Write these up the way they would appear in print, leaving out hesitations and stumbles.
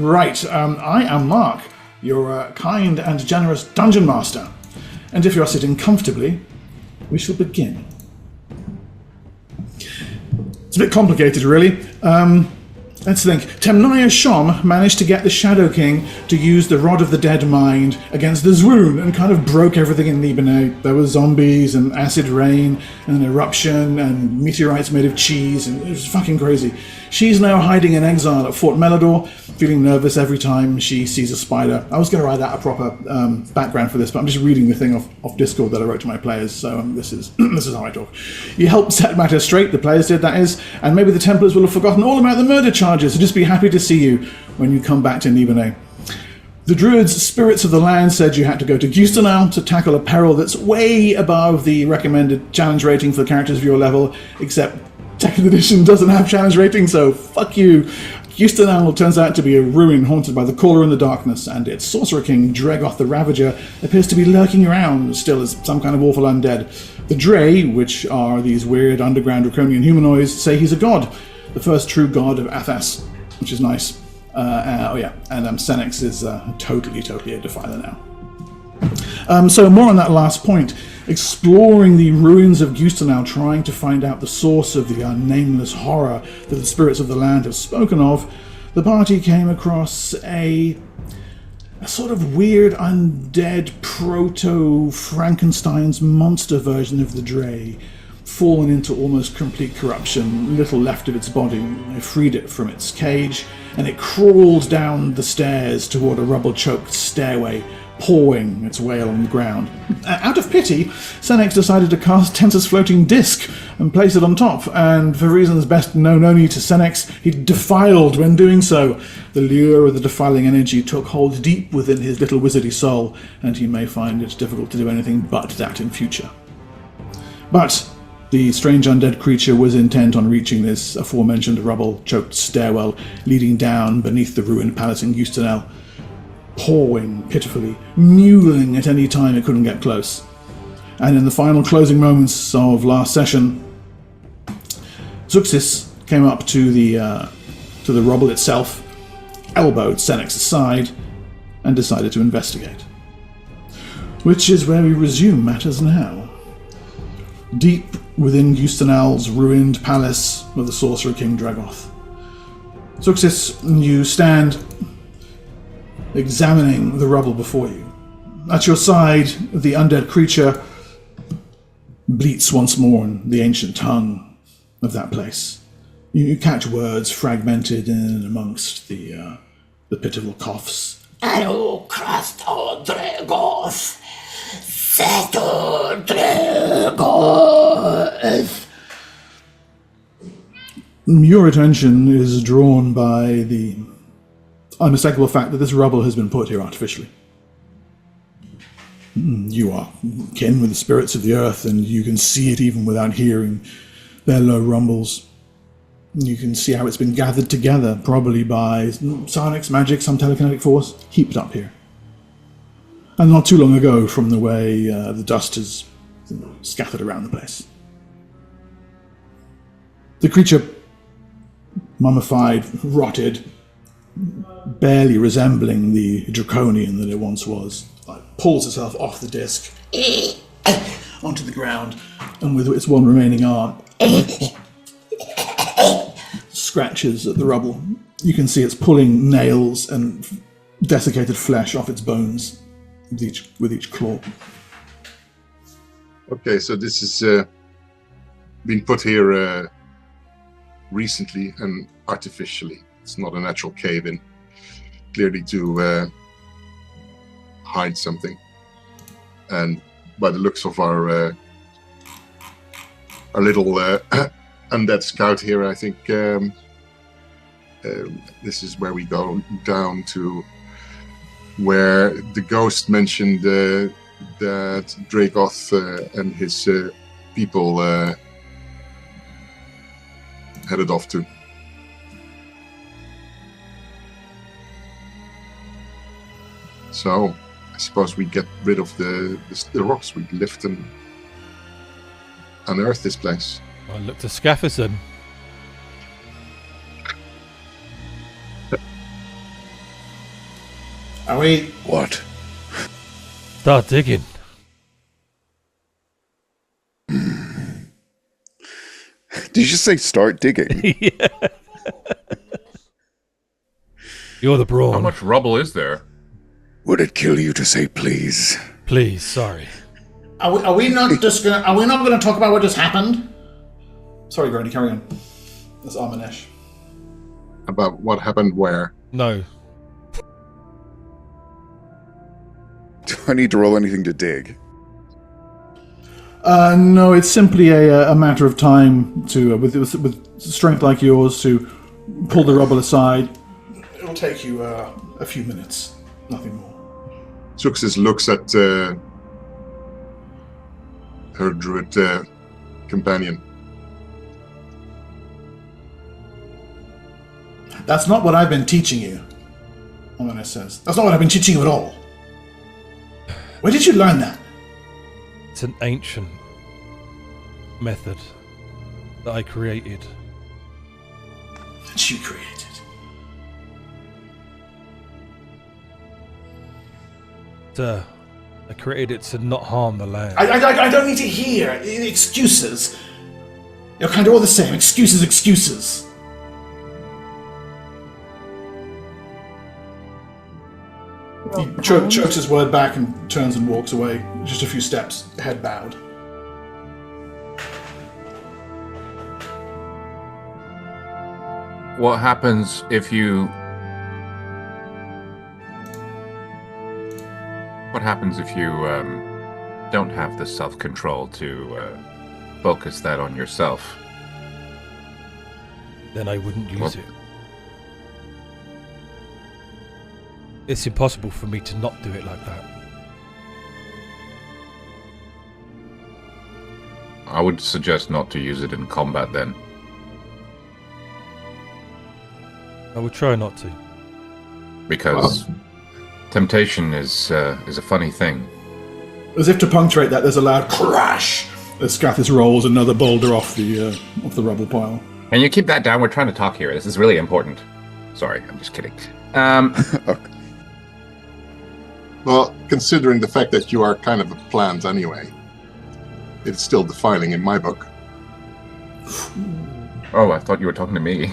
Right, I am Mark, your kind and generous dungeon master. And if you are sitting comfortably, we shall begin. It's a bit complicated, really. Let's think. Temnaya Shom managed to get the Shadow King to use the Rod of the Dead Mind against the Zwoon and kind of broke everything in Libanais. There were zombies and acid rain and an eruption and meteorites made of cheese, and it was fucking crazy. She's now hiding in exile at Fort Melador, feeling nervous every time she sees a spider. I was going to write out a proper background for this, but I'm just reading the thing off Discord that I wrote to my players, so this is this is how I talk. You helped set matters straight, the players did, that is, and maybe the Templars will have forgotten all about the murder charges, so just be happy to see you when you come back to Libanais. The Druids' spirits of the land said you had to go to Gustenal to tackle a peril that's way above the recommended challenge rating for characters of your level, except 2nd edition doesn't have challenge rating, so fuck you. Gustenal turns out to be a ruin haunted by the Caller in the Darkness, and its Sorcerer King, Dregoth the Ravager, appears to be lurking around, still as some kind of awful undead. The Dre, which are these weird underground draconian humanoids, say he's a god, the first true god of Athas, which is nice. And Senex is totally a Defiler now. So more on that last point. Exploring the ruins of Gustenal, trying to find out the source of the nameless horror that the spirits of the land have spoken of, the party came across a sort of weird undead proto-Frankenstein's monster version of the Dre, fallen into almost complete corruption, little left of its body. They freed it from its cage, and it crawled down the stairs toward a rubble-choked stairway, pawing its way along the ground. Out of pity, Senex decided to cast Tensor's floating disc and place it on top, and for reasons best known only to Senex, he defiled when doing so. The lure of the defiling energy took hold deep within his little wizardy soul, and he may find it difficult to do anything but that in future. But the strange undead creature was intent on reaching this aforementioned rubble-choked stairwell leading down beneath the ruined palace in Gustenal, pawing pitifully, mewling at any time it couldn't get close. And in the final closing moments of last session, Zuxis came up to the rubble itself, elbowed Senex aside, and decided to investigate. Which is where we resume matters now. Deep within Gustenal's ruined palace of the Sorcerer King Dregoth. Zuxis, you stand examining the rubble before you. At your side, the undead creature bleats once more in the ancient tongue of that place. You catch words fragmented in amongst the pitiful coughs. Anu Krasto Dregoth, Seto Dregoth. Your attention is drawn by the unmistakable fact that this rubble has been put here artificially. You are kin with the spirits of the earth, and you can see it even without hearing their low rumbles. You can see how it's been gathered together, probably by psionics, magic, some telekinetic force, heaped up here. And not too long ago from the way the dust is scattered around the place. The creature, mummified, rotted, barely resembling the draconian that it once was, pulls itself off the disc onto the ground, and with its one remaining arm scratches at the rubble. You can see it's pulling nails and desiccated flesh off its bones with each claw. Okay, so this is been put here recently and artificially. It's not a natural cave-in, clearly to hide something. And by the looks of our little undead scout here, I think this is where we go down to where the ghost mentioned that Dregoth and his people headed off to. So, I suppose we get rid of the rocks, we lift and unearth this place. Well, look to Scafferson. Are we... What? Start digging. Did you just say start digging? Yeah. You're the brawn. How much rubble is there? Would it kill you to say please? Please, sorry. Are we not just gonna... Are we not gonna talk about what just happened? Sorry, Brody, carry on. That's Armanesh. About what happened where? No. Do I need to roll anything to dig? No, it's simply a matter of time to, with strength like yours, to pull the rubble aside. It'll take you a few minutes, nothing more. Suxis looks at her druid companion. That's not what I've been teaching you, Armanesh says. That's not what I've been teaching you at all. Where did you learn that? It's an ancient method that I created. That you created. I created it to not harm the land. I don't need to hear excuses. You're kind of all the same. Excuses, excuses. He chokes his word back and turns and walks away, just a few steps, head bowed. What happens if you... What happens if you don't have the self-control to focus that on yourself? Then I wouldn't use it. It's impossible for me to not do it like that. I would suggest not to use it in combat then. I would try not to. Because temptation is a funny thing. As if to punctuate that, there's a loud crash as Scathis rolls another boulder off the rubble pile. And you keep that down, we're trying to talk here. This is really important. Sorry, I'm just kidding. Okay. Well, considering the fact that you are kind of a plant anyway, it's still defiling in my book. Oh, I thought you were talking to me.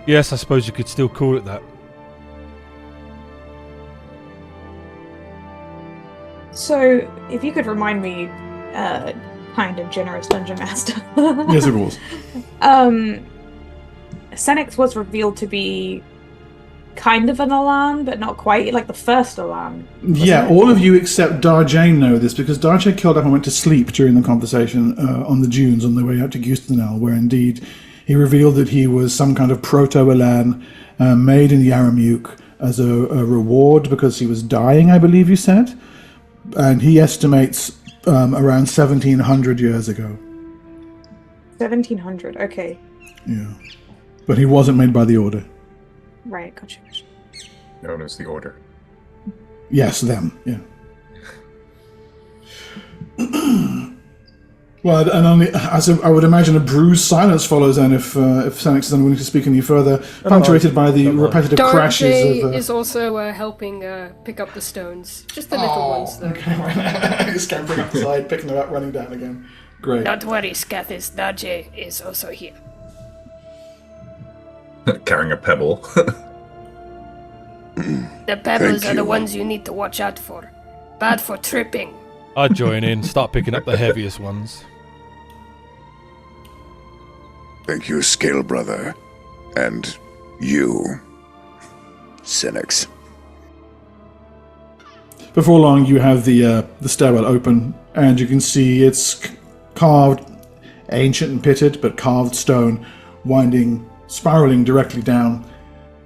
Yes, I suppose you could still call it that. So, if you could remind me, kind of generous dungeon master. Yes, of course. Senix was revealed to be kind of an Alan, but not quite, like the first Alan. Yeah, all of you except Darjane know this, because Darjane killed up and went to sleep during the conversation on the dunes on the way out to Gustenel, where indeed he revealed that he was some kind of proto-Alan made in Yaramuk as a reward because he was dying, I believe you said. And he estimates around 1700 years ago. 1700, okay. Yeah. But he wasn't made by the Order. Right, gotcha. Known as the Order. Yes, them, yeah. Well, and only, I would imagine a bruised silence follows then if Senix is unwilling to speak any further, punctuated by the repetitive crashes of... is also helping pick up the stones. Just the little ones, though. Okay, right. He's scampering up the side, picking them up, running down again. Great. Don't worry, Scathis. Daje is also here. Carrying a pebble. The pebbles Thank are the you. ones you need to watch out for. Bad for tripping. I'd join in, start picking up the heaviest ones. Thank you, Scale Brother. And you, Senix. Before long, you have the stairwell open, and you can see it's carved, ancient and pitted, but carved stone, spiraling directly down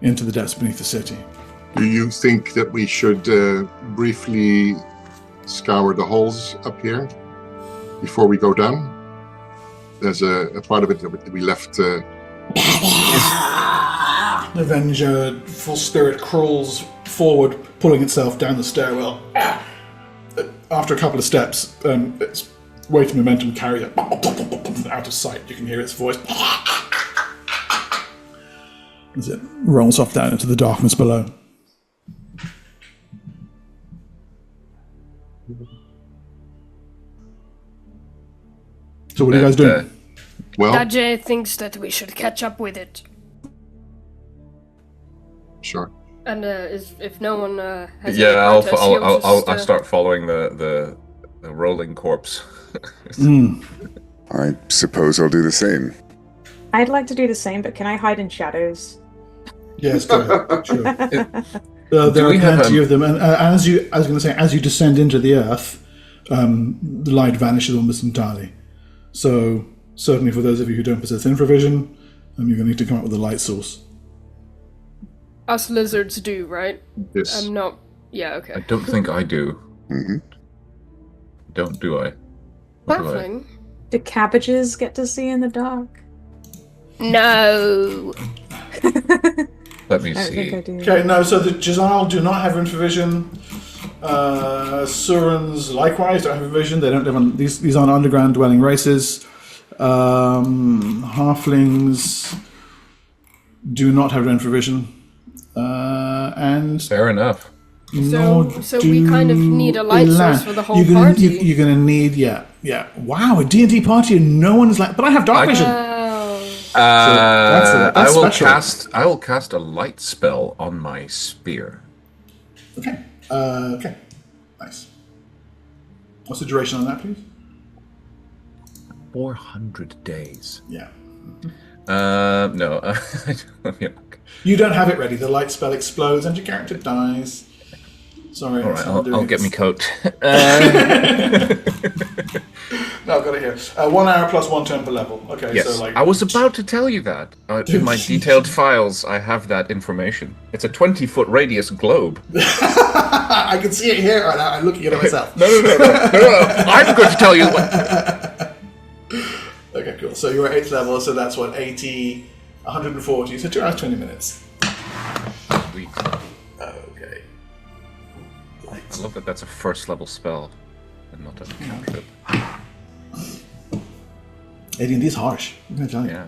into the depths beneath the city. Do you think that we should briefly scour the holes up here before we go down? There's a part of it that we left. Avenger, full spirit, crawls forward, pulling itself down the stairwell. After a couple of steps, its weight and momentum carries it out of sight. You can hear its voice as it rolls off down into the darkness below. So what are you guys doing? Well, Dajé thinks that we should catch up with it. sure. And if no one has Yeah, any protests, he'll I'll just, start following the rolling corpse. I suppose I'll do the same. I'd like to do the same, but can I hide in shadows? Yes, go ahead. Sure. Do There are we have, plenty of them, and as you descend into the earth, the light vanishes almost entirely. So certainly for those of you who don't possess infravision, you're going to need to come up with a light source. Us lizards do, right? Yes. I'm not... Yeah, I okay. don't think I do. Hmm. Don't do I? Or do I? Baffling. Do cabbages get to see in the dark? No! Let me I don't think I see. do. Okay, no, so the Jazal do not have infravision. Surans likewise don't have infravision. They don't live on... These aren't underground dwelling races. Halflings do not have infravision. And Fair enough. So we kind of need a light source for the whole party. Oh. You're gonna need, yeah. Wow, a D&D party and no one is like, but I have dark vision. that's I will special. cast a light spell on my spear. Okay. Okay. Nice. What's the duration on that, please? 400 days. Yeah. No. Let me look. You don't have it ready. The light spell explodes and your character dies. Sorry. All right, I'll get me coat. No, I've got it here. 1 hour plus 1 turn per level. Okay, Yes, so like... I was about to tell you that. In my detailed files, I have that information. It's a 20-foot radius globe. I can see it here right now. I'm looking at it myself. No. I'm going to tell you what. Okay, cool. So you're at 8th level, so that's what, 80, 140, so 2 hours, 20 minutes. Sweet. Okay. I love that that's a first level spell and not a cantrip. AD&D is harsh. I'm going to tell you. Yeah.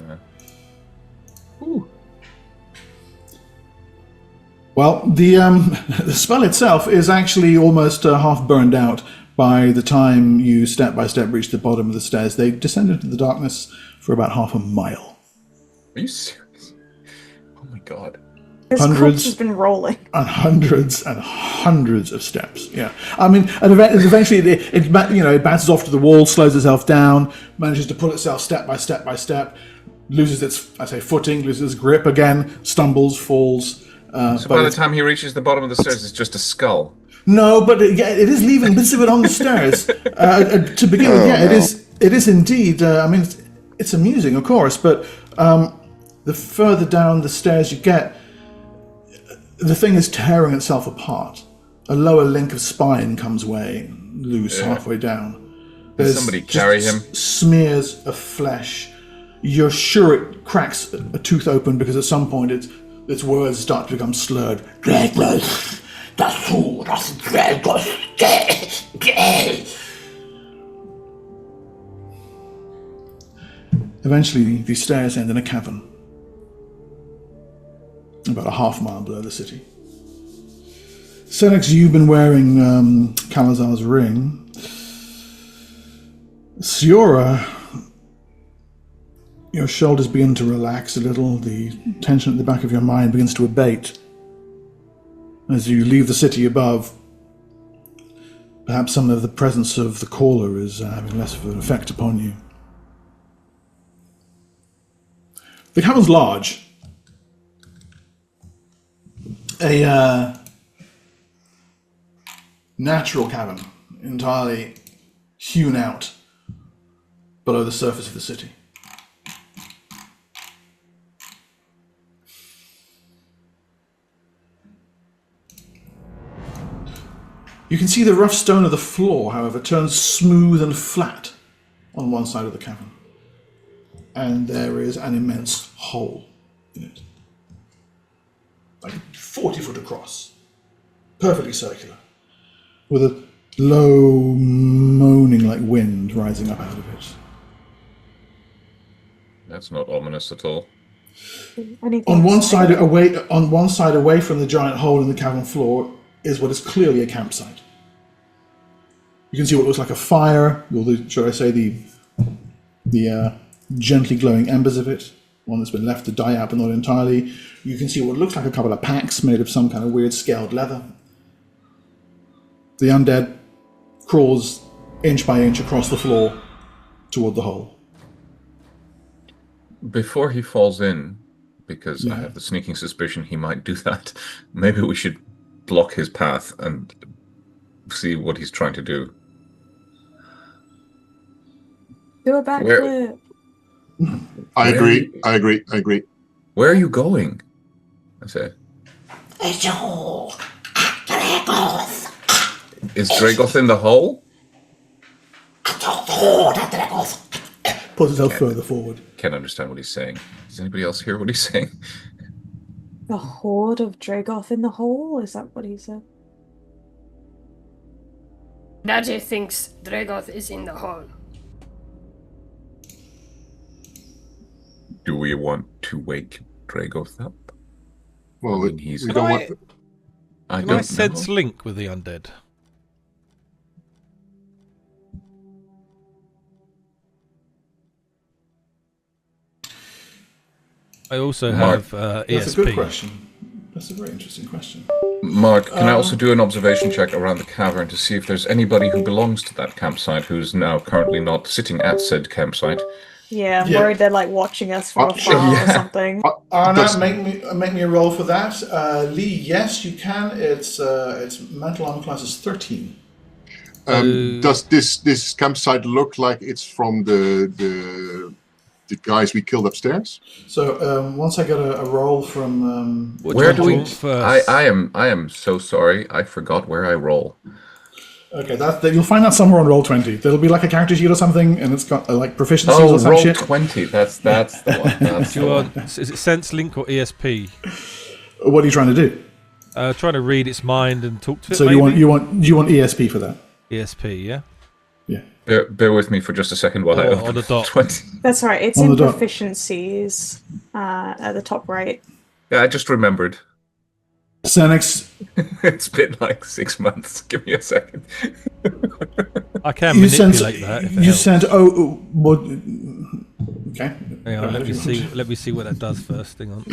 Well, the spell itself is actually almost half burned out by the time you step by step reach the bottom of the stairs. They descend into the darkness for about half a mile. Are you serious? Oh my god. This Hundreds. corpse has been rolling. And hundreds of steps. Yeah, I mean, and eventually it bounces off to the wall, slows itself down, manages to pull itself step by step by step, loses its footing, loses its grip again, stumbles, falls. So by the time he reaches the bottom of the stairs, it's just a skull. No, but it is leaving bits of it on the stairs. To begin with, yeah, no. it is indeed. I mean, it's amusing, of course, but the further down the stairs you get, the thing is tearing itself apart. A lower link of spine comes away, loose halfway down. Does somebody carry him? Smears of flesh. You're sure it cracks a tooth open because at some point its words start to become slurred. Eventually, these stairs end in a cavern, about a half mile below the city. Senex, you've been wearing Kalazar's ring. Siora, your shoulders begin to relax a little. The tension at the back of your mind begins to abate. As you leave the city above, perhaps some of the presence of the caller is having less of an effect upon you. The cavern's large. A natural cavern, entirely hewn out below the surface of the city. You can see the rough stone of the floor, however, turns smooth and flat on one side of the cavern. And there is an immense hole in it. Like 40 foot across. Perfectly circular. With low moaning like wind rising up out of it. That's not ominous at all. On one side away from the giant hole in the cavern floor is what is clearly a campsite. You can see what looks like a fire, or should I say the gently glowing embers of it, one that's been left to die out but not entirely. You can see what looks like a couple of packs made of some kind of weird scaled leather. The undead crawls inch by inch across the floor toward the hole. Before he falls in, because I have the sneaking suspicion he might do that, maybe we should block his path and see what he's trying to do. Do a backflip. I agree. Where are you going? I say. Is Dragoth in the hole? Pulls himself further forward. Can't understand what he's saying. Does anybody else hear what he's saying? The horde of Dragoth in the hole? Is that what he said? Daddy thinks Dragoth is in the hole. Do we want to wake Dragoth up? Well, I mean, he's. we don't want. I Can don't I sense know. link with the undead? I also have ESP. That's a good question. That's a very interesting question. Mark, can I also do an observation check around the cavern to see if there's anybody who belongs to that campsite who's now currently not sitting at said campsite? Yeah, I'm worried they're like watching us from afar yeah. or something. Arna, make me a roll for that. Lee, yes, you can. It's mental armor class is 13. Does this campsite look like it's from the guys we killed upstairs? So once I get a roll from Where do we? First. I am so sorry. I forgot where I roll. okay, you'll find that somewhere on roll 20. There'll be like a character sheet or something, and it's got like proficiencies Oh, or some roll shit. 20. That's the one. That's Do the you one. want, is it sense link or ESP? What are you trying to do? Trying to read its mind and talk to it. So maybe? you want ESP for that? ESP, yeah. Yeah. Bear with me for just a second while I Or open on the dot. 20. That's right, it's On in the dot. proficiencies at the top right. Yeah, I just remembered. Xenix, It's been like 6 months. Give me a second. I can you sent manipulate that. If it helps. what? Okay. Hang on, let me see what that does first. Hang on.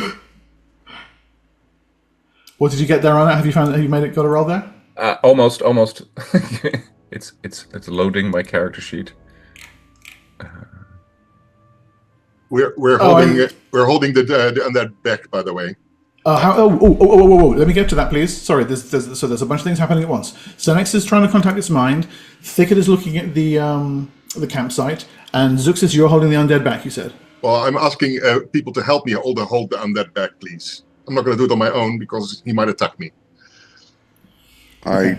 What did you get there on that? Have you made it? Got a roll there? Almost. It's loading my character sheet. We're holding the undead back, by the way. Whoa! Let me get to that, please. Sorry, there's a bunch of things happening at once. Xenix is trying to contact its mind. Thicket is looking at the campsite, and Zuxis, you're holding the undead back. You said. Well, I'm asking people to help me hold the undead back, please. I'm not going to do it on my own because he might attack me. I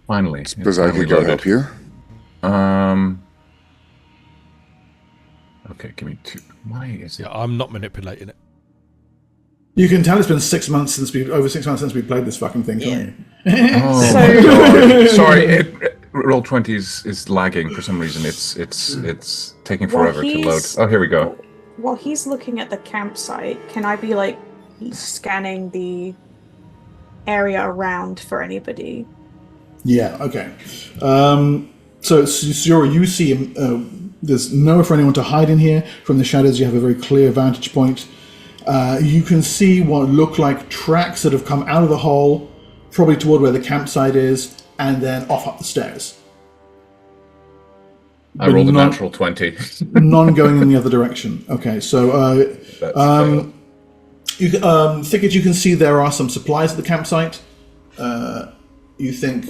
Finally. suppose I could go help you. Okay, give me 2. Why is it? Yeah, I'm not manipulating it. You can tell it's been 6 months since over 6 months since we played this fucking thing, can't you? Oh So- my god! Sorry, roll 20 is lagging for some reason. It's taking forever to load. Oh, here we go. While he's looking at the campsite, can I be like scanning the area around for anybody? Yeah. Okay. So you see there's nowhere for anyone to hide in here. From the shadows, you have a very clear vantage point. You can see what look like tracks that have come out of the hole, probably toward where the campsite is, and then off up the stairs. I rolled a natural 20. None going in the other direction. Okay, so That's Thicket, you can see there are some supplies at the campsite. You think,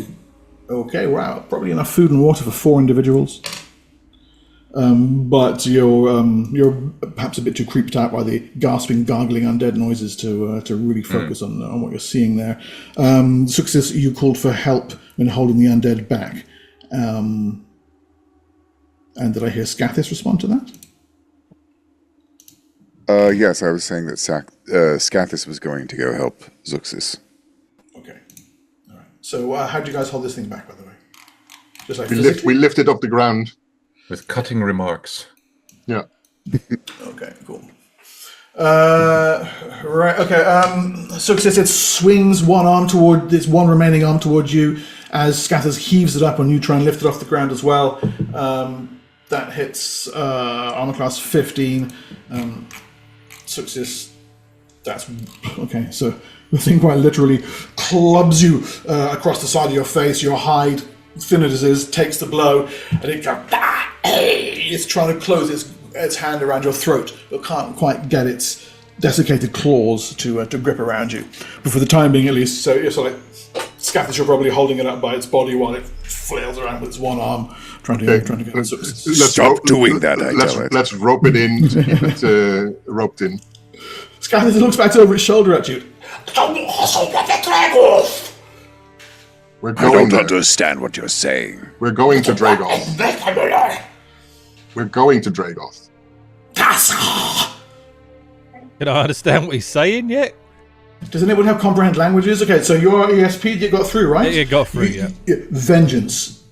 okay, wow, probably enough food and water for 4 individuals. But you're perhaps a bit too creeped out by the gasping, gargling undead noises to really focus on what you're seeing there. Success, you called for help in holding the undead back. And did I hear Scathis respond to that? Yes, I was saying that Scathis was going to go help Zuxis. Okay. All right. So how do you guys hold this thing back, by the way? Just like We physically? lift it off the ground. With cutting remarks. Yeah. Okay, cool. Right, okay. Success, it swings one arm toward this one remaining arm towards you as Scatters heaves it up and you try and lift it off the ground as well. That hits armor class 15. Success, that's okay. So the thing quite literally clubs you across the side of your face. Your hide, thin as it is, takes the blow, and it goes. It's trying to close its hand around your throat, but can't quite get its desiccated claws to grip around you. But for the time being, at least, so you're sort of Scatters, you're probably holding it up by its body while it flails around with its one arm, trying to get it. Stop doing that, I tell it. Let's rope it in to keep it roped in. Scatters looks back over its shoulder at you. We're I going don't to understand what you're saying. We're going to Dragoth. We're going to Dragoth. Can I understand what he's saying yet? Does anyone have comprehend languages? Okay, so your ESP, you got through, right? Yeah, got through, yeah. Vengeance.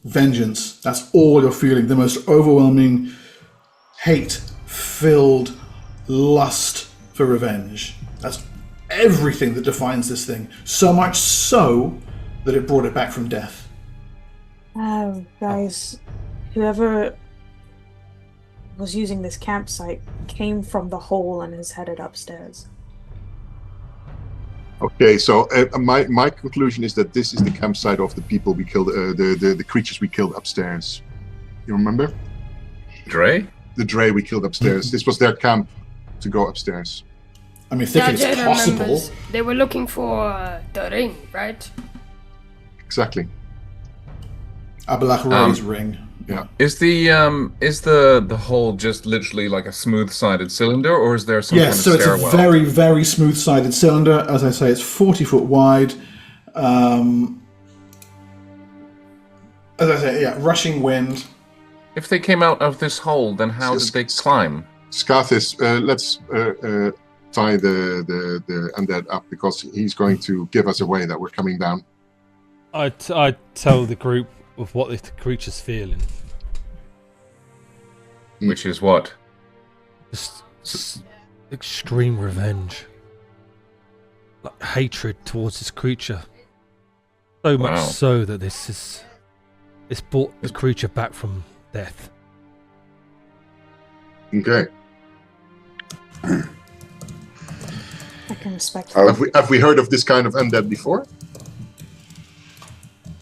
Vengeance. That's all you're feeling. The most overwhelming, hate-filled lust for revenge. That's everything that defines this thing. So much so that it brought it back from death. Guys, whoever was using this campsite came from the hole and is headed upstairs. Okay, so my conclusion is that this is the campsite of the people we killed, the creatures we killed upstairs. You remember? Dre? The Dre we killed upstairs. This was their camp to go upstairs. I mean, thinking it's possible. remembers. They were looking for the ring, right? Exactly. Abalach Ray's ring. Yeah. Is the hole just literally like a smooth-sided cylinder, or is there some kind of Yes, so it's stairwell? a very, very smooth-sided cylinder. As I say, it's 40 foot wide. As I say, yeah, rushing wind. If they came out of this hole, then how did they climb? Scathis, let's tie the undead up because he's going to give us away that we're coming down. I tell the group of what the creature's feeling. Which is what? Just extreme revenge. Like hatred towards this creature. So much so that it's brought the creature back from death. Okay. I can respect that. Have we heard of this kind of undead before?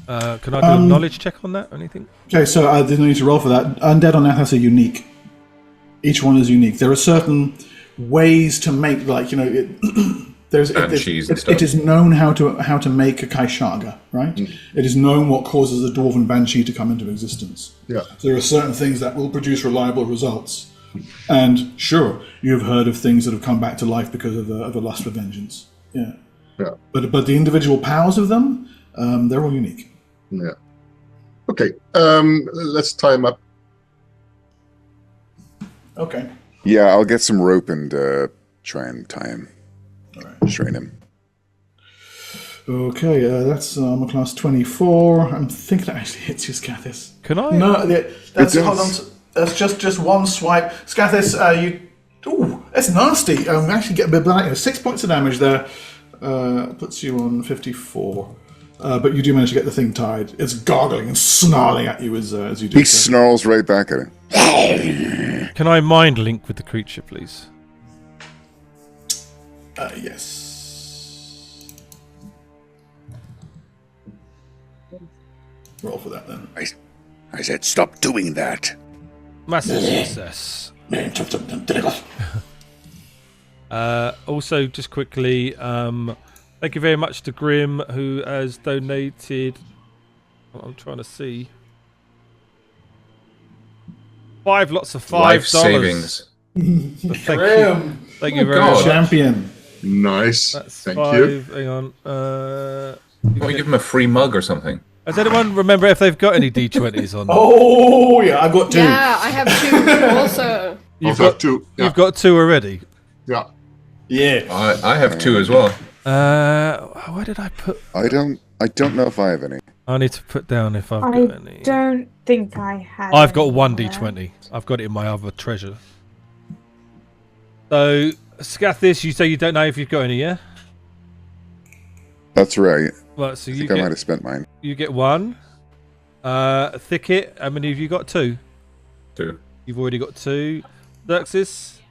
Can I do a knowledge check on that or anything? Okay, so I didn't need to roll for that. Undead on Athas are unique. Each one is unique. There are certain ways to make, like, you know, it is known how to make a Kaishaga, right? It is known what causes a dwarven banshee to come into existence. Yeah. So there are certain things that will produce reliable results. And sure, you have heard of things that have come back to life because of a lust for vengeance. Yeah. Yeah. But the individual powers of them, they're all unique. Yeah. Okay. Let's tie him up. Okay. Yeah, I'll get some rope and try and tie him. All right. Strain him. Okay, that's armor class 24. I'm thinking that actually hits you, Scathis. Can I? No, that's It hold on. does. That's just one swipe. Scathis, you. Ooh, that's nasty. Actually, get a bit of 6 points of damage there. Puts you on 54. But you do manage to get the thing tied. It's gargling and snarling at you as you do. He snarls right back at him. Can I mind link with the creature, please? Yes. Roll for that then. I said, stop doing that. Massive success. Also, just quickly, thank you very much to Grim, who has donated. I'm trying to see. 5 lots of $5. Life savings. Thank you very God. much. Champion. Nice. That's Thank 5. you. Hang on. Can we give him a free mug or something? Does anyone remember if they've got any D20s on? Oh yeah, I got 2. Yeah, I have 2 also. You've Also got 2. Yeah. You've got 2 already. Yeah. Yeah. I have 2 as well. Where did I put? I don't know if I have any. I need to put down if I've I got any. don't think I had. I've got any one there. d20. I've got it in my other treasure. So, Scathis, you say you don't know if you've got any, yeah? That's right. Right, so I you think I might get have spent mine. you get one. Thicket, how many have you got? 2. 2. You've already got 2. Xerxes,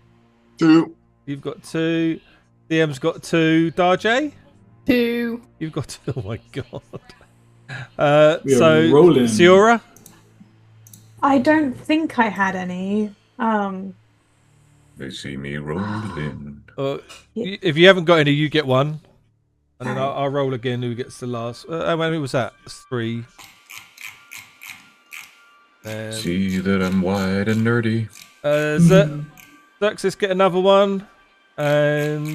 2. you've got 2. DM's got 2. Darjay, 2. you've got 2. Oh my god. We are So rolling. Siora, I don't think I had any. They see me rolling. if you haven't got any, you get 1. And then I'll roll again. Who gets the last? How many was that? 3. See that I'm white and nerdy. Xerxes get another 1, and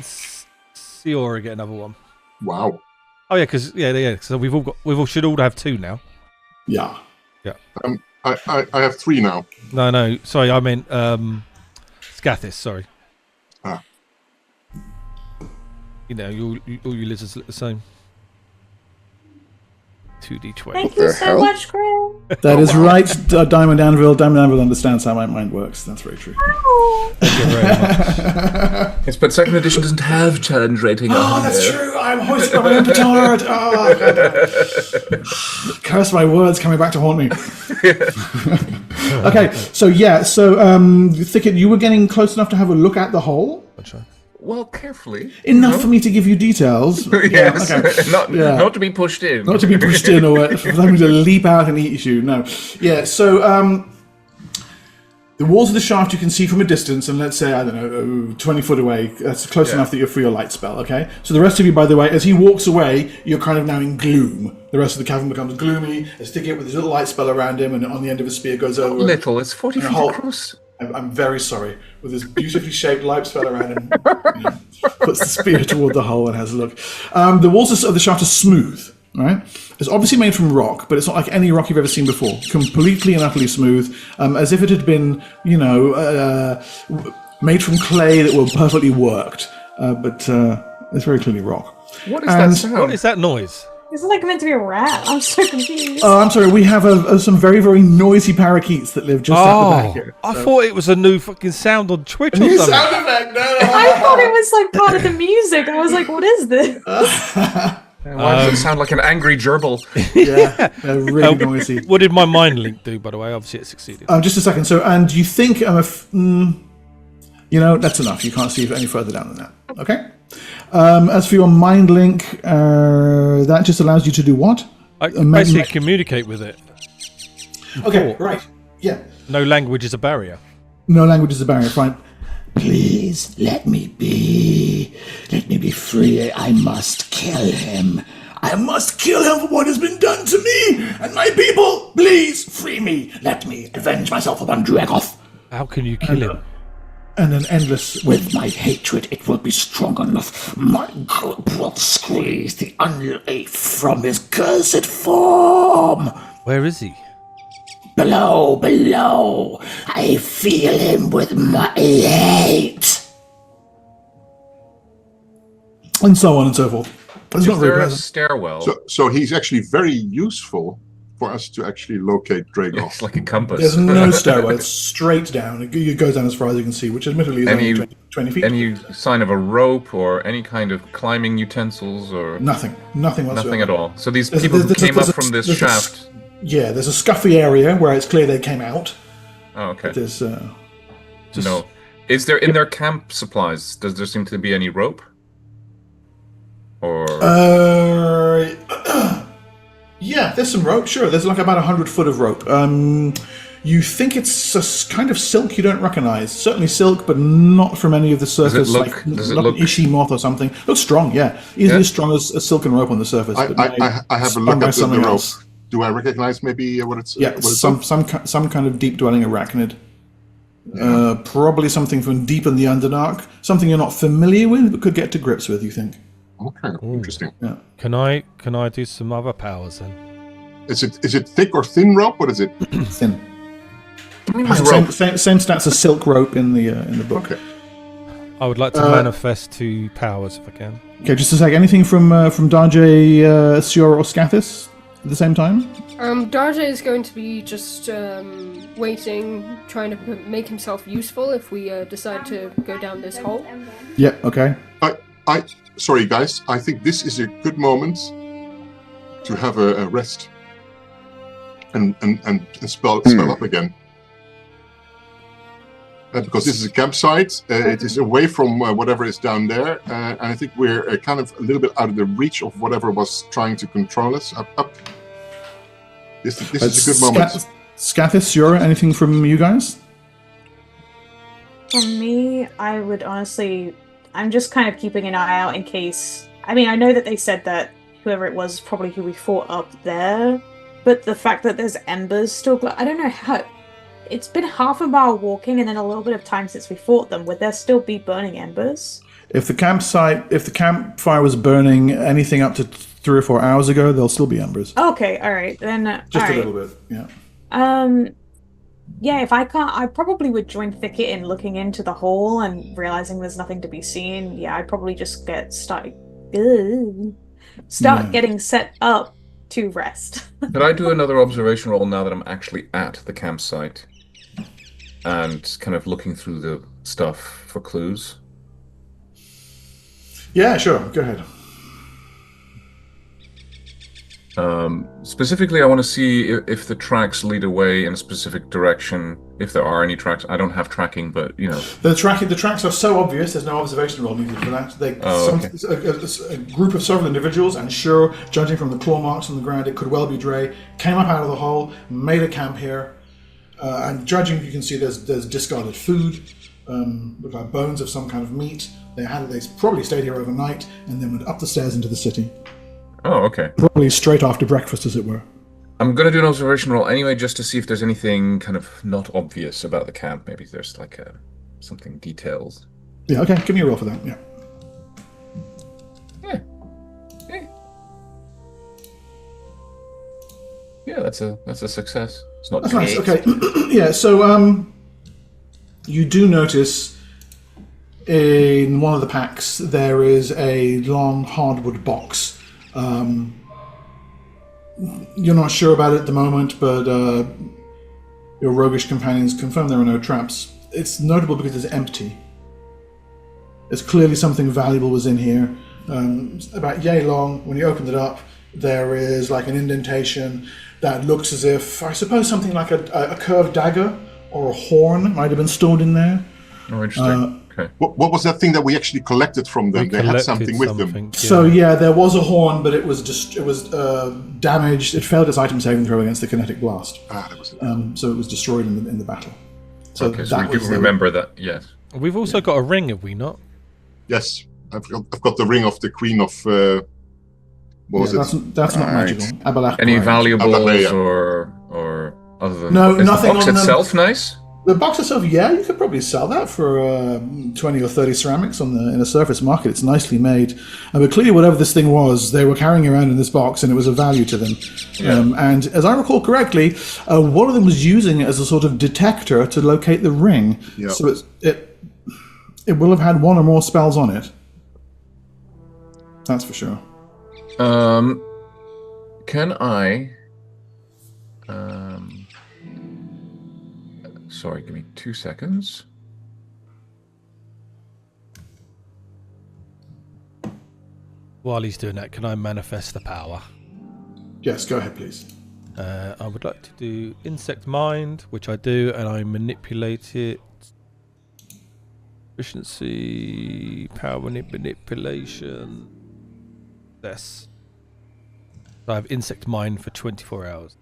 Siora get another 1. Wow. Oh yeah, because So we all should all have 2 now. Yeah. I have 3 now. No, sorry, I meant Scathis. Sorry. Ah. You know, all you lizards look the same. 2d20. Thank the you so hell? much, Grim. That is right, Diamond Anvil. Diamond Anvil understands how my mind works. That's very true. Thank you very much. Yes, but second edition doesn't have challenge rating. Oh, that's true. I'm hoisted by my own petard. Oh, curse my words coming back to haunt me. Okay, so Thicket, you were getting close enough to have a look at the hole. Well, carefully. Enough for me to give you details. Yes, okay. not to be pushed in. Not to be pushed in or for them to leap out and eat you. No. Yeah. So the walls of the shaft you can see from a distance, and let's say, I don't know, 20 foot away. That's close enough that you're free your light spell. Okay. So the rest of you, by the way, as he walks away, you're kind of now in gloom. The rest of the cavern becomes gloomy. As Thicket with his little light spell around him, and on the end of his spear goes over. Little, it's 40 feet across. I'm very sorry. With this beautifully shaped light spell around him, puts the spear toward the hole and has a look. The walls of the shaft are smooth, right? It's obviously made from rock, but it's not like any rock you've ever seen before. Completely and utterly smooth, as if it had been, made from clay that were perfectly worked. But it's very clearly rock. What is that sound? What is that noise? Is it like meant to be a rat? I'm so confused. Oh, I'm sorry. We have some very, very noisy parakeets that live just at the back here. I thought it was a new fucking sound on Twitch or New something. sound effect. No. I thought it was like part of the music. I was like, what is this? Why does it sound like an angry gerbil? Yeah, they're really noisy. What did my mind link do, by the way? Obviously, it succeeded. Just a second. So, and you think, that's enough. You can't see any further down than that. Okay. As for your mind link, that just allows you to do what? I can basically communicate with it. Okay, right. Yeah. No language is a barrier. No language is a barrier. Fine. Please let me be. Let me be free. I must kill him. I must kill him for what has been done to me and my people. Please free me. Let me avenge myself upon Dragoth. How can you kill him? And an endless. With my hatred, it will be strong enough. My grip will squeeze the unlife from his cursed form. Where is he? Below. I feel him with my hate. And so on and so forth. It's Is not very there a pleasant. stairwell? So he's actually very useful for us to actually locate Dragoth. It's like a compass. There's no stairway. It's straight down. It goes down as far as you can see, which admittedly is only 20 feet. Any sign of a rope or any kind of climbing utensils or Nothing whatsoever. nothing at all. So these There's- people who there's- came there's up a- from this there's a- shaft. Yeah, there's a scuffy area where it's clear they came out. Oh, okay. There's No. Is there in their camp supplies? Does there seem to be any rope? Or yeah, there's some rope. Sure, there's like about 100 foot of rope. You think it's a kind of silk you don't recognize. Certainly silk, but not from any of the surface. Does it look? An ishi moth or something? Looks strong, yeah. Easily as strong as silken rope on the surface. I have a spun look by at the something rope. else. Do I recognize maybe what it's? Yeah, what it's some kind of deep dwelling arachnid. Probably something from deep in the Underdark. Something you're not familiar with, but could get to grips with. You think? Okay, interesting. Yeah. Can I do some other powers then? Is it thick or thin rope? What is it? Thin. Give me my Has the rope. same stats as silk rope in the book. Okay. I would like to manifest 2 powers if I can. Okay, just a sec. Anything from Darjay, Sior, or Scathis at the same time? Darja is going to be just waiting, trying to make himself useful if we decide to go down this hole. Yeah. Okay. Sorry, guys. I think this is a good moment to have a rest and spell up again. Because this is a campsite, it is away from whatever is down there, and I think we're kind of a little bit out of the reach of whatever was trying to control us. Up. This is a good moment. Scathis, Sior, anything from you guys? For me, I would honestly... I'm just kind of keeping an eye out in case... I mean, I know that they said that whoever it was probably who we fought up there, but the fact that there's embers still... I don't know how... It's been half a mile walking and then a little bit of time since we fought them. Would there still be burning embers? If the campfire was burning anything up to 3 or 4 hours ago, there'll still be embers. Okay, alright. Then... Just a little bit, yeah. Yeah, if I can't, I probably would join Thicket in looking into the hole and realizing there's nothing to be seen. Yeah, I'd probably just start getting set up to rest. Could I do another observation roll now that I'm actually at the campsite and kind of looking through the stuff for clues? Yeah, sure. Go ahead. Specifically, I want to see if the tracks lead away in a specific direction. If there are any tracks, I don't have tracking, but you know, the tracks are so obvious. There's no observation roll needed for that. A group of several individuals, and sure, judging from the claw marks on the ground, it could well be Dre. Came up out of the hole, made a camp here, and judging, you can see there's discarded food, look like bones of some kind of meat. They probably stayed here overnight and then went up the stairs into the city. Oh, okay. Probably straight after breakfast, as it were. I'm going to do an observation roll anyway, just to see if there's anything kind of not obvious about the camp. Maybe there's like something detailed. Yeah, okay. Give me a roll for that, yeah. Yeah, that's a success. It's not That's great. nice, okay. Yeah, so you do notice in one of the packs there is a long hardwood box. You're not sure about it at the moment, but your roguish companions confirm there are no traps. It's notable because it's empty. It's clearly something valuable was in here. About yay long. When you opened it up, there is like an indentation that looks as if, I suppose, something like a curved dagger or a horn might have been stored in there. Oh, interesting. Okay. What was that thing that we actually collected from them? They had something with them. Yeah. So yeah, there was a horn, but it was damaged. It failed its item saving throw against the kinetic blast. That was it. So it was destroyed in the battle. So Okay, so we do remember that. Yes. We've also got a ring, have we not? Yes, I've got the ring of the Queen of. What was it? That's not magical. Abalach Any Pride. valuables Abalea. or other than No, is nothing the box on them. itself nice? The box itself, yeah, you could probably sell that for 20 or 30 ceramics in a surface market. It's nicely made. But clearly whatever this thing was, they were carrying around in this box and it was of value to them. Yeah. And as I recall correctly, one of them was using it as a sort of detector to locate the ring. Yeah. So it will have had one or more spells on it. That's for sure. Can I... Sorry, give me 2 seconds. While he's doing that, can I manifest the power? Yes, go ahead, please. I would like to do Insect Mind, which I do, and I manipulate it. Efficiency, power manipulation. Yes. So I have Insect Mind for 24 hours.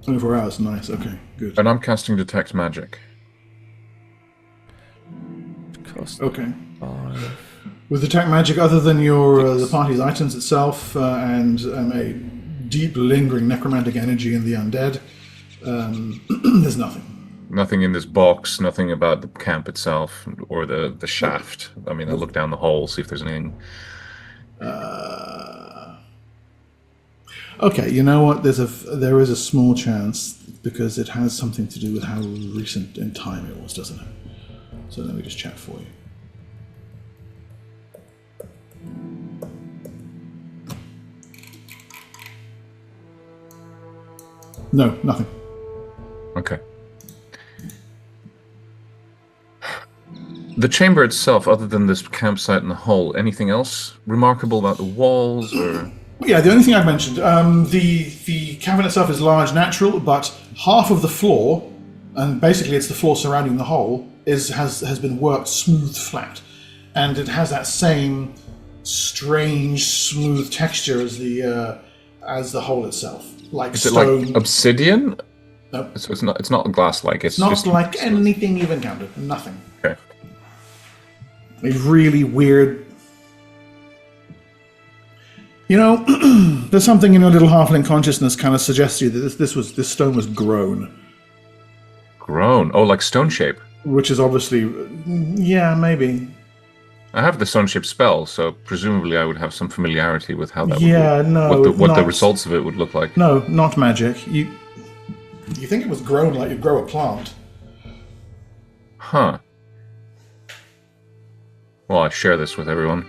24 hours, nice, okay, good. And I'm casting Detect Magic. Cost Okay. 5. With Detect Magic, other than your the party's items itself and a deep, lingering necromantic energy in the undead, there's nothing. Nothing in this box, nothing about the camp itself or the shaft. I mean, I look down the hole, see if there's anything. Okay, you know what? There is a small chance because it has something to do with how recent in time it was, doesn't it? So let me just check for you. No, nothing. Okay. The chamber itself, other than this campsite and the hole, anything else remarkable about the walls or? Yeah, the only thing I've mentioned, the cavern itself is large, natural, but half of the floor, and basically it's the floor surrounding the hole, has been worked smooth flat, and it has that same strange smooth texture as the hole itself, like Is stone. it like obsidian? No. So it's not glass-like. It's Not just like anything you've encountered. Nothing. Okay. A really weird. You know, there's something in your little halfling consciousness kind of suggests to you that this stone was grown. Grown? Oh, like stone shape. Which is obviously, yeah, maybe. I have the stone shape spell, so presumably I would have some familiarity with how that would Yeah, no, what the not- results of it would look like. No, not magic. You think it was grown like you'd grow a plant. Huh. Well, I share this with everyone.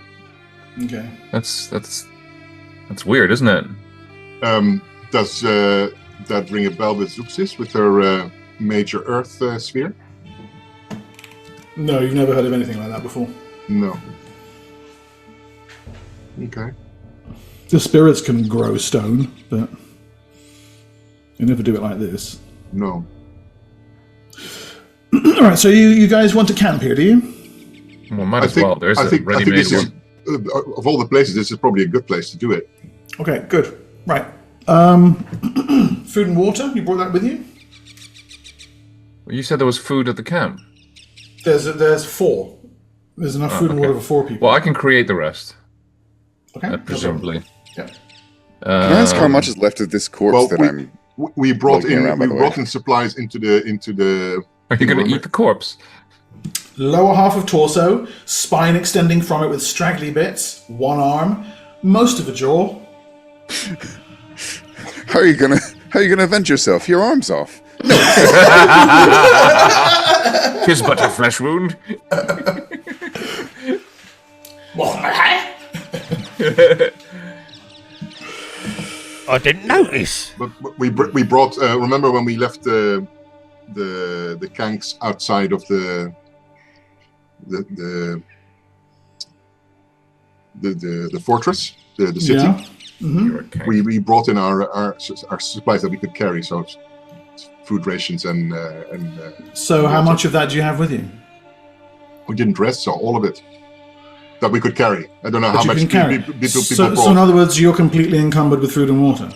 Okay. That's weird, isn't it? Does that ring a bell with Zuxis, with her major Earth sphere? No, you've never heard of anything like that before. No. Okay. The spirits can grow stone, but you never do it like this. No. All right, so you guys want to camp here, do you? Well, might as well. There's I a think ready-made this is, one. of all the places, this is probably a good place to do it. Okay, good. Right. Food and water, you brought that with you? Well, you said there was food at the camp. There's 4. There's enough food and water for 4 people. Well, I can create the rest, Okay. presumably. Yeah. Can I ask how much is left of this corpse that I'm... We brought Looking around, by the way. in supplies into the. Are you going to eat the corpse? Lower half of torso, spine extending from it with straggly bits, one arm, most of a jaw. How are you gonna avenge yourself? Your arm's off. Tis but a flesh wound. I didn't notice. But we brought. Remember when we left the kanks outside of the fortress, the city. Yeah. You're a king. We brought in our supplies that we could carry, so it's food rations and So how much of that do you have with you? we didn't rest, so all of it that we could carry. I don't know That how you much can carry. people So in brought. other words, you're completely encumbered with food and water.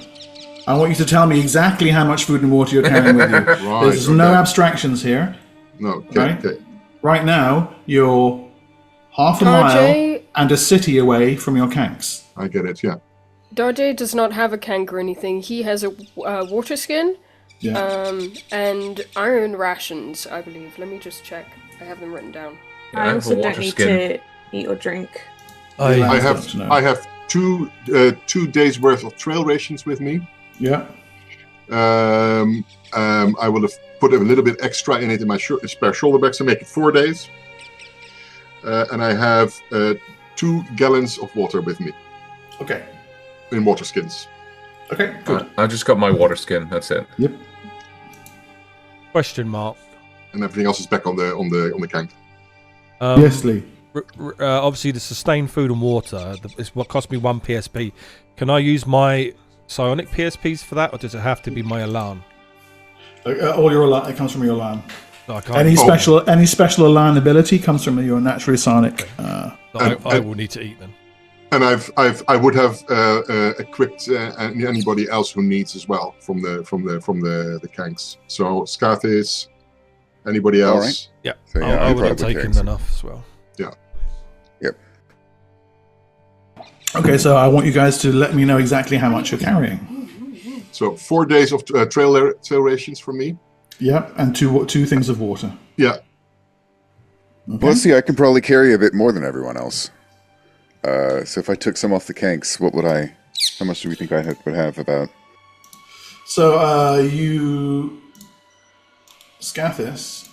I want you to tell me exactly how much food and water you're carrying with you. Right, There's no okay. abstractions here. No, okay, Right. okay. Right now, you're half a Darjay- mile and a city away from your kanks. I get it. Yeah. Darjay does not have a kank or anything. He has a water skin Yeah. and iron rations, I believe. Let me just check. I have them written down. Yeah, I have a also don't water need skin. to eat or drink. I That's have good to know. I have 2 days worth of trail rations with me. Yeah. I will have put a little bit extra in it in my spare shoulder bags to make it 4 days. And I have 2 gallons of water with me Okay. in water skins. Okay. Good. I just got my water skin. That's it. Yep. Question mark. And everything else is back on the tank. Yes, Lee. Obviously, the sustained food and water is what cost me 1 PSP. Can I use my psionic PSPs for that, or does it have to be my Elan? All your Elan, it comes from your Elan. No, I can't. Any special Elan ability comes from your naturally psionic. I will need to eat then. And I would have equipped anybody else who needs as well from the tanks. So Scathis, anybody else? All right. Yeah, So, yeah, I I would have probably taken take enough as well. Yeah. Yep. Okay, so I want you guys to let me know exactly how much you're carrying. So 4 days of trail rations for me. Yep, and two things of water. Yeah. Okay. Well, let's see. I can probably carry a bit more than everyone else. So if I took some off the kanks, what would I? How much do we think I would have about? So you, Scathis,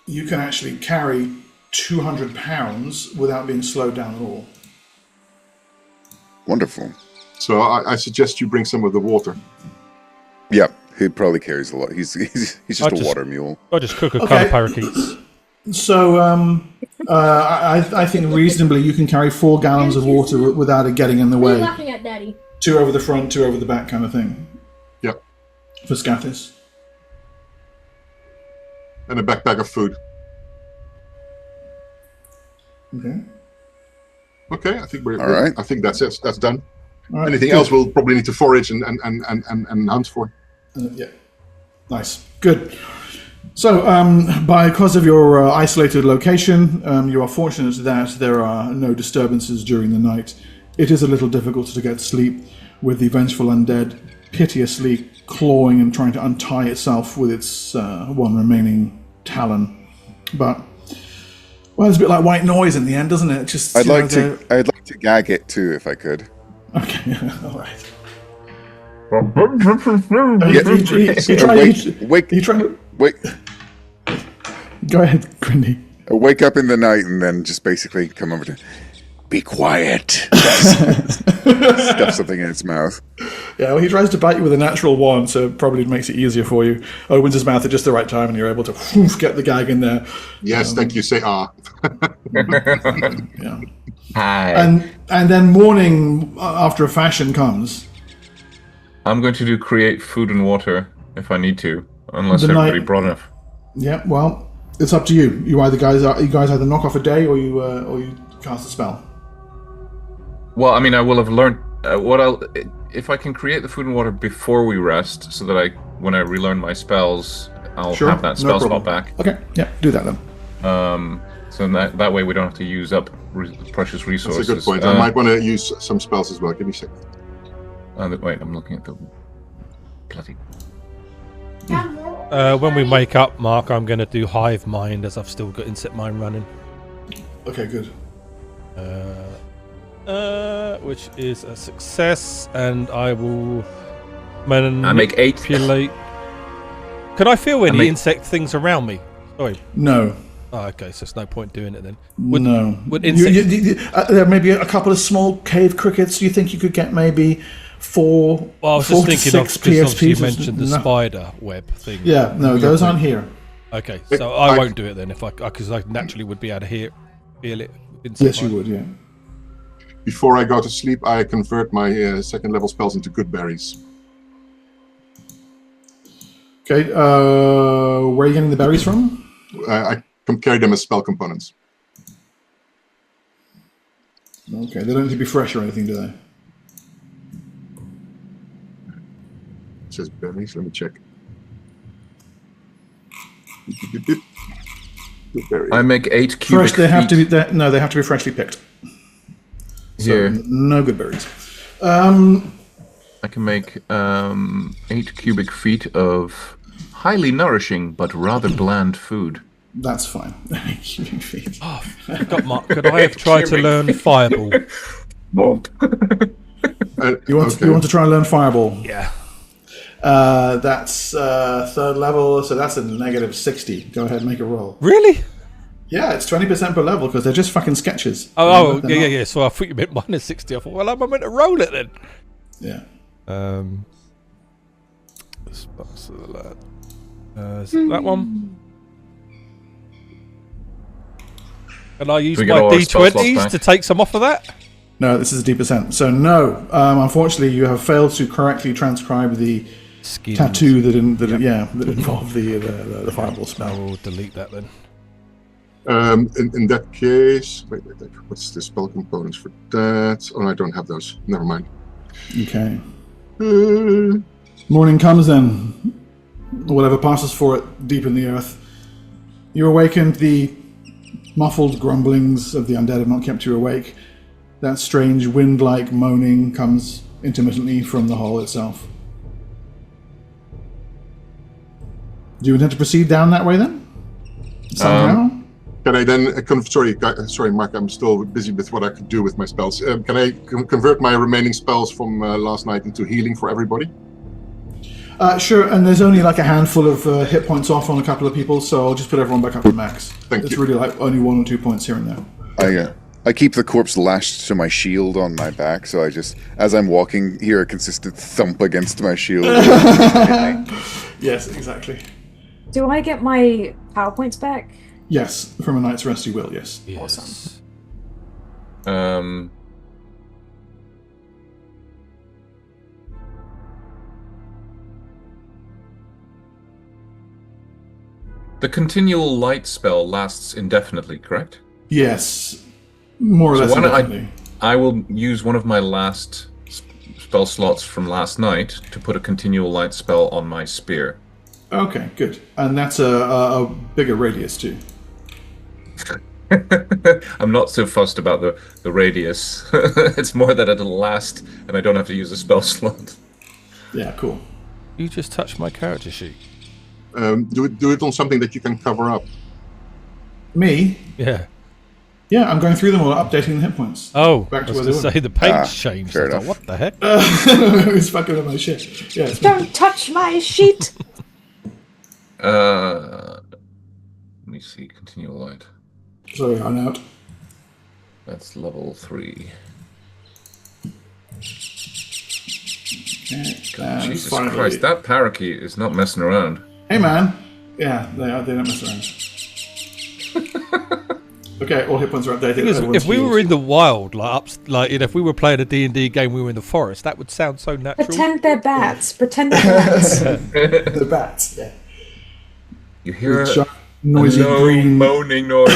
you can actually carry 200 pounds without being slowed down at all. Wonderful. So I suggest you bring some of the water. Yeah, he probably carries a lot. He's just a water mule. I'll just cook a Okay. couple of parakeets. So, I think reasonably you can carry 4 gallons of water without it getting in the Who are you way. laughing at, Daddy? 2 over the front, 2 over the back kind of thing. Yep. For Scathis. And a backpack of food. Okay. Okay, I think we're All right. I think that's it. That's done. All right, Anything good. else we'll probably need to forage and hunt for. Yeah. Nice. Good. So, because of your isolated location, you are fortunate that there are no disturbances during the night. It is a little difficult to get sleep with the vengeful undead piteously clawing and trying to untie itself with its one remaining talon. But, well, it's a bit like white noise in the end, doesn't it? Just I'd like to gag it too, if I could. Okay, all right. Wake Go ahead, Grindy. wake up in the night and then just basically come over to be quiet. Stuff something in its mouth. Yeah, well, he tries to bite you with a natural one, so it probably makes it easier for you. Opens his mouth at just the right time, and you're able to get the gag in there. Yes, thank you. Say Yeah. Hi. And then morning, after a fashion, comes. I'm going to create food and water if I need to, unless The everybody night- brought enough. Yeah, well, it's up to you. You guys either knock off a day or you cast a spell. Well, I mean, I will have learned if I can create the food and water before we rest, so that when I relearn my spells, I'll Sure, have that no spell problem. spot back. Okay, yeah, do that then. So that way we don't have to use up precious resources. that's a good point. I might want to use some spells as well. Give me a second. Wait, I'm looking at the bloody. When we wake up, Mark, I'm going to do Hive Mind, as I've still got Insect Mind running. Okay, good. Which is a success, and I will I make 8. manipulate. Can I feel any make- insect things around me? Sorry. No. Oh, okay, so there's no point doing it then. No. Would insect... There may be a couple of small cave crickets. Do you think you could get maybe 4? Well, I was 4 just to thinking of 6 because obviously you PSPs? mentioned the No. spider web thing. Yeah, no, those aren't here. Okay, so I won't do it then because I naturally would be able to feel it. Yes, you would. Yeah. Before I go to sleep, I convert my second level spells into good berries. Okay. Where are you getting the berries from? I can carry them as spell components. Okay, they don't need to be fresh or anything, do they? It says berries. Let me check. Good berries. I make 8 cubic Fresh. They have to feet. be. No, they have to be freshly picked. So Here. no good berries. I can make 8 cubic feet of highly nourishing but rather bland food. That's fine. Cubic feet. Oh, I got Mark. Could I have tried to learn Fireball? You want to try and learn Fireball? Yeah. That's 3rd level, so that's a negative 60. Go ahead and make a roll. Really? Yeah, it's 20% per level because they're just fucking sketches. Oh, They're not- yeah. So I thought you meant minus 60. I thought, well, I'm meant to roll it then. Yeah. Is it that one? Can I use Do we my get all our spell slots D20s back? to take some off of that? No, this is a D%. So no, unfortunately, you have failed to correctly transcribe the Skins. tattoo that involved the fireball I spell. will delete that then. In that case, wait, what's the spell components for that? Oh, I don't have those. Never mind. Okay. Morning comes then. Whatever passes for it deep in the earth. You awakened. The muffled grumblings of the undead have not kept you awake. That strange wind-like moaning comes intermittently from the hole itself. Do you intend to proceed down that way then? Somehow? Can I then sorry, Mark, I'm still busy with what I could do with my spells. Can I convert my remaining spells from last night into healing for everybody? Sure, and there's only like a handful of hit points off on a couple of people, so I'll just put everyone back up to max. Thank it's you. really like only 1 or 2 points here and there. I keep the corpse lashed to my shield on my back, so I just, as I'm walking, hear a consistent thump against my shield. Yes, exactly. Do I get my PowerPoints back? Yes, from a night's rest you will, yes. Yes. The continual light spell lasts indefinitely, correct? Yes. More or So less why don't indefinitely. I will use one of my last spell slots from last night to put a continual light spell on my spear. Okay, good. And that's a bigger radius too. I'm not so fussed about the radius. It's more that it'll last and I don't have to use a spell slot. Yeah, cool. You just touched my character sheet. Do it on something that you can cover up. Me? Yeah. Yeah, I'm going through them all, updating the hit points. Oh, Back I to was where going they to were. say the page changed. fair I thought, enough. what the heck? It's fucking with my shit. Yeah, it's me. Don't touch my sheet! Let me see, continual light. Sorry, I'm out. That's level 3. And Jesus finally- Christ, that parakeet is not messing around. Hey, man. Yeah, they don't mess around. Okay, all hit points are updated. Because Everyone's if we were healed. in the wild, if we were playing a D&D game, we were in the forest, that would sound so natural. Pretend they're bats. Pretend they're bats. The bats, yeah. You hear With a sharp, noisy low green... moaning noise.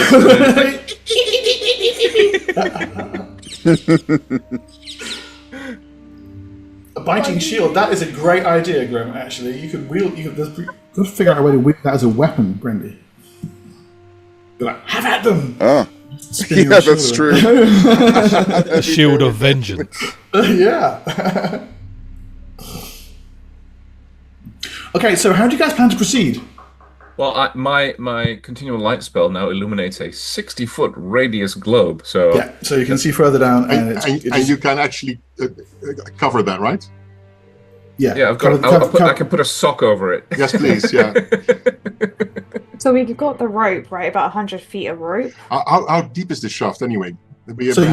A biting shield, that is a great idea, Grim, actually. You could wield... You've got to figure out a way to wield that as a weapon, Grindy. Be like, have at them! Oh, Spin your yeah, shield that's around. true. The shield of vengeance. Yeah. Okay, so how do you guys plan to proceed? Well, my continual light spell now illuminates a 60-foot radius globe. So Yeah, so you can see further down, and And you can actually cover that, right? yeah, I've got. I can put a sock over it. Yes, please. Yeah. So we've got the rope, right? About 100 feet of rope. How deep is the shaft anyway? So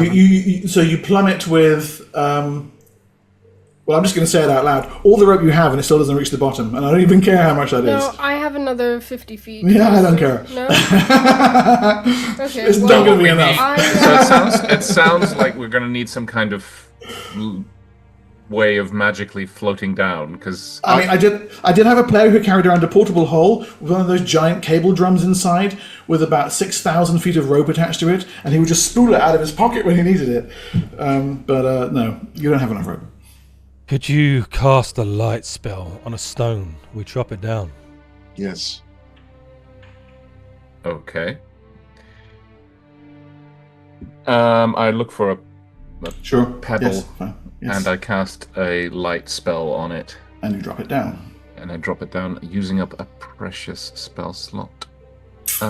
you plummet with. Well, I'm just going to say it out loud. All the rope you have, and it still doesn't reach the bottom, and I don't even care how much that is. No, I have another 50 feet. Yeah, I don't care. No? Okay. It's not going to be enough. So it sounds like we're going to need some kind of way of magically floating down. Because I mean, I did have a player who carried around a portable hole with one of those giant cable drums inside, with about 6,000 feet of rope attached to it, and he would just spool it out of his pocket when he needed it. But no, you don't have enough rope. Could you cast a light spell on a stone? We drop it down. Yes. okay. I look for a Sure. pebble, Yes, fine. Yes. and I cast a light spell on it, And you drop it down. and I drop it down, using up a precious spell slot. Do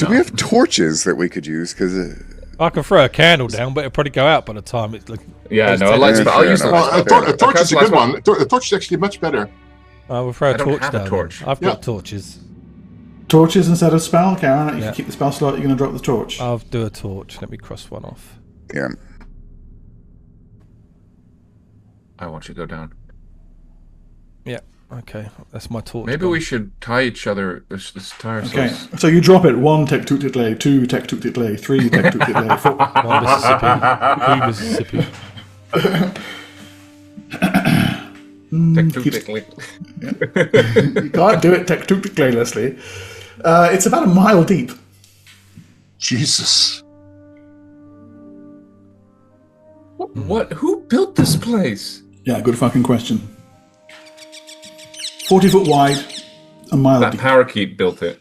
we have torches that we could use? Because I can throw a candle down, but it'll probably go out by the time it's like. Yeah, no, a light spell. I'll fair use the enough. light Well, spell. a torch is a Light good spell. one. A torch is actually much better. I will throw a I don't torch have a down. torch. I've got Yeah. torches. Torches instead of spell, Karen. If Yeah. you keep the spell slot, you're going to drop the torch. I'll do a torch. Let me cross one off. yeah, I want you to go down. Yeah. Okay. That's my torch. Maybe gone. we should tie each other. Let's tie ourselves. Okay, so you drop it. 1 tech tuk tuk 2 tech tuk tuk 3 tech tuk tuk 4. One Mississippi. 2 Mississippi. Technically. You can't do it tech tuk tuk Leslie. It's about a mile deep. Jesus. What? Who built this place? Yeah, good fucking question. 40 foot wide, a mile That deep. parakeet built it.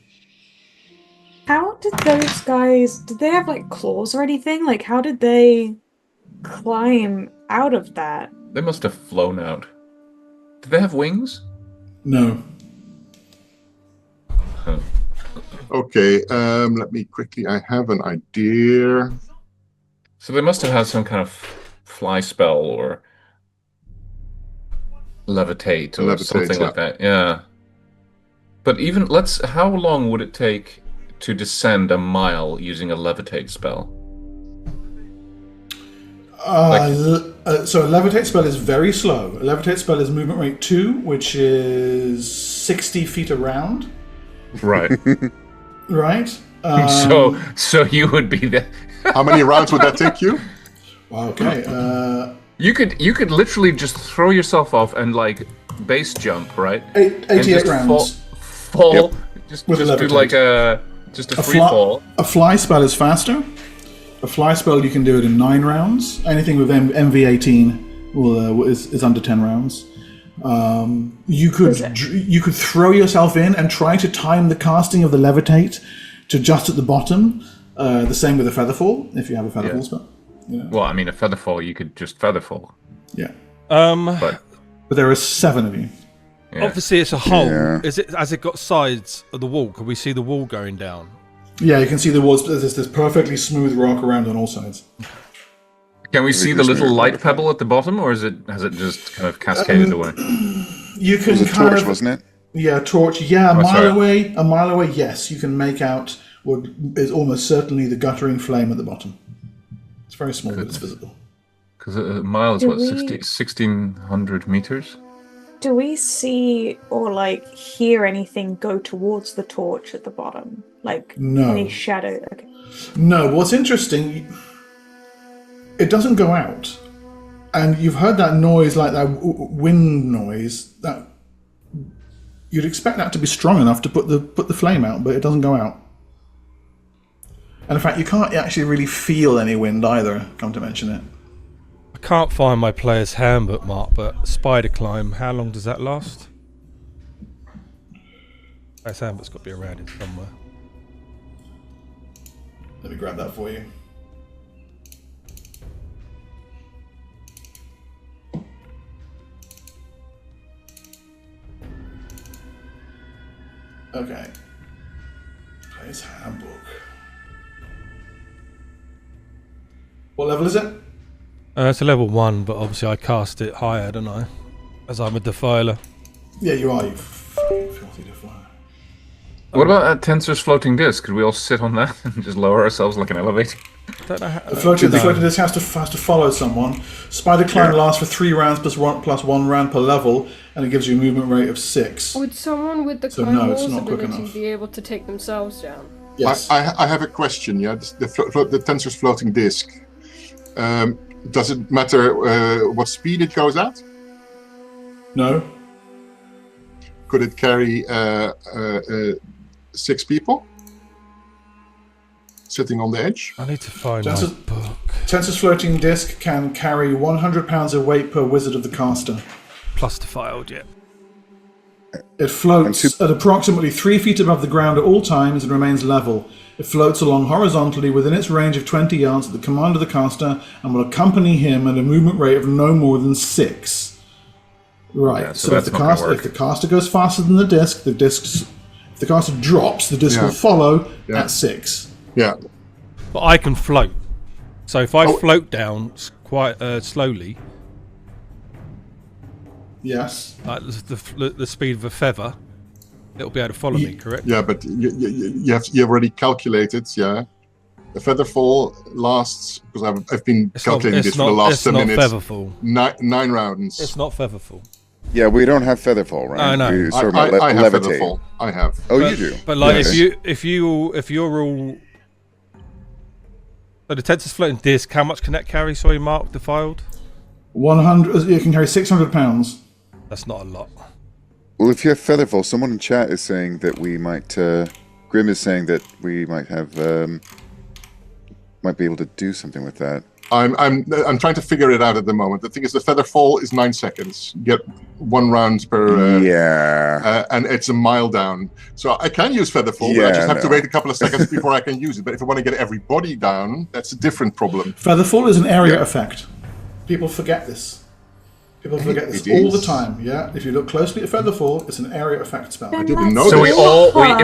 How did those guys... Did they have, like, claws or anything? Like, how did they climb out of that? They must have flown out. Did they have wings? No. Huh. Okay, let me quickly. I have an idea. So they must have had some kind of fly spell or levitate or Levitate, something yeah. like that. Yeah. But even how long would it take to descend a mile using a levitate spell? So a levitate spell is very slow. A levitate spell is movement rate 2, which is 60 feet around. Right. Right? So you would be there. How many rounds would that take you? Okay. You could literally just throw yourself off and like base jump, right? 88 rounds. Fall. Yep. Just With a do levitate. like a free fall. A fly spell is faster. A fly spell, you can do it in 9 rounds. Anything with MV18 is under 10 rounds. You could throw yourself in and try to time the casting of the levitate to just at the bottom. The same with a featherfall, if you have a featherfall spell. You know. Well, I mean, a featherfall, you could just featherfall. Yeah. But there are 7 of you. yeah. Obviously, it's a hole. Yeah. Has it got sides of the wall? Can we see the wall going down? Yeah, you can see the walls. There's this perfectly smooth rock around on all sides. Can we see the little light pebble at the bottom, or has it just kind of cascaded away? You can It was a kind torch, of, wasn't it? yeah, torch. Yeah, a sorry. mile away. Yes, you can make out what is almost certainly the guttering flame at the bottom. It's very small, but it's visible. Because a mile is Do what, we- 1,600 meters? Do we see or like hear anything go towards the torch at the bottom? Like No. any shadow? Okay. No, but what's interesting, it doesn't go out. And you've heard that noise, like that wind noise, that you'd expect that to be strong enough to put the flame out, but it doesn't go out. And in fact, you can't actually really feel any wind either, come to mention it. I can't find my player's handbook, Mark, but spider climb, how long does that last? Player's handbook's got to be around it somewhere. Let me grab that for you. Okay. Player's handbook. What level is it? It's a level 1, but obviously I cast it higher, don't I? As I'm a defiler. Yeah, you are, you filthy defiler. What about that Tensor's floating disc? Could we all sit on that and just lower ourselves like an elevator? I don't know how, The floating disc has to follow someone. Spider climb lasts for 3 rounds plus 1 round per level, and it gives you a movement rate of 6. Would someone with the So climb no, it's walls not quick ability enough. be able to take themselves down? Yes. I have a question. Yeah, the Tensor's floating disc. Does it matter what speed it goes at? No. Could it carry 6 people sitting on the edge? I need to find That's my a- book. Tensor's floating disc can carry 100 pounds of weight per wizard of the caster. Plus defiled, yeah. It floats at approximately 3 feet above the ground at all times and remains level. It floats along horizontally within its range of 20 yards at the command of the caster and will accompany him at a movement rate of no more than 6. Right, Yeah, so so if that's not gonna work. the caster goes faster than the disc, if the caster drops, the disc Yeah. will follow Yeah. at 6. Yeah. But I can float. So if I float down quite slowly, Yes. like the speed of a feather, it'll be able to follow me, correct? Yeah, but you already calculated. Yeah, the feather fall lasts because I've been calculating this for the last 10 minutes. It's not featherful. 9 rounds. It's not featherful. Yeah, we don't have featherfall, right? No. We sort of I have levitate. feather fall. I have. Oh, But- you do. But like, Yes. if you're all, so the Tensor's floating disc, how much can that carry? Sorry, Mark, defiled. 100. You can carry 600 pounds. That's not a lot. Well, if you have featherfall, someone in chat is saying that we might. Grim is saying that we might have. Might be able to do something with that. I'm trying to figure it out at the moment. The thing is, the feather fall is 9 seconds. You get 1 round per. Yeah. And it's a mile down. So I can use feather fall, but I Yeah, just have to no. wait a couple of seconds before I can use it. But if I want to get everybody down, that's a different problem. Featherfall is an area Yeah. effect. People forget this. People forget this It all the is. time. Yeah, if you look closely at Featherfall, it's an area effect spell. Then didn't let's know So this.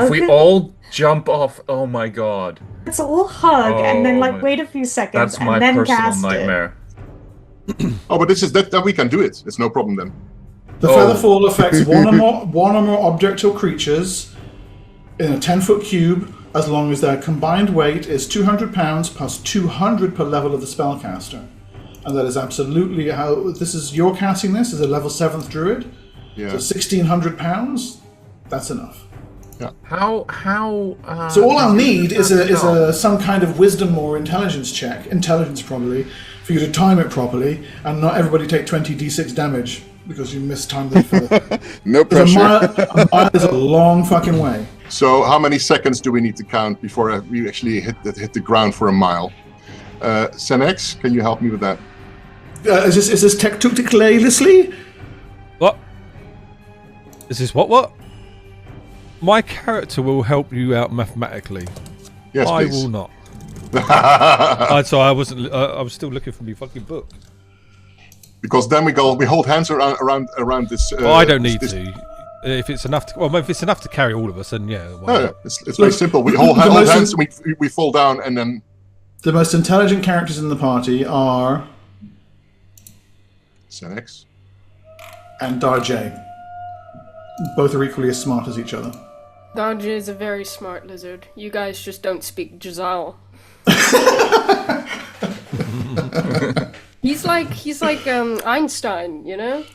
if we all jump off, oh my god, Let's all hug and then Oh like my- wait a few seconds that's my and then personal cast nightmare. Oh, but this is that we can do it. It's no problem then. The Featherfall affects one or more objects or creatures in a 10-foot cube as long as their combined weight is 200 pounds plus 200 per level of the spellcaster. And that is absolutely how... This is... You're casting this as a level 7th druid. Yeah. So 1,600 pounds, that's enough. How So all I'll need is a some kind of wisdom or intelligence check, intelligence probably, for you to time it properly, and not everybody take 20d6 damage because you mistimed it. No Because pressure. a mile is a long fucking way. So how many seconds do we need to count before we actually hit the ground for a mile? Senex, can you help me with that? Is this technically? What? Is this what? My character will help you out mathematically. Yes, I please. will not. So I wasn't. I was still looking for my fucking book. Because then we hold hands around this. I don't need this, to. If it's enough to, well, if it's enough to carry all of us, then yeah. Why No, not? it's very simple. We hold hands and we fall down, and then The most intelligent characters in the party are Senex. and Darjay. Both are equally as smart as each other. Darja is a very smart lizard. You guys just don't speak Jazal. He's like Einstein, you know?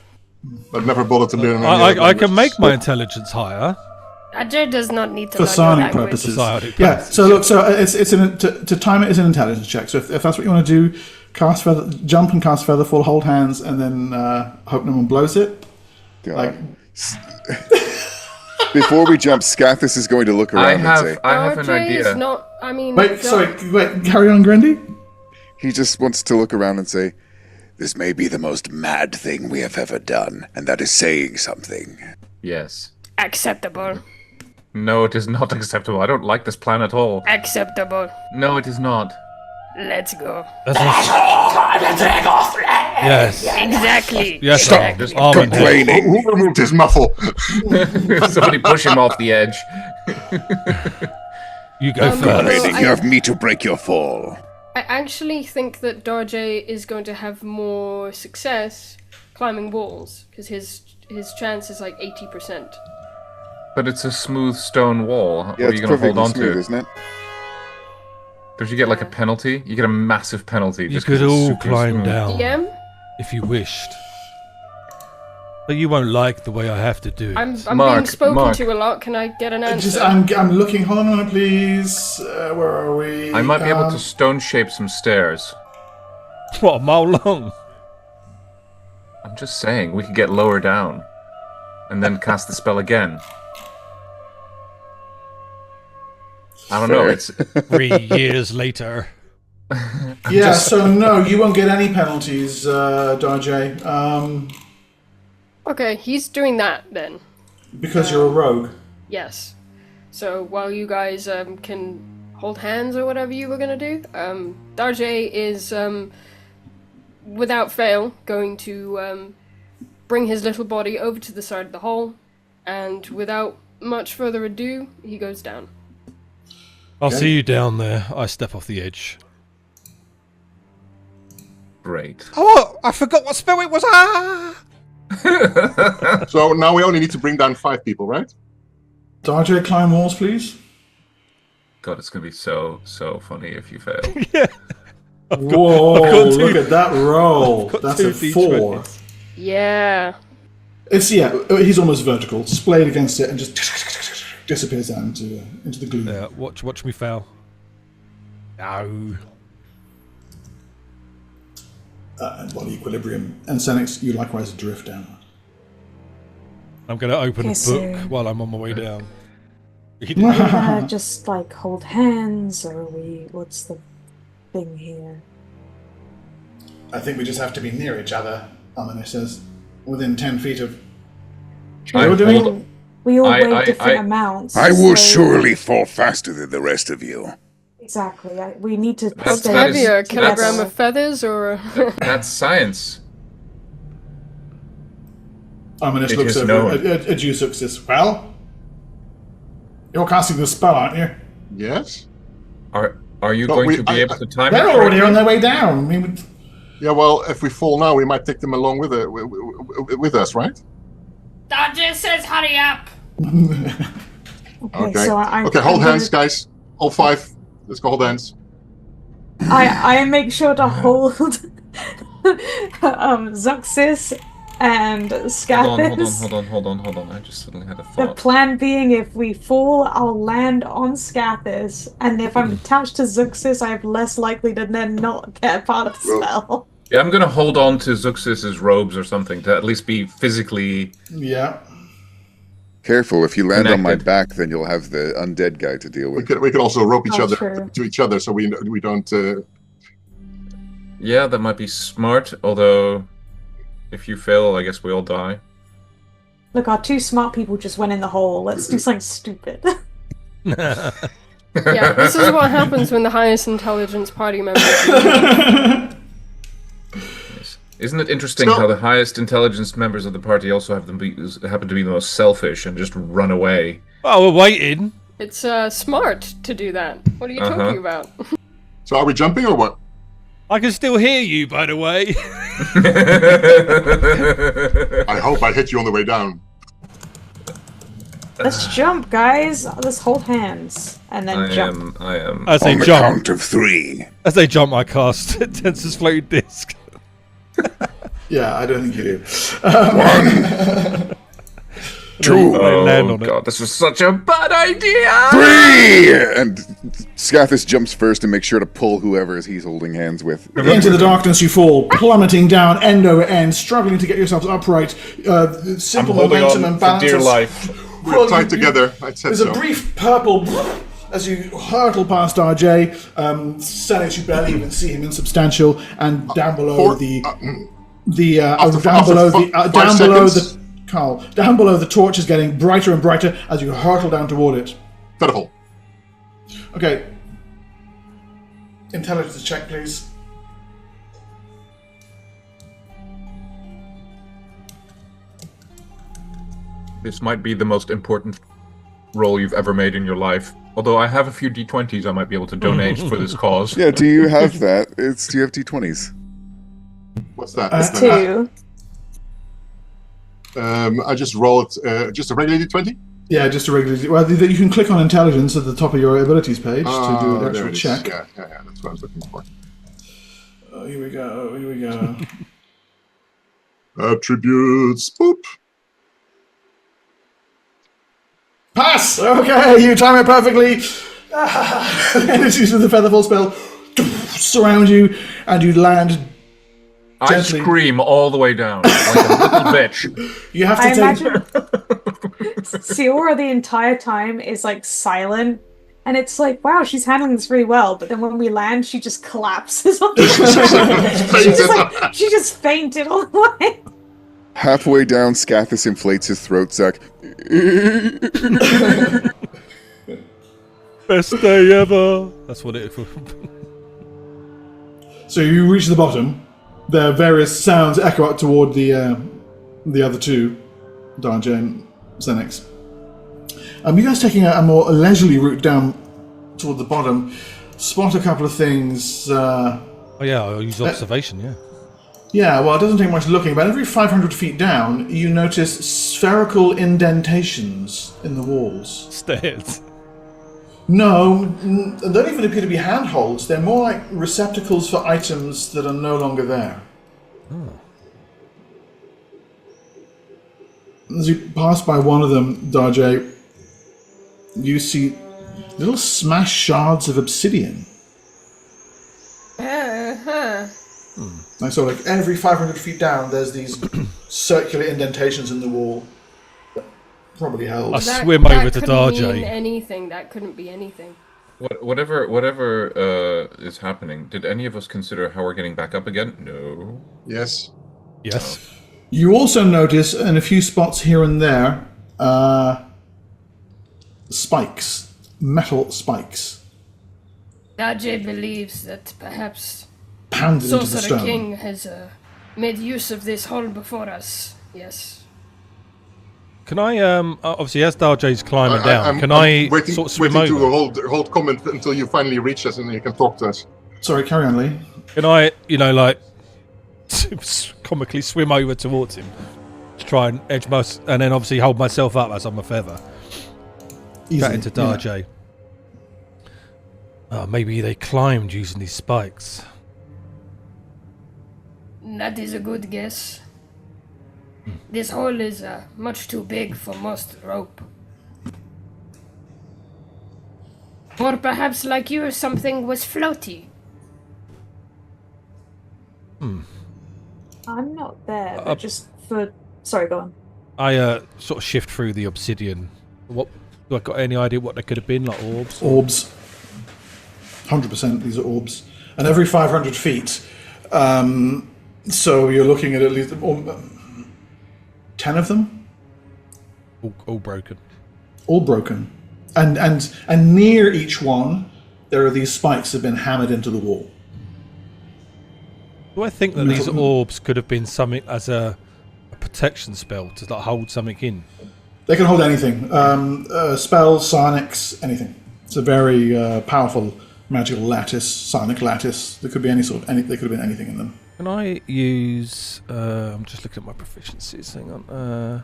But never bothered to learn. I can make my intelligence higher. Darja does not need to For learn your psionic language. purposes. Psionic Yeah, purposes. so look, to time it is an intelligence check. So if that's what you want to do, jump and cast Featherfall, hold hands, and then hope no one blows it. God. Like, Before we jump, Scathis is going to look around and say, I have an Darja is idea. not. I mean. wait, carry on, Grindy. he just wants to look around and say, this may be the most mad thing we have ever done, and that is saying something. Yes. Acceptable. No, it is not acceptable. I don't like this plan at all. Acceptable. No, it is not. Let's go. Yes. Exactly. Yes. Stop just almond head. complaining. Who removed his muffle? Somebody push him off the edge. You go first. Complaining, you have me to break your fall. I actually think that Darjay is going to have more success climbing walls because his chance is like 80%. But it's a smooth stone wall. What Yeah, are it's you going to hold perfectly on smooth, to? isn't it? Don't you get like a penalty? You get a massive penalty. You just 'cause could it's all super climb smooth. down DM? if you wished, but you won't like the way I have to do it. I'm Mark, being spoken Mark. to a lot. Can I get an answer? I'm looking. Hold on a minute, please. Where are we? I might be able to stone shape some stairs. What, a mile long? I'm just saying, we could get lower down. And then cast the spell again. I don't know, Fair. it's... 3 years later. Yeah, so no, you won't get any penalties, Darjay, Okay, he's doing that then. because you're a rogue. Yes. So while you guys can hold hands or whatever you were gonna do, Darjay is without fail going to bring his little body over to the side of the hole, and without much further ado, he goes down. I'll see you down there. I step off the edge. Great. Oh, I forgot what spell it was. Ah! So now we only need to bring down 5 people, right? Darjay, climb walls, please. God, it's gonna be so funny if you fail. Whoa, got two- look at that roll. got That's two a 4. D20s. Yeah. It's, he's almost vertical, splayed against it, and just disappears out into the gloom. Yeah, watch me fail. No. And body equilibrium. And Senex, you likewise drift downward. I'm going to open a Okay, so- book while I'm on my way down. Just like hold hands, or what's the thing here? I think we just have to be near each other, Amine says. Within 10 feet of... I You're doing- hold- We all I- weigh different I- amounts. I will so- surely fall faster than the rest of you. Exactly. We need to That's- stay that is- Heavier, a together. kilogram of feathers or... That's science. Amine It looks is over known. at you, says, well, you're casting the spell, aren't you? Yes. Are you No, going we- to be able to time They're it already correctly? on their way down. I mean, Yeah, well, if we fall now, we might take them along with us, right? Darjay says hurry up! Okay, Okay. so I'm Okay, hold I'm hands, gonna- guys. All 5. Let's go hold hands. I make sure to hold Zuxis and Scathis. Hold on. I just suddenly had a The thought. plan being, if we fall, I'll land on Scathis, and if I'm attached to Zuxis, I'm less likely to then not get part of the spell. Yeah, I'm gonna hold on to Zuxis's robes or something to at least be physically. Yeah. Careful, if you land on my Connected. back, then you'll have the undead guy to deal We with. could also rope each Oh, other true. to each other so we don't. Yeah, that might be smart. Although, if you fail, I guess we all die. Look, our 2 smart people just went in the hole. Let's do something stupid. Yeah, this is what happens when the highest intelligence party members. Isn't it interesting So- how the highest intelligence members of the party also happen to be the most selfish and just run away? Oh, we're waiting. It's smart to do that. What are you talking about? So are we jumping or what? I can still hear you, by the way. I hope I hit you on the way down. Let's jump, guys. Let's hold hands and then jump. I am. As they On the jump, count of 3. as they jump, I cast Tensor's floating disc. Yeah, I don't think you do. 1, 2, They land on it. God, this was such a bad idea! 3! And Scathis jumps first and makes sure to pull whoever he's holding hands with. Into the darkness you fall, plummeting down end over end, struggling to get yourselves upright. Simple momentum and balance. dear life. We're tied together. I said There's so. a brief purple as you hurtle past RJ. Says you barely even see him insubstantial, and down below down below the torch is getting brighter and brighter as you hurtle down toward it. Pitiful. Okay. Intelligence check, please. This might be the most important roll you've ever made in your life. Although I have a few D20s I might be able to donate for this cause. Yeah, do you have that? Do you have D20s? What's that? It's 2. I just roll it. Just a regular D20. Yeah, just a regular. Well, you can click on intelligence at the top of your abilities page to do an there actual it is. check. Yeah, that's what I was looking for. Oh, here we go. Attributes. Boop. Pass! Okay, you time it perfectly. Energies of the Featherfall spell surround you, and you land. I Gently. scream all the way down like a little bitch. You have to I take. imagine Siora the entire time is like silent, and it's like, wow, she's handling this really well. But then when we land, she just collapses on the she just fainted all the way. Halfway down, Scathis inflates his throat sac. Best day ever. That's what it. So you reach the bottom. There are various sounds echo up toward the other two, Darja and Xenix. You guys taking a more leisurely route down toward the bottom, spot a couple of things. Oh yeah, I'll use observation. Yeah. Yeah, well, it doesn't take much looking. About every 500 feet down, you notice spherical indentations in the walls. Stairs. No, they don't even appear to be handholds. They're more like receptacles for items that are no longer there. As you pass by one of them, Darjay, you see little smashed shards of obsidian. So like every 500 feet down, there's these circular indentations in the wall that probably held. I swim over to Darjay. Anything that couldn't be anything. Whatever is happening, did any of us consider how we're getting back up again? No. Yes. Yes. You also notice in a few spots here and there, spikes, metal spikes, Dajé believes that perhaps pounded into the Sorcerer stone. King has made use of this hole before us. Yes. Can I obviously as Darjay's climbing down, I'm can I waiting, sort of swim waiting over? to hold comment until you finally reach us and you can talk to us. Sorry, carry on, Lee. Can I, like, comically swim over towards him to try and edge and then obviously hold myself up as I'm a feather. Easily, Chatting to yeah. Darjay. Maybe they climbed using these spikes. That is a good guess. This hole is much too big for most rope. Or perhaps, like you, something was floaty. I'm not there, but just for... Sorry, go on. I sort of shift through the obsidian. What do I got any idea what they could have been? Like orbs? Orbs. 100% these are orbs. And every 500 feet, so you're looking at least 10 of them? All broken. All broken. And near each one, there are these spikes that have been hammered into the wall. Do I think that these orbs could have been something as a protection spell to like hold something in? They can hold anything. Spells, psionics, anything. It's a very powerful magical lattice, psionic lattice. There could be there could have been anything in them. Can I use... I'm just looking at my proficiencies. Hang on.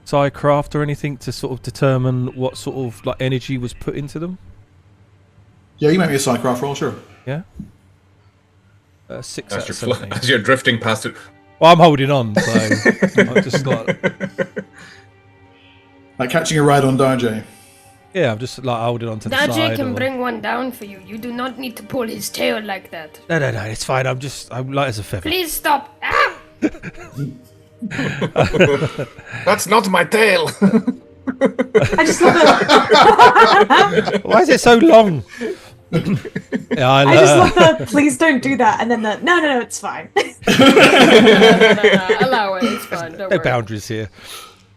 Psycraft or anything to sort of determine what sort of like energy was put into them? Yeah, you make me a Psycraft roll, sure. Yeah. 6 out of 17. As you're drifting past it. Well, I'm holding on, so I'm just like... Like catching a ride on Darjay. Yeah, I'm just like holding on to the side. Daji can bring one down for you. You do not need to pull his tail like that. No, it's fine. I'm light as a feather. Please stop. Ah! That's not my tail. I just love it. Why is it so long? Yeah, I just love the please don't do that, and then the no, it's fine. No, allow it. It's fine. Don't No worry. boundaries here.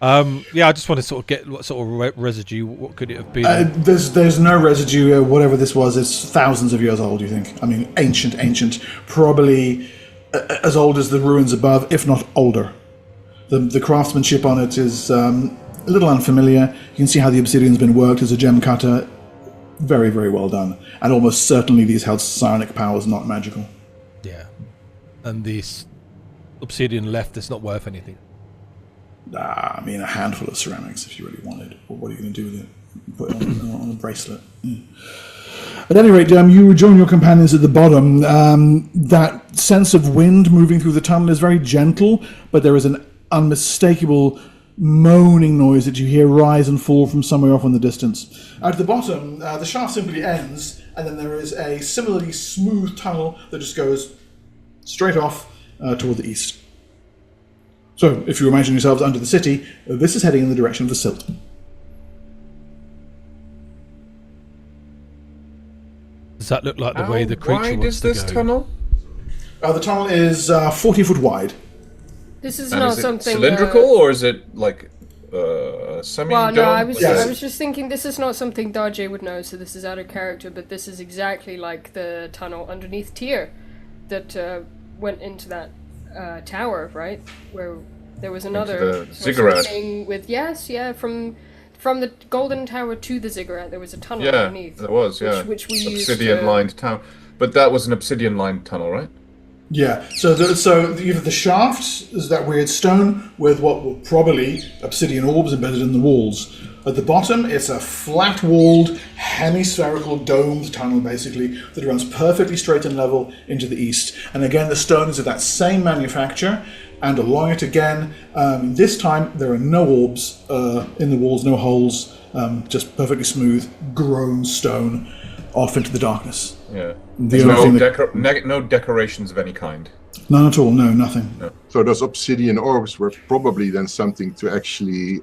Yeah, I just want to sort of get what sort of residue. What could it have been? There's no residue. Whatever this was, it's thousands of years old. You think? I mean, ancient, probably as old as the ruins above, if not older. The craftsmanship on it is a little unfamiliar. You can see how the obsidian's been worked as a gem cutter. Very, very well done. And almost certainly these held psionic powers, not magical. Yeah, and this obsidian left is not worth anything. I mean, a handful of ceramics if you really wanted. But what are you going to do with it? Put it on a bracelet. Yeah. At any rate, you rejoin your companions at the bottom. That sense of wind moving through the tunnel is very gentle, but there is an unmistakable moaning noise that you hear rise and fall from somewhere off in the distance. At the bottom, the shaft simply ends, and then there is a similarly smooth tunnel that just goes straight off toward the east. So, if you imagine yourselves under the city, this is heading in the direction of the Silt. Does that look like the way the creature wide wants is to this go? tunnel? The tunnel is 40 foot wide. This is And not is it something cylindrical or is it like semi? Well, no, I was Yes. I was just thinking this is not something Darjay would know, so this is out of character. But this is exactly like the tunnel underneath Tyr that went into that tower, right? Where there was another the sort of ziggurat. thing with from the golden tower to the ziggurat. There was a tunnel Yeah, underneath. there was. Yeah, which we used obsidian lined town, but that was an obsidian lined tunnel, right? Yeah, so you have the shaft is that weird stone with what were probably obsidian orbs embedded in the walls. At the bottom, it's a flat-walled, hemispherical, domed tunnel, basically, that runs perfectly straight and level into the east. And again, the stone is of that same manufacture, and along it again, this time there are no orbs in the walls, no holes, just perfectly smooth, grown stone off into the darkness. Yeah. The There's only no, thing no decorations of any kind. none at all, no, nothing. So those obsidian orbs were probably then something to actually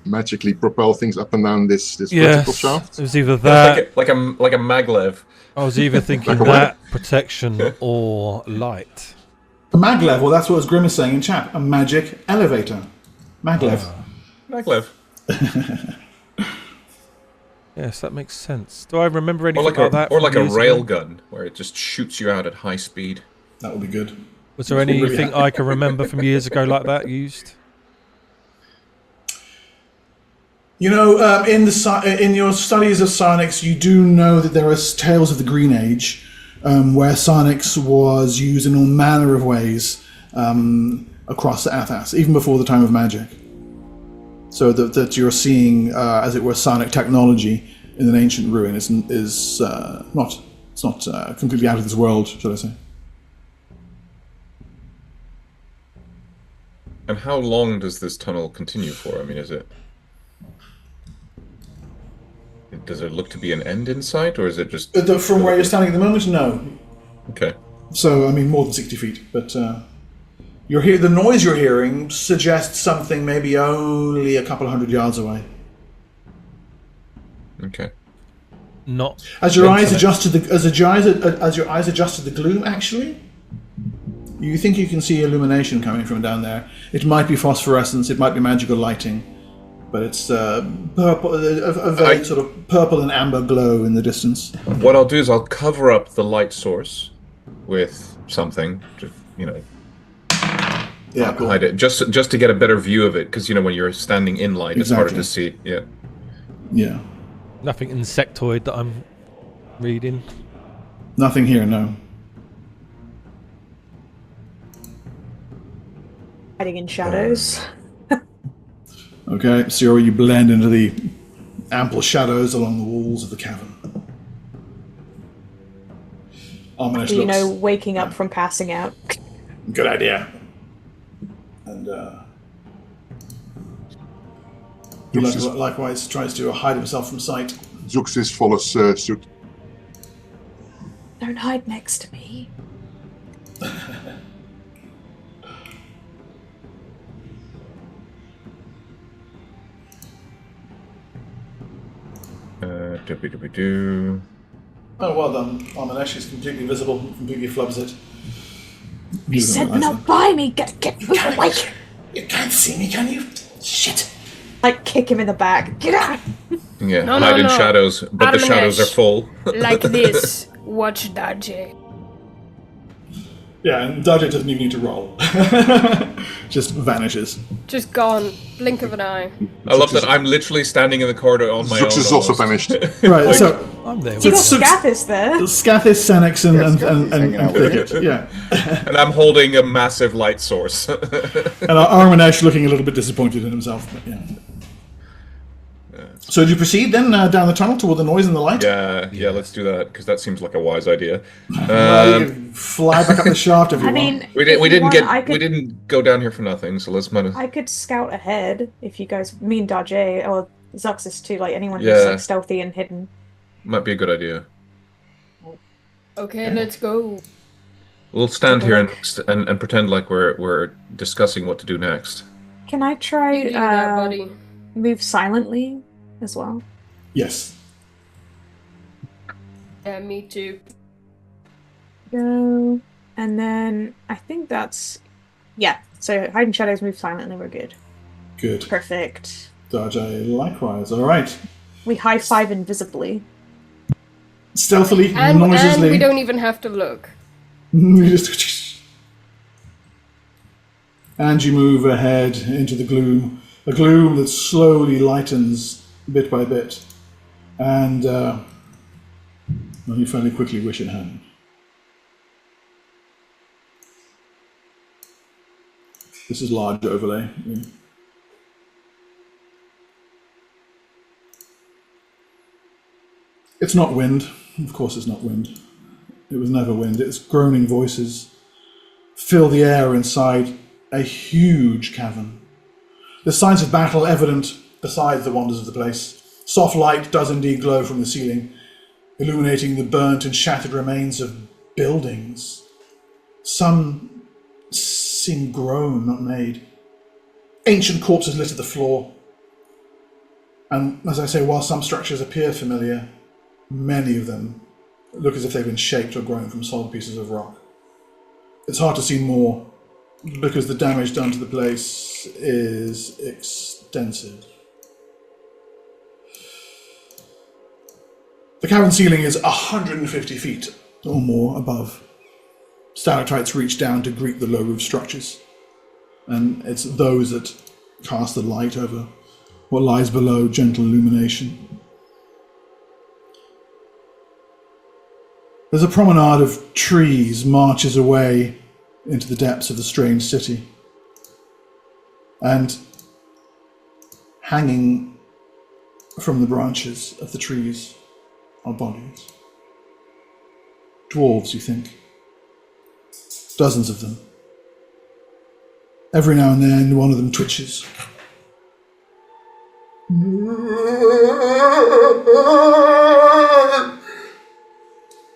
magically propel things up and down this vertical Yes, shaft. it was either that. like a maglev. I was either thinking Like a that protection or light. A maglev, well, that's what Grim is saying in chat. A magic elevator. Maglev. Maglev. Yes, that makes sense. Do I remember Or anything like like that? or from like a years ago? rail gun where it just shoots you out at high speed. That would be good. Was there anything I can remember from years ago like that used? You know, in your studies of psionics, you do know that there are tales of the Green Age, where psionics was used in all manner of ways across the Athas, even before the time of magic. So that you're seeing, as it were, psionic technology in an ancient ruin is not completely out of this world, shall I say? And how long does this tunnel continue for? I mean, does it look to be an end in sight, or is it just... From where you're standing at the moment, no. Okay. So, I mean, more than 60 feet. But the noise you're hearing suggests something maybe only a couple of 100 yards away. Okay. Not As your eyes adjust to the gloom, actually, you think you can see illumination coming from down there. It might be phosphorescence, it might be magical lighting, but it's purple, a very sort of purple and amber glow in the distance. What I'll do is I'll cover up the light source with something, just, Yeah, cool. hide it, just to get a better view of it, because when you're standing in light, it's harder to see. Yeah. Yeah. nothing insectoid that I'm reading. Nothing here, no. Hiding in shadows. Okay, so you blend into the ample shadows along the walls of the cavern. Ominous looks. Waking up from passing out. Good idea. And he likewise tries to hide himself from sight. Zuxis follows suit. Don't hide next to me. Do. Oh, well done. Ominesh is completely visible, completely flubs it. You said not by me! Get away! You can't see me, can you? Shit. Like, kick him in the back. Get out! Yeah, No, hide in no. shadows, but the shadows are full. Like this. Watch Daje. Yeah, and Daje doesn't even need to roll. Just vanishes. Just gone. Blink of an eye. I love that I'm literally standing in the corridor on my own. Zux is also almost. vanished. Right, so I'm there. You got So- Scathis there. Scathis, Senex, and hanging out with Thicket. Yeah. And I'm holding a massive light source. And Arminesh looking a little bit disappointed in himself. But yeah. So do you proceed then down the tunnel toward the noise and the light? yeah, let's do that, because that seems like a wise idea. You can fly back up the shaft if you I want. mean, We didn't go down here for nothing, so let's manage. I could scout ahead if you guys, me and Daje, or Zuxis too, like anyone Yeah. who's like stealthy and hidden. Might be a good idea. Okay, let's go. We'll stand here and pretend like we're discussing what to do next. Can I You try do that, buddy. move silently as well? Yes. Yeah, me too. Go, and then I think that's So hide in shadows, move silently. We're good. Good. Perfect. Daje likewise. All right. We high five invisibly. Stealthily, And noiselessly. we don't even have to look. You just- and you move ahead into the gloom. A gloom that slowly lightens bit by bit. And you fairly quickly wish it hadn't. This is large overlay. Yeah. It's not wind. Of course it's not wind. It was never wind. It's groaning voices fill the air inside a huge cavern. The signs of battle evident beside the wonders of the place. Soft light does indeed glow from the ceiling, illuminating the burnt and shattered remains of buildings. Some seem grown, not made. Ancient corpses litter the floor. And as I say, while some structures appear familiar, many of them look as if they've been shaped or grown from solid pieces of rock. It's hard to see more because the damage done to the place is extensive. The cavern ceiling is 150 feet or more above. Stalactites reach down to greet the low roof structures, and it's those that cast the light over what lies below, gentle illumination. There's a promenade of trees marches away into the depths of the strange city. And hanging from the branches of the trees are bodies. Dwarves, you think? Dozens of them. Every now and then, one of them twitches.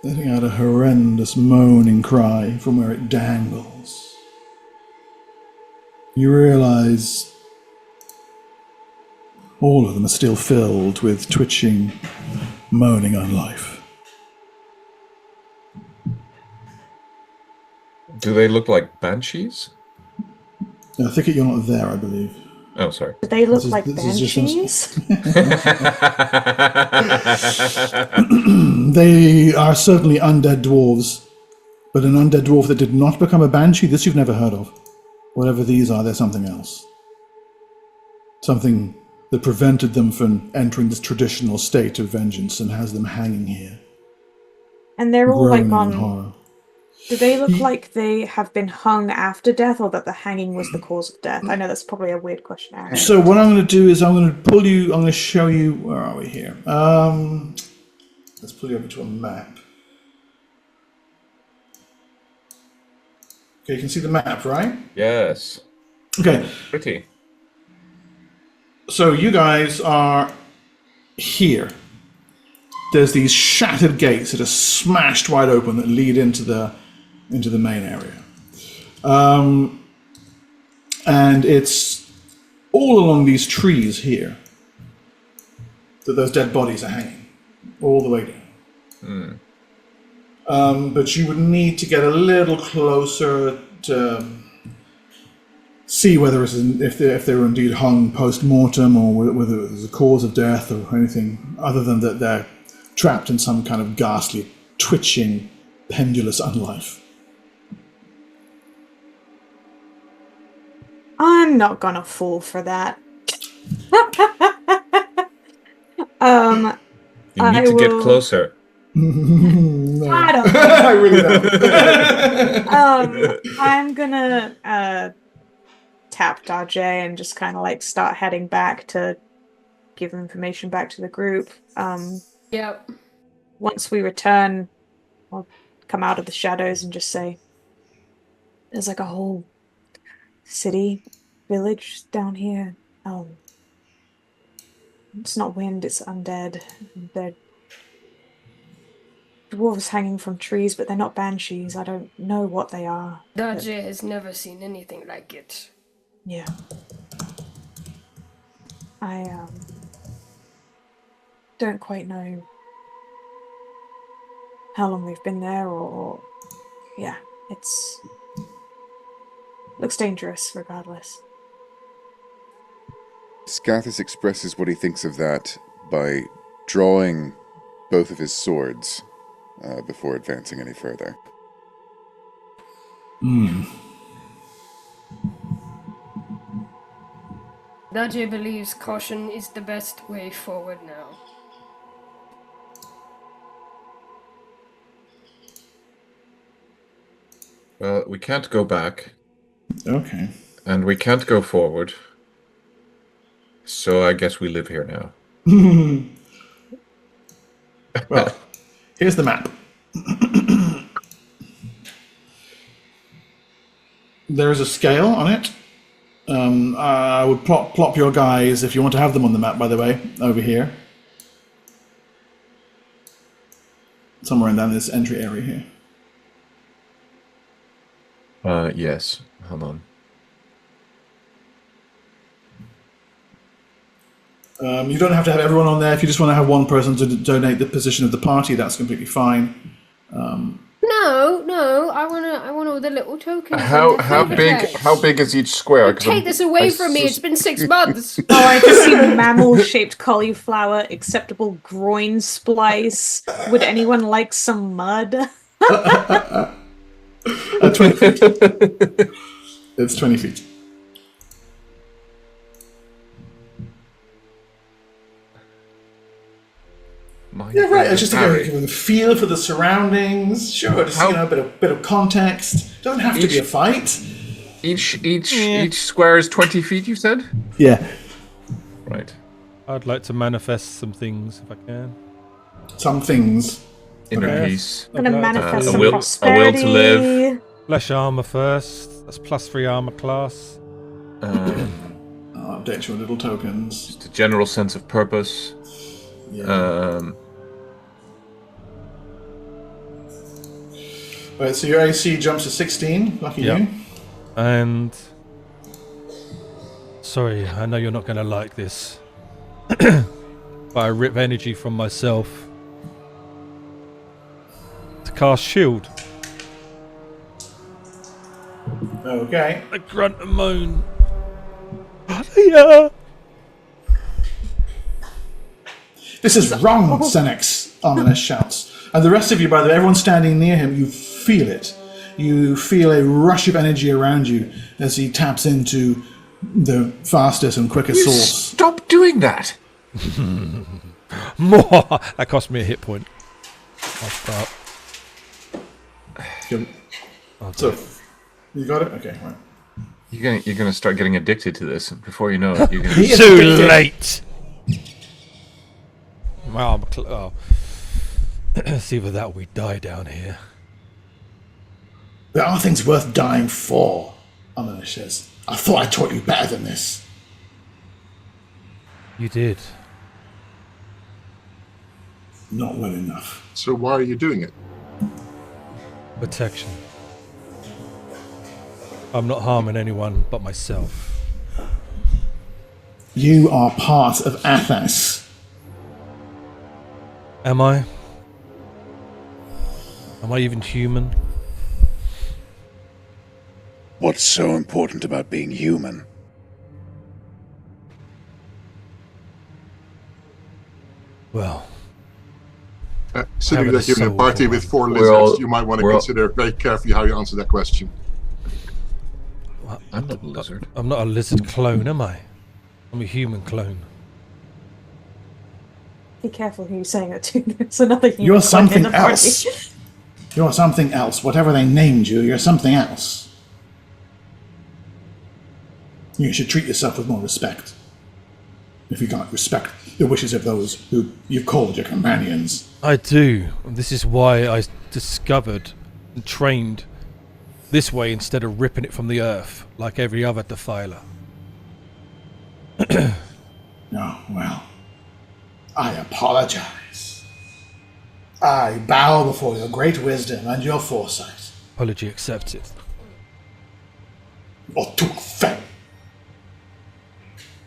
Letting out a horrendous moaning cry from where it dangles. You realize all of them are still filled with twitching, moaning on life. Do they look like banshees? I think you're not there, I believe. Oh, sorry. Do they look This is- like this is just banshees? They are certainly undead dwarves, but an undead dwarf that did not become a banshee, this you've never heard of. Whatever these are, they're something else. Something that prevented them from entering this traditional state of vengeance and has them hanging here. And they're all like groaning in on. horror. Do they look like they have been hung after death, or that the hanging was the cause of death? I know that's probably a weird question to ask. So what I'm going to do is I'm going to pull you, I'm going to show you, where are we here? Let's pull you over to a map. Okay, you can see the map, right? Yes. Okay, Pretty. so you guys are here. There's these shattered gates that are smashed wide open that lead into the main area. And it's all along these trees here that those dead bodies are hanging, all the way down. But you would need to get a little closer to see whether if they were indeed hung post-mortem, or whether it was a cause of death or anything other than that they're trapped in some kind of ghastly, twitching, pendulous unlife. I'm not gonna fall for that. You need to get closer. No. I don't know. I really don't. I'm gonna tap Darjay and just kind of like start heading back to give information back to the group. Yep. Once we return, I'll come out of the shadows and just say, "There's like a whole city, village down here. It's not wind, it's undead. They're dwarves hanging from trees, but they're not banshees. I don't know what they are. Darjay has never seen anything like it. Yeah. I don't quite know how long they've been there, or yeah, it's looks dangerous regardless." Scathis expresses what he thinks of that by drawing both of his swords before advancing any further. Darjay believes caution is the best way forward now. Well, we can't go back, Okay. and we can't go forward. So I guess we live here now. Well, here's the map. There is a scale on it. I would plop your guys, if you want to have them on the map, by the way, over here. Somewhere in down this entry area here. Yes. Hold on. You don't have to have everyone on there. If you just want to have one person to donate the position of the party, that's completely fine. No, I want all the little tokens. How big is each square? 'Cause Take this away from me. It's been 6 months. Oh, I can see mammal-shaped cauliflower, acceptable groin splice. Would anyone like some mud? 20 feet. It's 20 feet. Yeah, right. It's just to give a feel for the surroundings. Sure, just a bit of context. Doesn't have to be a fight. Each square is 20 feet. You said? Yeah. Right. I'd like to manifest some things if I can. Some things. Inner Okay. peace. I'm gonna I'd like manifest a some will- a will to prosperity. live. Flesh armor first. That's +3 armor class. I'll update your little tokens. Just a general sense of purpose. Yeah. Right, so your AC jumps to 16. Lucky Yep. you. And sorry, I know you're not going to like this, but I rip energy from myself to cast shield. Okay. I grunt and moan. Yeah. This is wrong, Senex, Ominous shouts. And the rest of you, by the way, everyone standing near him, you feel it. You feel a rush of energy around you as he taps into the fastest and quickest source. Stop doing that! More. That cost me a hit point. I'll start. Good. So, you got it? Okay, right. You're gonna start getting addicted to this, and before you know it, you're gonna. He is Too addicted. late. Well, it's either that or we die down here. There are things worth dying for, Ominous says. I thought I taught you better than this. You did. Not well enough. So why are you doing it? Protection. I'm not harming anyone but myself. You are part of Athas. Am I? Am I even human? What's so important about being human? Well, Considering Having that you're in a soul party for with 4 We're lizards, all- you might want to we're all- consider very carefully how you answer that question. I'm not a lizard. I'm not a lizard clone, am I? I'm a human clone. Be careful who you're saying that to. There's another human You're clone in something the party. else. You're something else. Whatever they named you, you're something else. You should treat yourself with more respect. If you can't respect the wishes of those who you've called your companions. I do. This is why I discovered and trained this way instead of ripping it from the earth like every other defiler. Oh, well. I apologize. I bow before your great wisdom and your foresight. Apology accepted. Otukfe.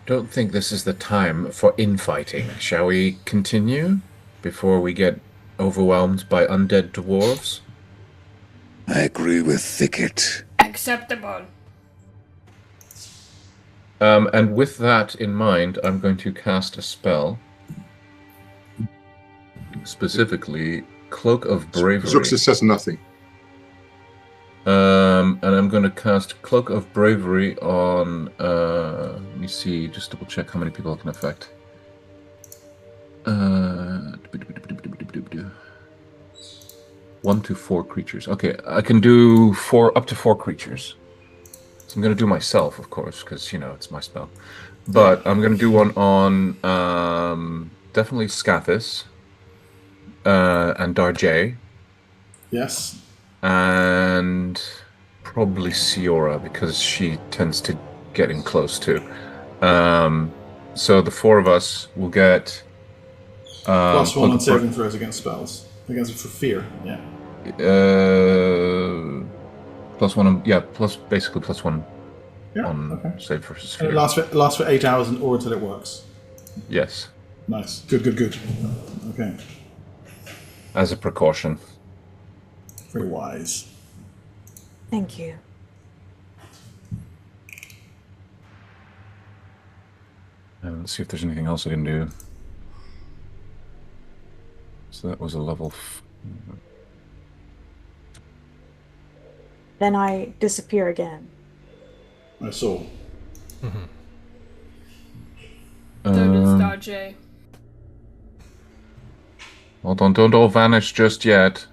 Don't think this is the time for infighting. Shall we continue before we get overwhelmed by undead dwarves? I agree with Thicket. Acceptable. And with that in mind, I'm going to cast a spell. Specifically, Cloak of Bravery. Zuxis says nothing. And I'm going to cast Cloak of Bravery on, let me see, just double check how many people it can affect. 1 to 4 creatures. Okay, I can do up to 4 creatures. So I'm going to do myself, of course, because, it's my spell. But I'm going to do one on, definitely Scathis, and Darjay. Yes. And probably Siora, because she tends to get in close too. So the 4 of us will get Plus 1 on saving throws against spells. Against for fear, yeah. plus 1 on, basically plus 1 Yeah, on okay. save versus And fear. it lasts for 8 hours or until it works. Yes, Nice. Good. Okay. as a precaution. Very wise. Thank you. And let's see if there's anything else I can do. So that was a level. Then I disappear again. I saw. So does Darjay. Hold on, don't all vanish just yet.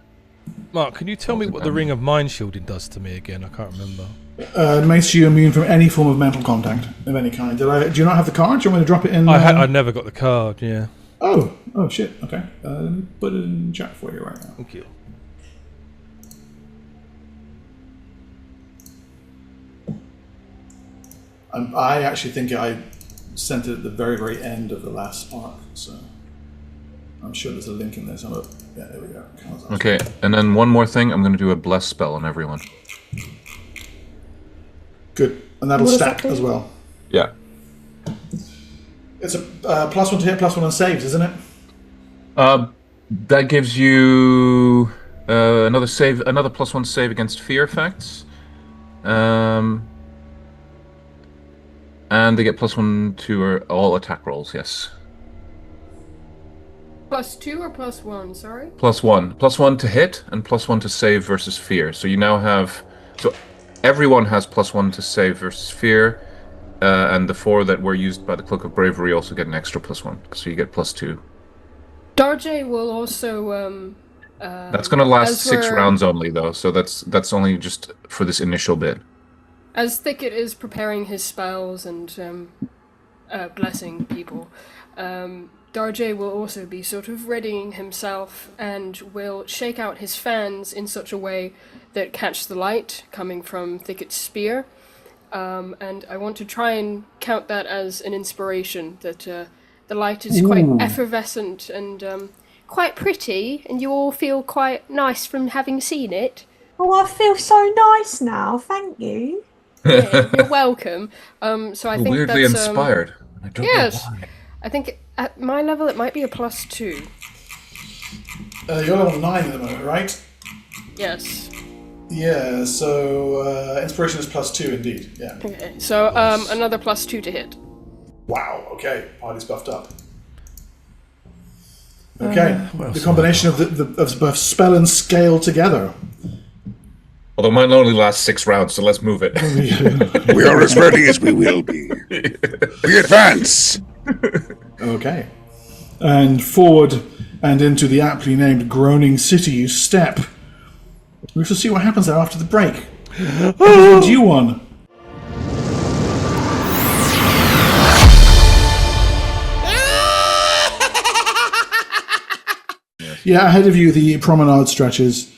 Mark, can you tell me what the Ring of Mind Shielding does to me again? I can't remember. It makes you immune from any form of mental contact of any kind. Do you not have the card? Do you want me to drop it in? I never got the card, yeah. Oh shit. Okay. Let me put it in chat for you right now. Thank you. I actually think I sent it at the very, very end of the last arc, so I'm sure there's a link in there somewhere. Yeah, there we go. Okay, and then one more thing. I'm going to do a bless spell on everyone. Good, and that'll What does stack that do? as well. Yeah. It's a +1 to hit, +1 on saves, isn't it? That gives you another +1 save against fear effects. And they get +1 to all attack rolls, yes. +2 or +1, sorry? +1. +1 to hit and +1 to save versus fear. So you now have... So everyone has +1 to save versus fear. And the 4 that were used by the Cloak of Bravery also get an extra +1. So you get +2. Darjay will also... That's going to last as 6 we're- rounds only, though. So that's only just for this initial bit. As Thicket is preparing his spells and blessing people, Darjay will also be sort of readying himself and will shake out his fans in such a way that catch the light coming from Thicket's spear. And I want to try and count that as an inspiration, that the light is quite effervescent and quite pretty, and you all feel quite nice from having seen it. Oh, I feel so nice now. Thank you. Yeah, you're welcome. So I think Weirdly that's inspired. I don't yes. know why. I think at my level it might be a +2. You're level 9 at the moment, right? Yes. Yeah, so inspiration is +2 indeed, yeah. Okay. So another +2 to hit. Wow, okay, party's buffed up. Okay, the combination of both spell and scale together. Although mine only lasts 6 rounds, so let's move it. We are as ready as we will be. We advance! Okay. And forward and into the aptly named Groaning City you step. We shall see what happens there after the break. Do you one? Yeah, ahead of you the promenade stretches,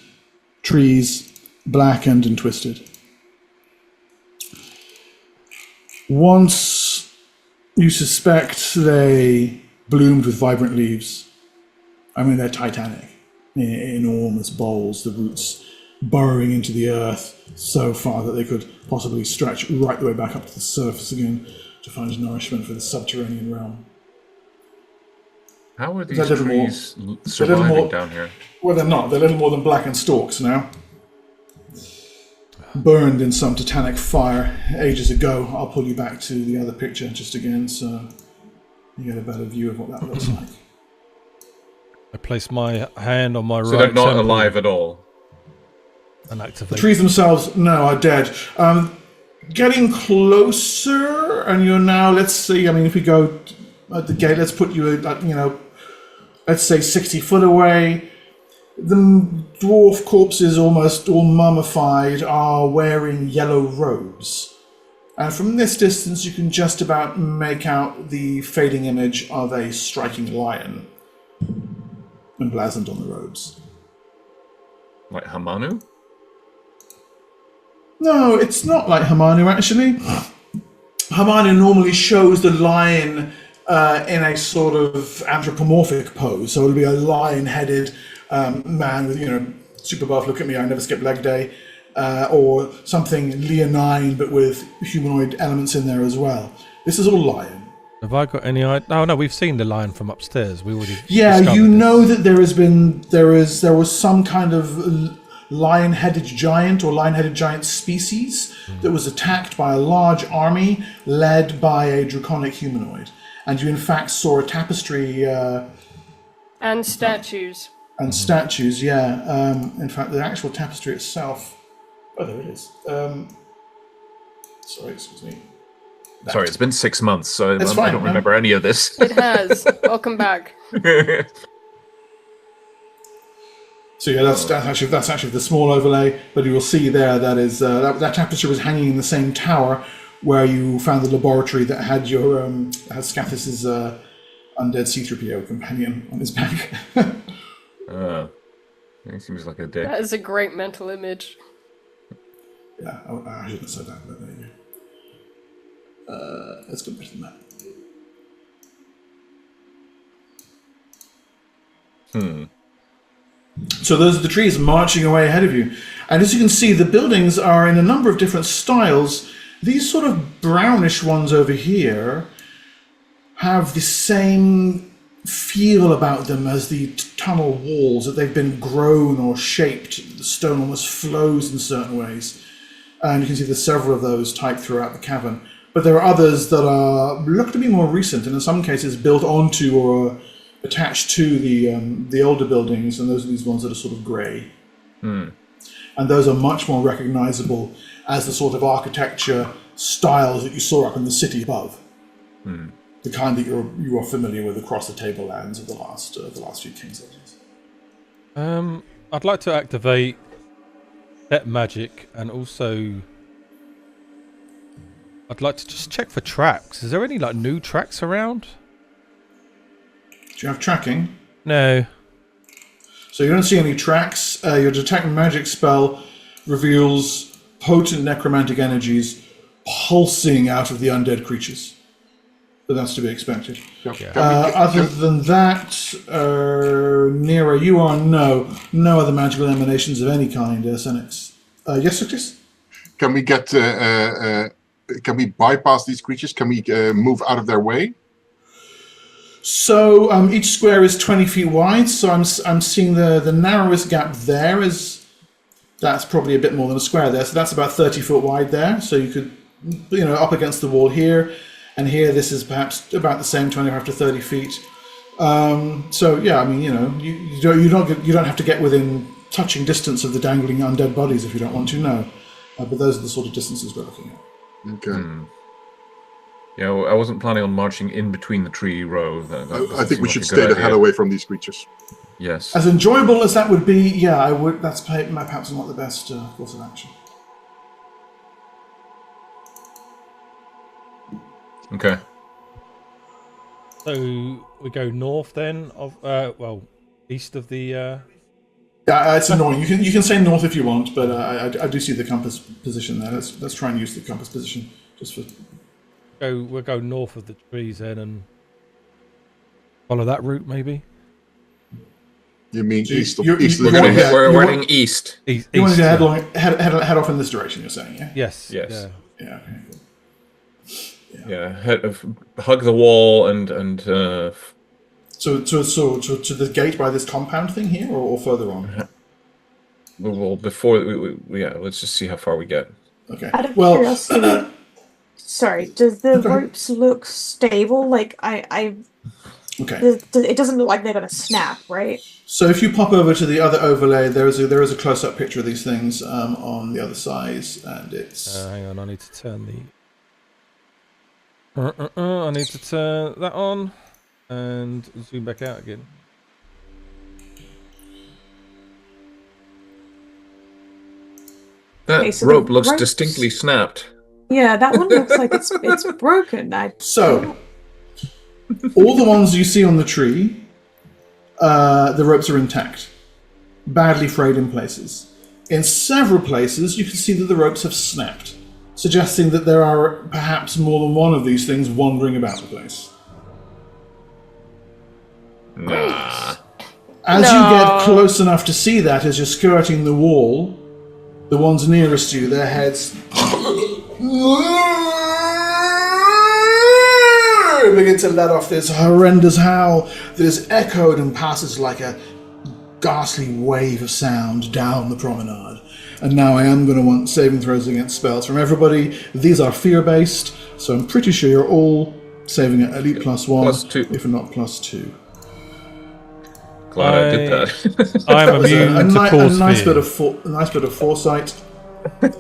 trees, blackened and twisted. Once you suspect they bloomed with vibrant leaves. I mean, they're titanic, enormous bowls, the roots burrowing into the earth so far that they could possibly stretch right the way back up to the surface again to find nourishment for the subterranean realm. How are They're these little more- trees they're little surviving more- down here? Well, they're not. They're little more than blackened stalks now. Burned in some titanic fire ages ago. I'll pull you back to the other picture just again so you get a better view of what that looks like. I place my hand on my So right they're not temple alive at all. and The activate. trees themselves, no, are dead. Getting closer, and you're now, let's see, I mean, if we go at the gate, let's put you at, let's say 60 foot away. The dwarf corpses, almost all mummified, are wearing yellow robes. And from this distance, you can just about make out the fading image of a striking lion emblazoned on the robes. Like Hamanu? No, it's not like Hamanu, actually. Hamanu normally shows the lion in a sort of anthropomorphic pose. So it'll be a lion-headed man with, super buff, look at me, I never skip leg day. Or something leonine, but with humanoid elements in there as well. This is all lion. Have I got any idea? Oh no, we've seen the lion from upstairs. We already. Yeah, discovered you this. know that there was some kind of lion-headed giant or lion-headed giant species that was attacked by a large army led by a draconic humanoid. And you in fact saw a tapestry And statues. and statues, yeah. In fact, the actual tapestry itself... Oh, there it is. Sorry, excuse me. Sorry, it's been 6 months, so That's I fine, don't man. remember any of this. It has. Welcome back. So yeah, that's actually the small overlay. But you will see there that is that tapestry was hanging in the same tower where you found the laboratory that had your had Scathus's undead C-3PO companion on his back. He seems like a dick. That is a great mental image. Yeah, I shouldn't have said that, but there you go. Let's go better than that. So those are the trees marching away ahead of you. And as you can see, the buildings are in a number of different styles. These sort of brownish ones over here have the same feel about them as the tunnel walls, that they've been grown or shaped. The stone almost flows in certain ways. And you can see there's several of those typed throughout the cavern. But there are others that look to be more recent, and in some cases built onto or attached to the older buildings, and those are these ones that are sort of grey. And those are much more recognizable as the sort of architecture styles that you saw up in the city above. The kind that you are familiar with across the tablelands of the last few King's Ages. I'd like to activate that magic, and also I'd like to just check for tracks. Is there any like new tracks around? Do you have tracking? No. So you don't see any tracks. Your detect magic spell reveals potent necromantic energies pulsing out of the undead creatures. But that's to be expected. Other than that, Nero, you are no other magical emanations of any kind, Senex. Yes, Suctus? Can we get? Can we bypass these creatures? Can we move out of their way? So each square is 20 feet wide. So I'm seeing the narrowest gap there is that's probably a bit more than a square there. So that's about 30 foot wide there. So you could, up against the wall here. And here, this is perhaps about the same, 25 to 30 feet. So yeah, I mean, you don't have to get within touching distance of the dangling undead bodies if you don't want to. No, but those are the sort of distances we're looking at. Okay. Yeah, well, I wasn't planning on marching in between the tree row. I think we should stay the hell away from these creatures. Yes. As enjoyable as that would be, yeah, I would. That's perhaps not the best course of action. Okay. So we go north then of east of the. Yeah, it's annoying. You can say north if you want, but I do see the compass position there. Let's try and use the compass position just for. We'll go north of the trees then and follow that route maybe. You mean east of We're We're heading east. East, you want to yeah. head off in this direction? You're saying, yeah? Yes. Yes. Yeah. Okay, cool. Yeah, hug the wall and So to the gate by this compound thing here, or further on? well, before let's just see how far we get. Okay. Out of curiosity, sorry, does the ropes look stable? Like Okay. it doesn't look like they're gonna snap, right? So if you pop over to the other overlay, there is a close-up picture of these things on the other side, and it's. Hang on, I need to turn the. I need to turn that on and zoom back out again. That Okay, so rope the looks ropes- distinctly snapped. Yeah, that one looks like it's broken. So, all the ones you see on the tree, the ropes are intact, badly frayed in places. In several places, you can see that the ropes have snapped, suggesting that there are perhaps more than one of these things wandering about the place. Nah. As you get close enough to see that, as you're skirting the wall, the ones nearest you, their heads begin to let off this horrendous howl that is echoed and passes like a ghastly wave of sound down the promenade. And now I am going to want saving throws against spells from everybody. These are fear-based, so I'm pretty sure you're all saving at elite +1, +2. if not +2. Glad I did that. I'm immune to cause fear. A nice bit of foresight.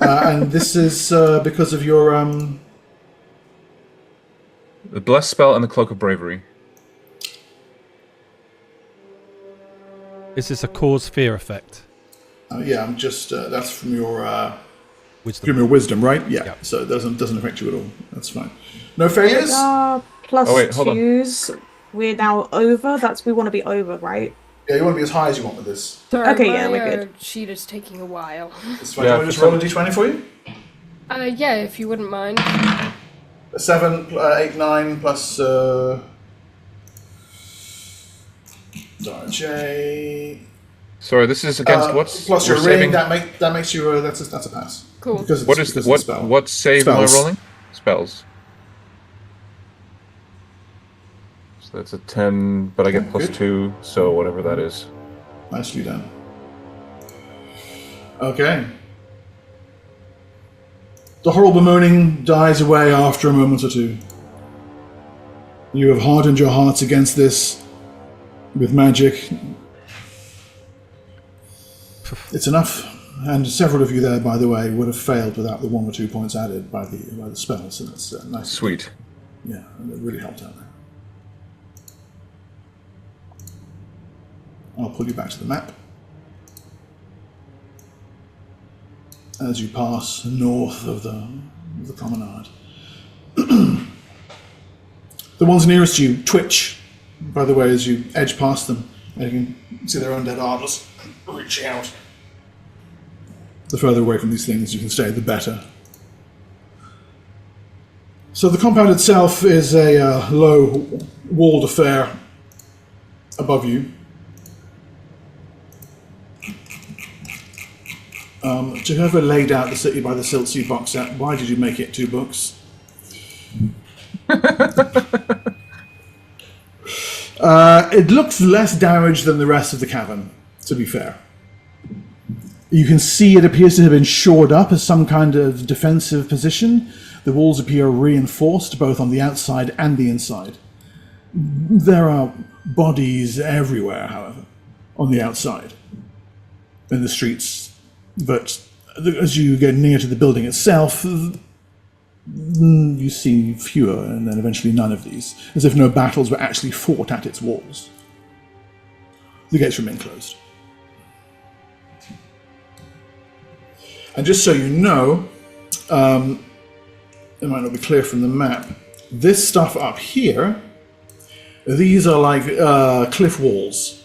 And this is because of your... The Bless spell and the Cloak of Bravery. Is this a cause fear effect? Yeah, I'm just that's from your Wisdom. wisdom, right? Yeah. Yeah. So it doesn't affect you at all. That's fine. No failures. Plus Oh, wait, hold on. 2s. We're now over. We want to be over, right? Yeah, you want to be as high as you want with this. Sorry, Okay, my, yeah, we're good. sheet is taking a while. It's fine. Yeah, Do you want to just roll a d20 for you? Yeah, if you wouldn't mind. A 7, 8, 9 plus. J. Sorry, this is against what? Plus your We're ring. saving- That makes you. That's a pass. Cool. Because What is because what? it's a spell. What save Spells. am I rolling? Spells. So that's a 10, but I get plus good. 2, so whatever that is. Nicely done. Okay. The horrible moaning dies away after a moment or two. You have hardened your hearts against this with magic. It's enough, and several of you there, by the way, would have failed without the 1 or 2 points added by the spell, so that's nice. Sweet. Yeah, and it really helped out there. I'll pull you back to the map. As you pass north of the promenade. The ones nearest you twitch, by the way, as you edge past them. And you can see their undead arms reaching out. The further away from these things you can stay, the better. So the compound itself is a low walled affair above you. To whoever laid out the city by the Silt box set, why did you make it 2 books? It looks less damaged than the rest of the cavern, to be fair. You can see it appears to have been shored up as some kind of defensive position. The walls appear reinforced both on the outside and the inside. There are bodies everywhere, however, on the outside, in the streets. But as you get near to the building itself, you see fewer and then eventually none of these, as if no battles were actually fought at its walls. The gates remain closed. And just so you know, it might not be clear from the map, this stuff up here, these are like cliff walls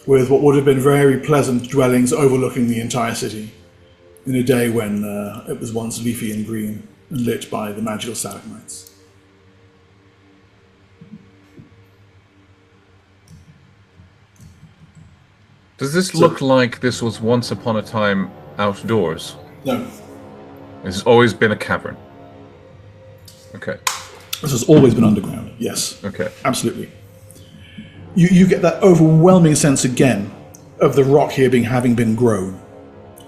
with what would have been very pleasant dwellings overlooking the entire city in a day when it was once leafy and green and lit by the magical stalagmites. Does this look like this was once upon a time outdoors? No, This has always been a cavern. Okay. this has always been underground, yes. Okay. Absolutely. You get that overwhelming sense again of the rock here having been grown.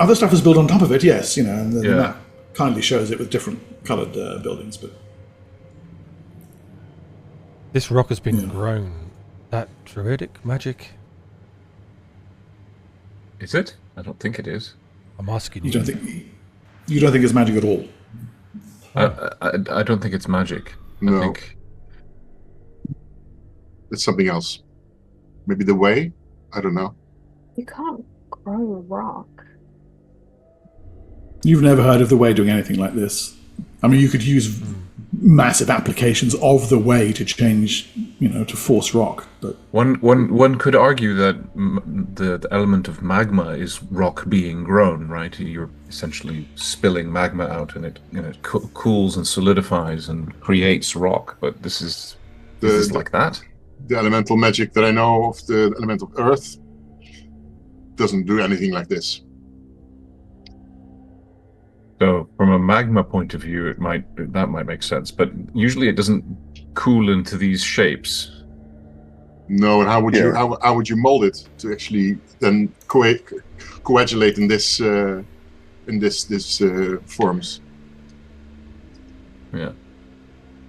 Other stuff is built on top of it, yes, and the map kindly shows it with different coloured buildings, but This rock has been grown. That druidic magic? Is it? I don't think it is. I'm asking you. you don't think it's magic at all. I don't think it's magic. No. I think It's something else. Maybe the way? I don't know. You can't grow rock. You've never heard of the way doing anything like this. I mean, you could use massive applications of the way to change, to force rock, but one could argue that the element of magma is rock being grown, right? You're essentially spilling magma out, and it cools and solidifies and creates rock. But this is like that. The elemental magic that I know of, the elemental earth, doesn't do anything like this. So, from a magma point of view, that might make sense. But usually, it doesn't cool into these shapes. No, and how would you mold it to actually then coagulate in this forms? Yeah.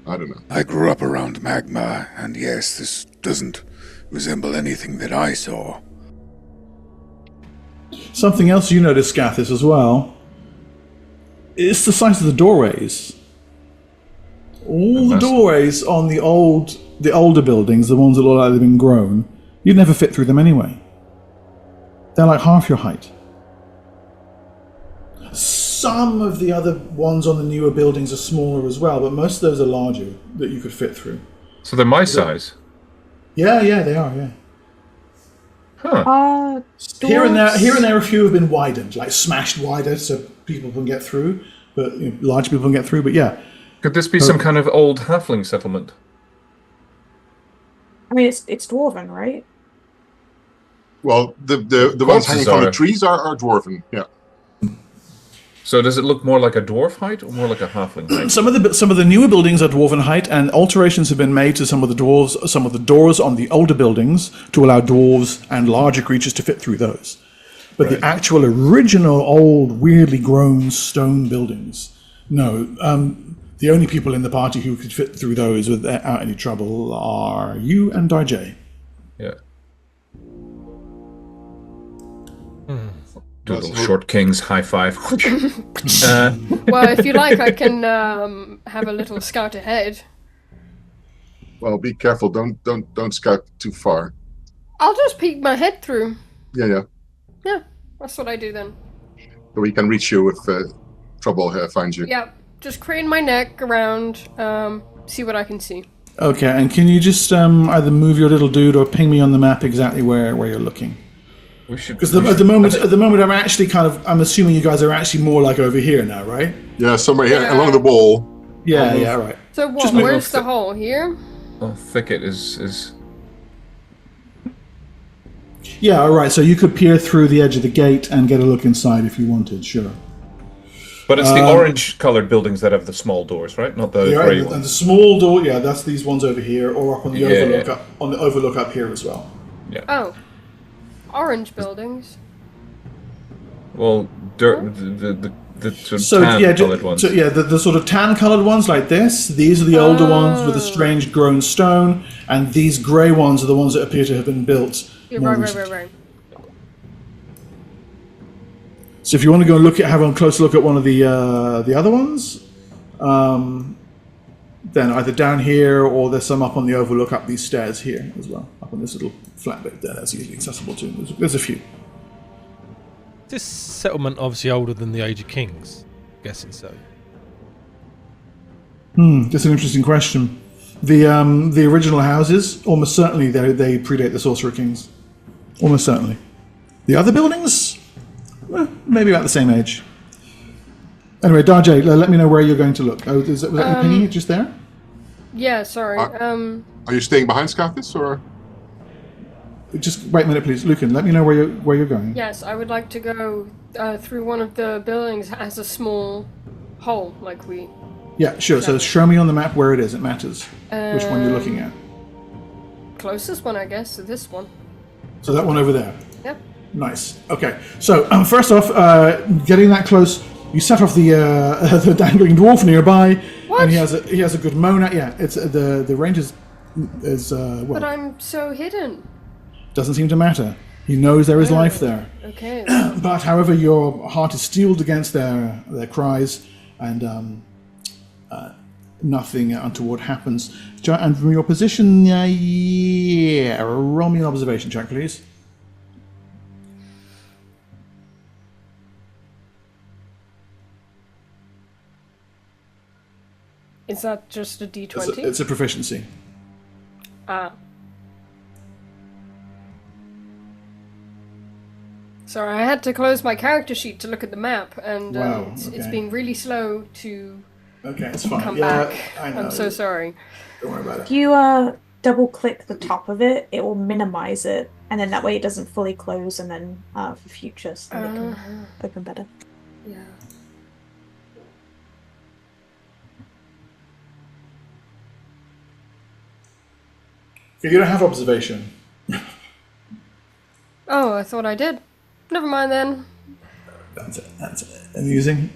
I don't know. I grew up around magma, and yes, this doesn't resemble anything that I saw. something else you notice, Gathis, as well. It's the size of the doorways. All the doorways on the older buildings, the ones that look like they've been grown, you'd never fit through them anyway. They're like half your height. Some of the other ones on the newer buildings are smaller as well, but most of those are larger that you could fit through. So they're my size. Yeah, they are. Yeah. Huh. Here and there, a few have been widened, like smashed wider, so people can get through. But large people can get through. But yeah. Could this be some kind of old halfling settlement? I mean, it's dwarven, right? Well, the ones hanging from the trees are dwarven. Yeah. So does it look more like a dwarf height or more like a halfling height? Some of the newer buildings are dwarven height, and alterations have been made to some of the doors on the older buildings to allow dwarves and larger creatures to fit through those. But the actual original old, weirdly grown stone buildings, no. The only people in the party who could fit through those without any trouble are you and Darjay. Yeah. Do a little short kings high five. Well, if you like, I can have a little scout ahead. Well, be careful. Don't scout too far. I'll just peek my head through. Yeah. Yeah, that's what I do then. So we can reach you if trouble finds you. Yeah, just crane my neck around, see what I can see. Okay, and can you just either move your little dude or ping me on the map exactly where you're looking? Because at the moment, I'm assuming you guys are actually more like over here now, right? Yeah, somewhere here along the wall. Yeah, right. So what? Where's the hole here? Oh, thicket is. Yeah, all right. So you could peer through the edge of the gate and get a look inside if you wanted. Sure. But it's the orange-colored buildings that have the small doors, right? Not the grey ones. And the small door, yeah, that's these ones over here, or up on the overlook, on the overlook up here as well. Yeah. Oh. Orange buildings. Well, the sort of tan-coloured ones. The sort of tan-coloured ones like this. These are the older ones with a strange grown stone, and these grey ones are the ones that appear to have been built. Yeah, right. So if you want to go and have a closer look at one of the other ones, then either down here or there's some up on the overlook up these stairs here as well, up on this little flat bit there that's easily accessible to. There's a few. This settlement obviously older than the Age of Kings, I'm guessing so. That's an interesting question. The original houses, almost certainly they predate the Sorcerer Kings. Almost certainly. The other buildings, maybe about the same age. Anyway, Darjay, let me know where you're going to look. Oh, was that you pinging it just there? Yeah, sorry. Are you staying behind Scathis, or? Just wait a minute, please, Lucan. Let me know where you're going. Yes, I would like to go through one of the buildings as a small hole, like we. Yeah, sure. So show me on the map where it is. It matters which one you're looking at. Closest one, I guess, to this one. So that one over there. Yep. Nice. Okay. So first off, getting that close, you set off the dangling dwarf nearby, what? and he has a good moan at. Yeah, it's the range is well. But I'm so hidden. Doesn't seem to matter. He knows there is life there. Okay. But however, your heart is steeled against their cries, and nothing untoward happens. And from your position, roll me an observation check, please. Is that just a D20? It's a proficiency. Sorry, I had to close my character sheet to look at the map, and Wow, it's been really slow to Okay, it's fine. come Yeah, back. I know. I'm so sorry. Don't worry about it. If you double click the top of it, it will minimize it, and then that way it doesn't fully close, and then for future, so it can open better. Yeah. You don't have observation. Oh, I thought I did. Never mind then. That's amusing.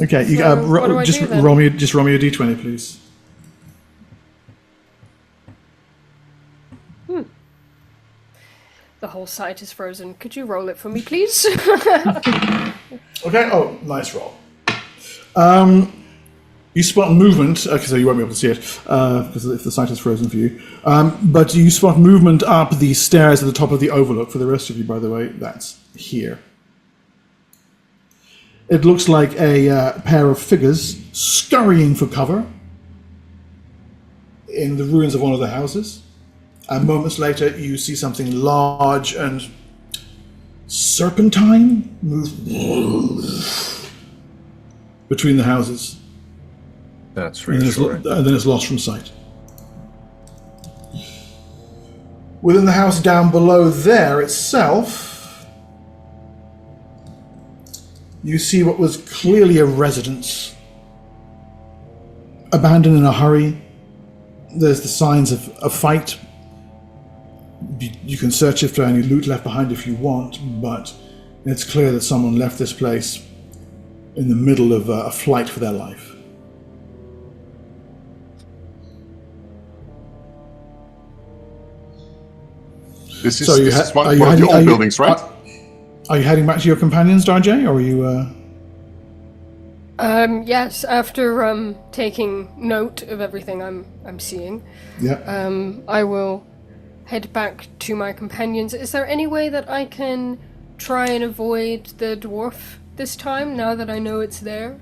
Okay, you So, what do I just do then? roll me a d20, please. The whole site is frozen. Could you roll it for me, please? Okay. Oh, nice roll. You spot movement. Okay, so you won't be able to see it because if the site is frozen for you. But you spot movement up the stairs at the top of the overlook. For the rest of you, by the way, that's here. It looks like a pair of figures scurrying for cover in the ruins of one of the houses. And moments later, you see something large and serpentine move between the houses. That's And reassuring. then it's lost from sight. Within the house down below there itself, you see what was clearly a residence. Abandoned in a hurry. There's the signs of a fight. You can search if there are any loot left behind if you want, but it's clear that someone left this place in the middle of a flight for their life. This is, So this is one of the old buildings, right? Are you heading back to your companions, Darjay, or are you... Yes, after taking note of everything I'm seeing, Yeah. I will head back to my companions. Is there any way that I can try and avoid the dwarf this time, now that I know it's there?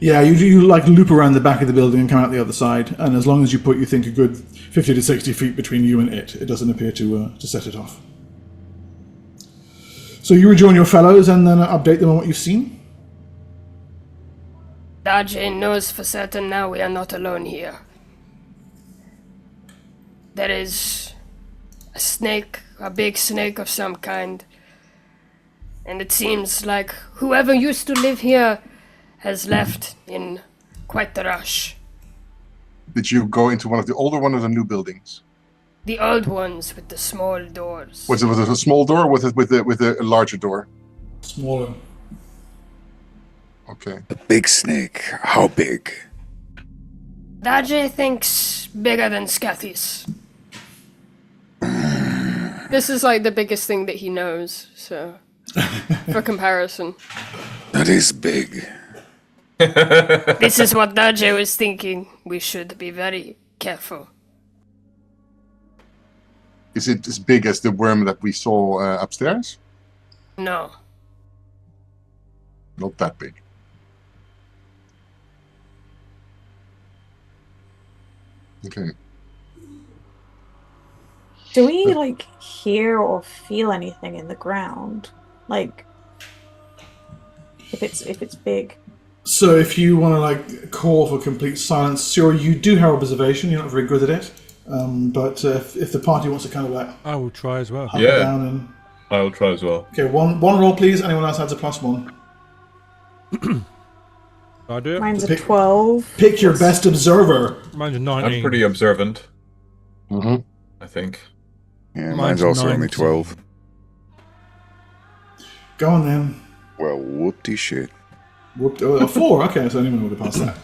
Yeah, you like loop around the back of the building and come out the other side, and as long as you put, you think, a good 50 to 60 feet between you and it doesn't appear to set it off. So you rejoin your fellows and then update them on what you've seen? Dajin knows for certain now we are not alone here. There is a snake, a big snake of some kind. And it seems like whoever used to live here has left in quite the rush. Did you go into one of the older one or the new buildings? The old ones with the small doors. Was it with a small door or with a larger door? Smaller. Okay. A big snake. How big? Daje thinks bigger than Scathis. This is like the biggest thing that he knows, so for comparison. That is big. This is what Daje was thinking. We should be very careful. Is it as big as the worm that we saw upstairs? No. Not that big. Okay. Do we like hear or feel anything in the ground? Like if it's big. So if you want to like call for complete silence, sure, you do have observation. You're not very good at it, but if the party wants to kind of like I will try as well. up Yeah. and down and I will try as well. okay, one roll please. Anyone else adds a +1. I do it. Mine's a Pick- 12. Pick your best observer. Mine's a 19. I'm pretty observant, Mm-hmm. I think. Yeah, Mine's mine's also 19. only 12. Go on then. Well, whoop-de shit. Whooped, a 4. Okay, so anyone would have passed that.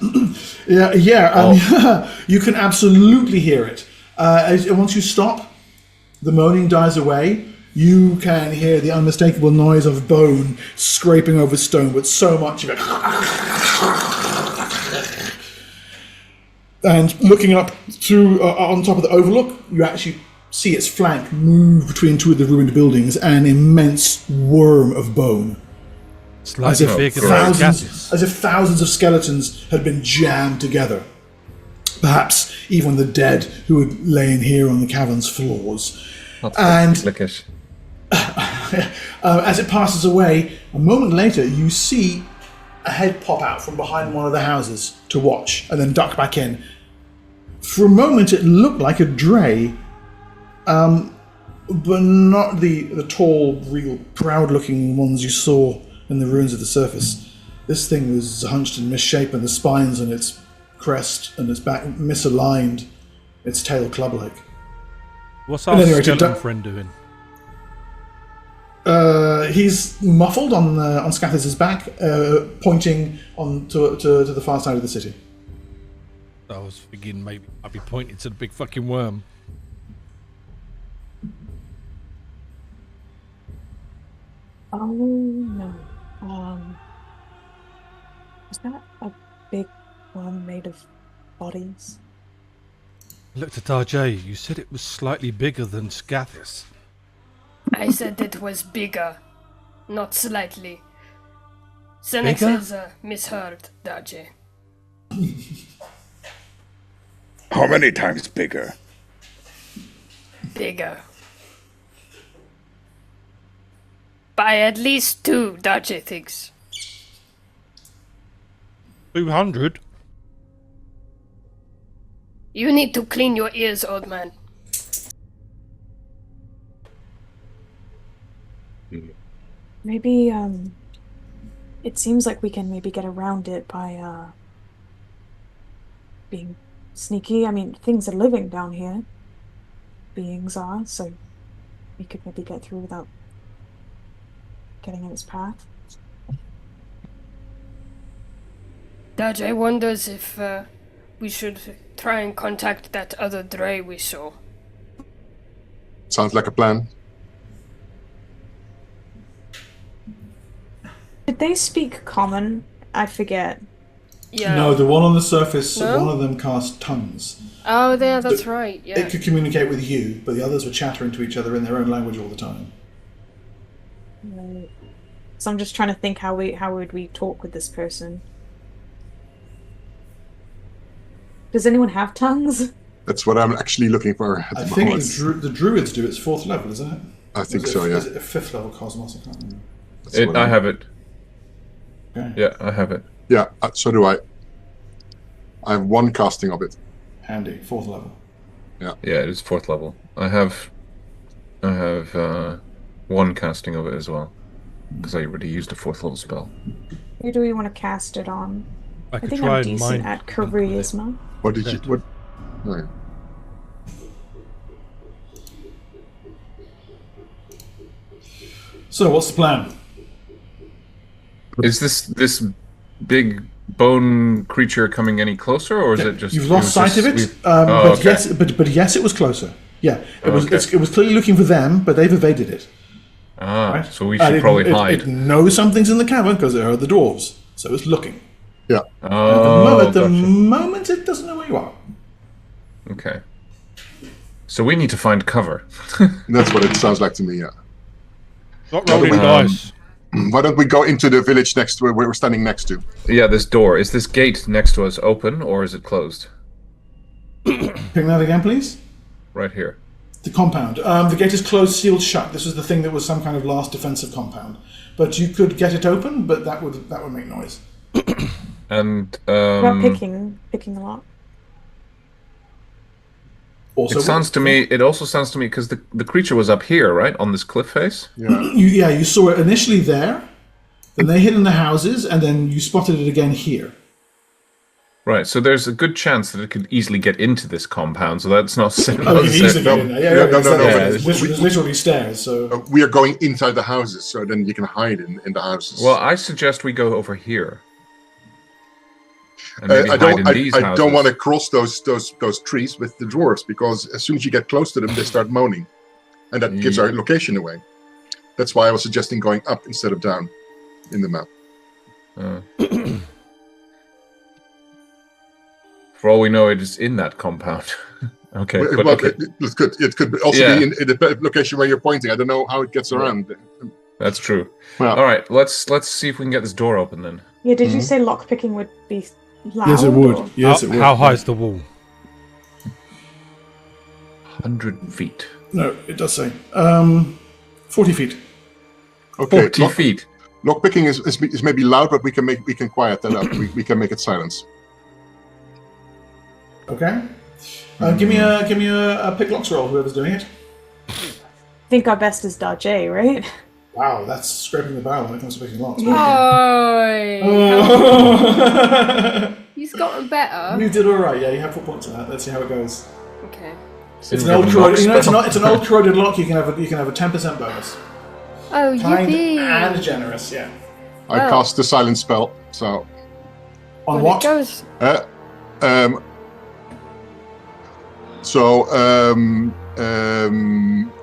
yeah. You can absolutely hear it. Once you stop, the moaning dies away. You can hear the unmistakable noise of bone scraping over stone, but so much of it. And looking up through on top of the overlook, you actually see its flank move between two of the ruined buildings, an immense worm of bone. Slightly As if bigger than thousands, Scathis. as if thousands of skeletons had been jammed together. Perhaps even the dead who would lay in here on the cavern's floors. And Lickish. as it passes away, a moment later, you see a head pop out from behind one of the houses to watch, and then duck back in. For a moment, it looked like a dray, but not the tall, real, proud-looking ones you saw in the ruins of the surface. This thing was hunched and misshapen, the spines on its crest and its back misaligned, its tail club-like. What's At our any rate, it skeleton do- friend doing? He's muffled on Scathis' back, pointing on to the far side of the city. I was thinking maybe I'd be pointing to the big fucking worm. Oh no. Is that a big worm made of bodies. Looked at RJ. You said it was slightly bigger than Scathis. I said it was bigger, not slightly. Senex Bigger? has misheard, Darje. How many times bigger? Bigger. By at least 2, Darje thinks. 200? You need to clean your ears, old man. Maybe, it seems like we can maybe get around it by, being sneaky. I mean, things are living down here. Beings are, so we could maybe get through without getting in its path. Darje wonders if we should try and contact that other Dre we saw. Sounds like a plan. Did they speak common? I forget. Yeah. No, the one on the surface, No? one of them cast tongues. Oh, yeah, that's right. Yeah. It could communicate with you, but the others were chattering to each other in their own language all the time. Right. So I'm just trying to think how would we talk with this person. Does anyone have tongues? That's what I'm actually looking for at I the think moment. the druids do. It's 4th level, isn't it? I think Or is so, it, yeah. Is it a 5th level cosmos? I can't remember. That's what I I'm- have it. Okay. Yeah, I have it. Yeah, so do I. I have 1 casting of it. Handy. 4th level. Yeah, it is 4th level. I have 1 casting of it as well, because I already used a 4th level spell. Who do we want to cast it on? I I could think try I'm and decent mind at link with it. charisma. What did you... What? Oh, yeah. So, what's the plan? Is this big bone creature coming any closer, or is it just You've lost sight of it, Oh, okay. but yes, it was closer. Yeah, it was. Okay. It was clearly looking for them, but they've evaded it. Right? So we And should probably hide. It knows something's in the cavern because it heard the dwarves, so it's looking. Yeah. At the Gotcha. moment, it doesn't know where you are. Okay. So we need to find cover. That's what it sounds like to me, yeah. Not rolling Um, dice. Why don't we go into the village next to where we're standing next to? Yeah, this door. Is this gate next to us open, or is it closed? Ping that again, please. Right here. The compound. The gate is closed, sealed shut. This was the thing that was some kind of last defensive compound. But you could get it open, but that would make noise. And About picking a lock. Also, it also sounds to me because the creature was up here, right, on this cliff face. Yeah. you saw it initially there, then they hid in the houses, and then you spotted it again here. Right, so there's a good chance that it could easily get into this compound, so that's not Oh, you can easily get in there. Yeah, No, no, it's but literally stairs. So We are going inside the houses, so then you can hide in the houses. Well, I suggest we go over here. And maybe I hide in these don't houses. want to cross those trees with the dwarves, because as soon as you get close to them, they start moaning, and that gives our location away. That's why I was suggesting going up instead of down in the map. For all we know, it is in that compound. Okay, but Well, okay. it could also Yeah. be in the location where you're pointing. I don't know how it gets around. That's true. Well, All right, let's see if we can get this door open then. Yeah, did you say lockpicking would be loud? yes, it would. or- Yes, it would. How high is the wall? 100 feet. No, it does say 40 feet. okay. 40 feet. Lockpicking is maybe loud, but we can quiet that up. we can make it silence. Okay. Give me a pick locks roll. Whoever's doing it. I think our best is Darje, right? Wow, that's scraping the barrel when it comes to picking locks. Oh, he's gotten better. You did all right. Yeah, you have 4 points on that. Let's see how it goes. Okay. It's an old corroded. It's an old corroded lock. You can have a 10% bonus. Oh, Kind yippee! and generous. Yeah. I Wow. cast the silence spell, so On When what? it goes,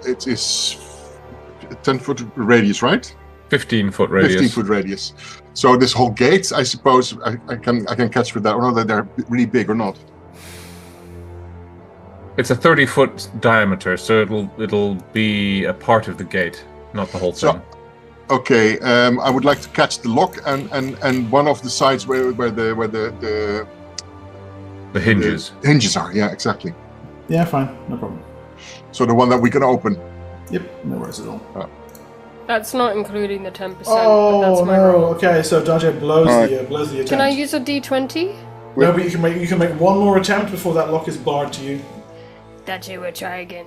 it is a 10-foot radius, right? 15-foot radius. 15-foot radius. So this whole gate, I suppose, I can catch with that. Or whether they're really big or not. It's a 30-foot diameter, so it'll be a part of the gate, not the whole thing. So, okay, I would like to catch the lock and one of the sides where the hinges. The hinges are. Yeah, exactly. Yeah, fine, no problem. So the one that we can open. Yep, no worries at all. That's not including the 10%. Oh but that's my no! roll. Okay, so Daje blows the attempt. Can I use a D20? No, but you can make one more attempt before that lock is barred to you. Dachi will try again.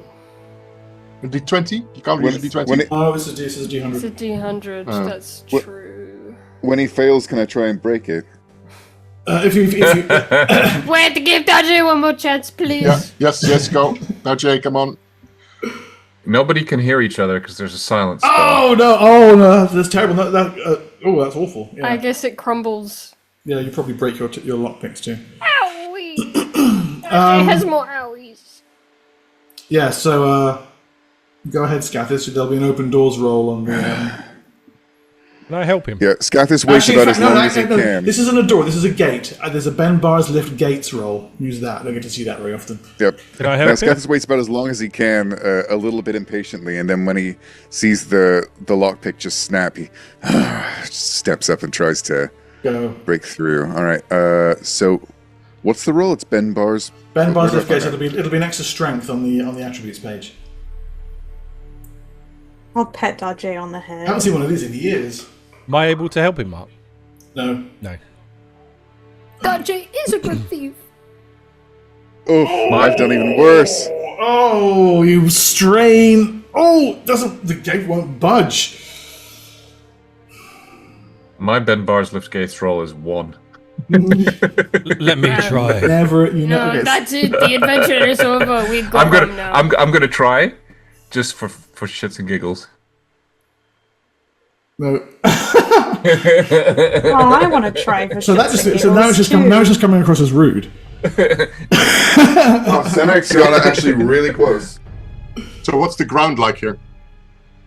A D20? You can't use a D20. Oh, this is a D100. It's a D100. That's true. When he fails, can I try and break it? If you Wait, to give Dachi one more chance, please. Yeah. Yes, go. Now, Jay, come on. Nobody can hear each other because there's a silence. Oh no, that's terrible. That's awful. Yeah. I guess it crumbles. Yeah, you probably break your lockpicks too. Owie! Dachi has more owies. Yeah, so go ahead, Scathis. There'll be an open doors roll on the. Can I help him? Yeah, Scathis waits about as long as he can. This isn't a door. This is a gate. There's a Ben Bars lift gates roll. Use that. I don't get to see that very often. Yep. Can I help him? Scathis waits about as long as he can, a little bit impatiently, and then when he sees the lockpick just snap, he steps up and tries to break through. All right. So, what's the roll? It's Ben Bars. Ben Bars lift gates. It'll be an extra strength on the attributes page. I'll pet Daji on the head. I haven't seen one of these in years. Am I able to help him, Mark? No. Dachi is a good thief. Oh, I've done even worse. Oh, you strain. Oh, the gate won't budge. My Ben Bars lift gates roll is 1. Let me try. Never. No, that's it. The adventure is over. We go home now. I'm gonna try, just for shits and giggles. No. Oh, I want to try for now it's just coming across as rude. Senex got it actually really close. So what's the ground like here?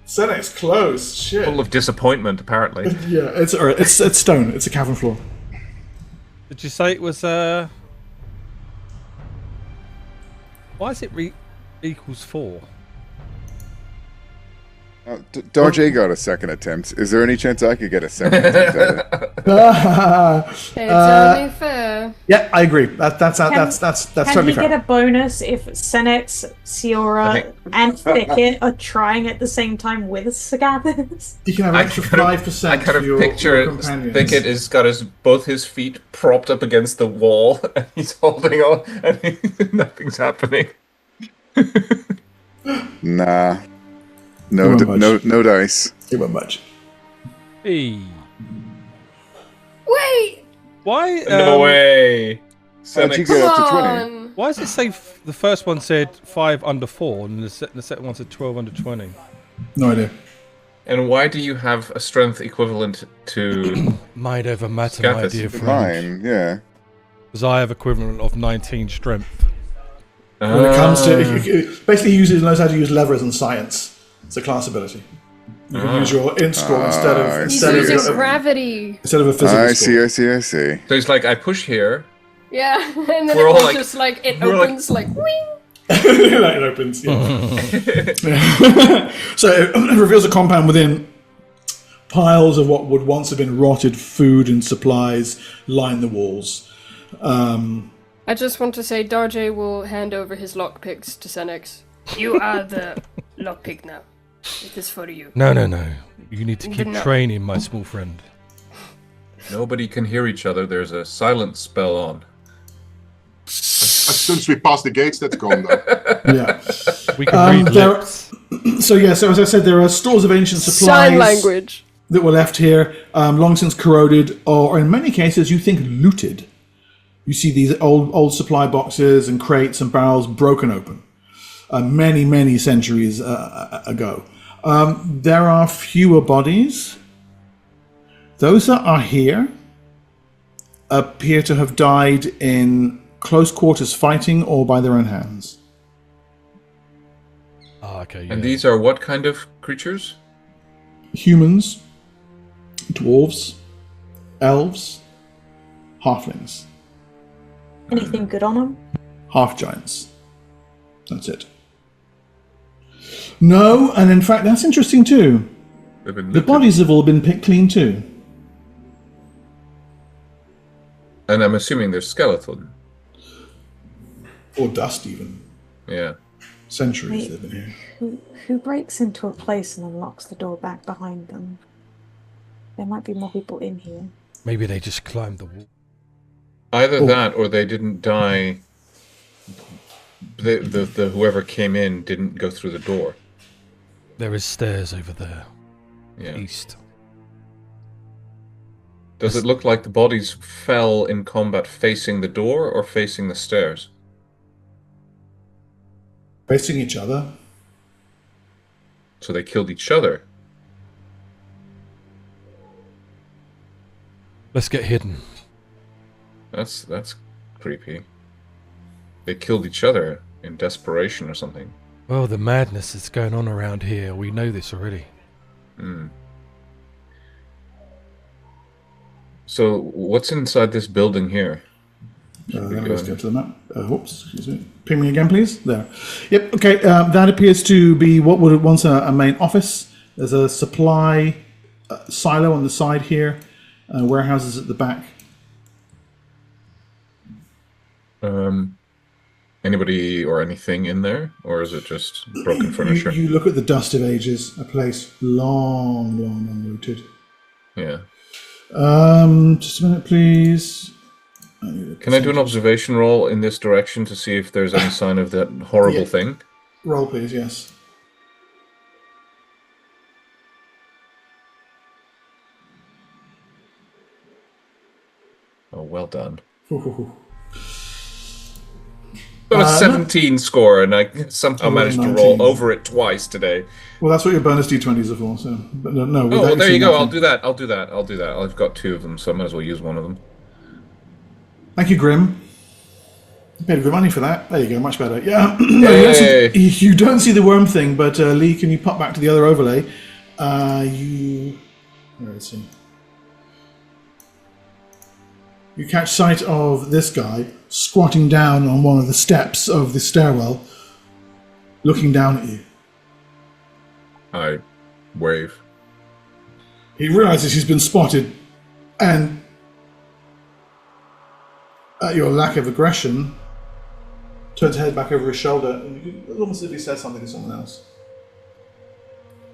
Senex's close. Shit. Full of disappointment, apparently. Yeah, it's stone. It's a cavern floor. Did you say it was Why is it equals 4? Darjay got a second attempt. Is there any chance I could get a second attempt at it? It's only fair. Yeah, I agree. That's totally Can you fair. get a bonus if Senex, Siora, and Thicket are trying at the same time with Sagathis? You can have an extra 5%. I kind for of your picture companions. Thicket has got both his feet propped up against the wall, and he's holding on, and nothing's happening. Nah. No dice. It won't much. Hey. Wait! Why? No way. How'd you get up to 20? On. Why does it say the first one said 5 under 4 and the second one said 12 under 20? No idea. And why do you have a strength equivalent to Might over matter, my Scathis? dear friend. Mine, yeah. Because I have equivalent of 19 strength. When it comes to basically, he knows how to use levers and science. It's a class ability. You can use your int score instead He's of using gravity. instead of a physical I score. see. So he's like, I push here. Yeah, and then We're all it's like- just like it we're opens like wing. It opens. Yeah. So it reveals a compound within. Piles of what would once have been rotted food and supplies line the walls. I just want to say Darjay will hand over his lockpicks to Senex. You are the lockpick now. It is for you. No. You need to keep No. training, my small friend. Nobody can hear each other. There's a silence spell on. As soon as we pass the gates, that's gone though. Yeah. We can read lips. So as I said, there are stores of ancient supplies Sign language. that were left here, long since corroded, or in many cases, you think looted. You see these old supply boxes and crates and barrels broken open. Many centuries ago. There are fewer bodies. Those that are here appear to have died in close quarters fighting or by their own hands. Oh, okay. And yeah. these are what kind of creatures? Humans, dwarves, elves, halflings, Anything good on them? half giants. That's it. No, and in fact, that's interesting too. They've been The looted. bodies have all been picked clean too. And I'm assuming they're skeletal. Or dust, even. Yeah. Centuries Wait. they've been here. Who breaks into a place and then locks the door back behind them? There might be more people in here. Maybe they just climbed the wall. Either Oh. that or they didn't die. The whoever came in didn't go through the door. There is stairs over there, Yeah. east. Does it look like the bodies fell in combat facing the door or facing the stairs? Facing each other. So they killed each other. Let's get hidden. That's creepy. They killed each other in desperation or something. Well, the madness that's going on around here, we know this already. Hmm. So what's inside this building here? Let's go to the map. Whoops, excuse me. Ping me again, please. There. Yep, okay. That appears to be what would once a main office. There's a supply silo on the side here, warehouses at the back. Anybody or anything in there? Or is it just broken furniture? You look at the dust of ages, a place long, long, long looted. Yeah. Just a minute, please. Can I do an observation roll in this direction to see if there's any sign of that horrible Yeah. thing? Roll, please, yes. Oh, well done. Ooh. Got a No. 17 score, and I somehow Oh, managed to 19. roll over it twice today. Well, that's what your bonus d20s are for. So, but no. Oh, without well, there you seeing go. nothing. I'll do that. I've got 2 of them, so I might as well use one of them. Thank you, Grim. You paid good money for that. There you go, much better. Yeah. Yay. You don't see the worm thing, but Lee, can you pop back to the other overlay? Where is he? You catch sight of this guy squatting down on one of the steps of the stairwell, looking down at you. I wave. He realizes he's been spotted, and at your lack of aggression, turns his head back over his shoulder, and almost as if he says something to someone else.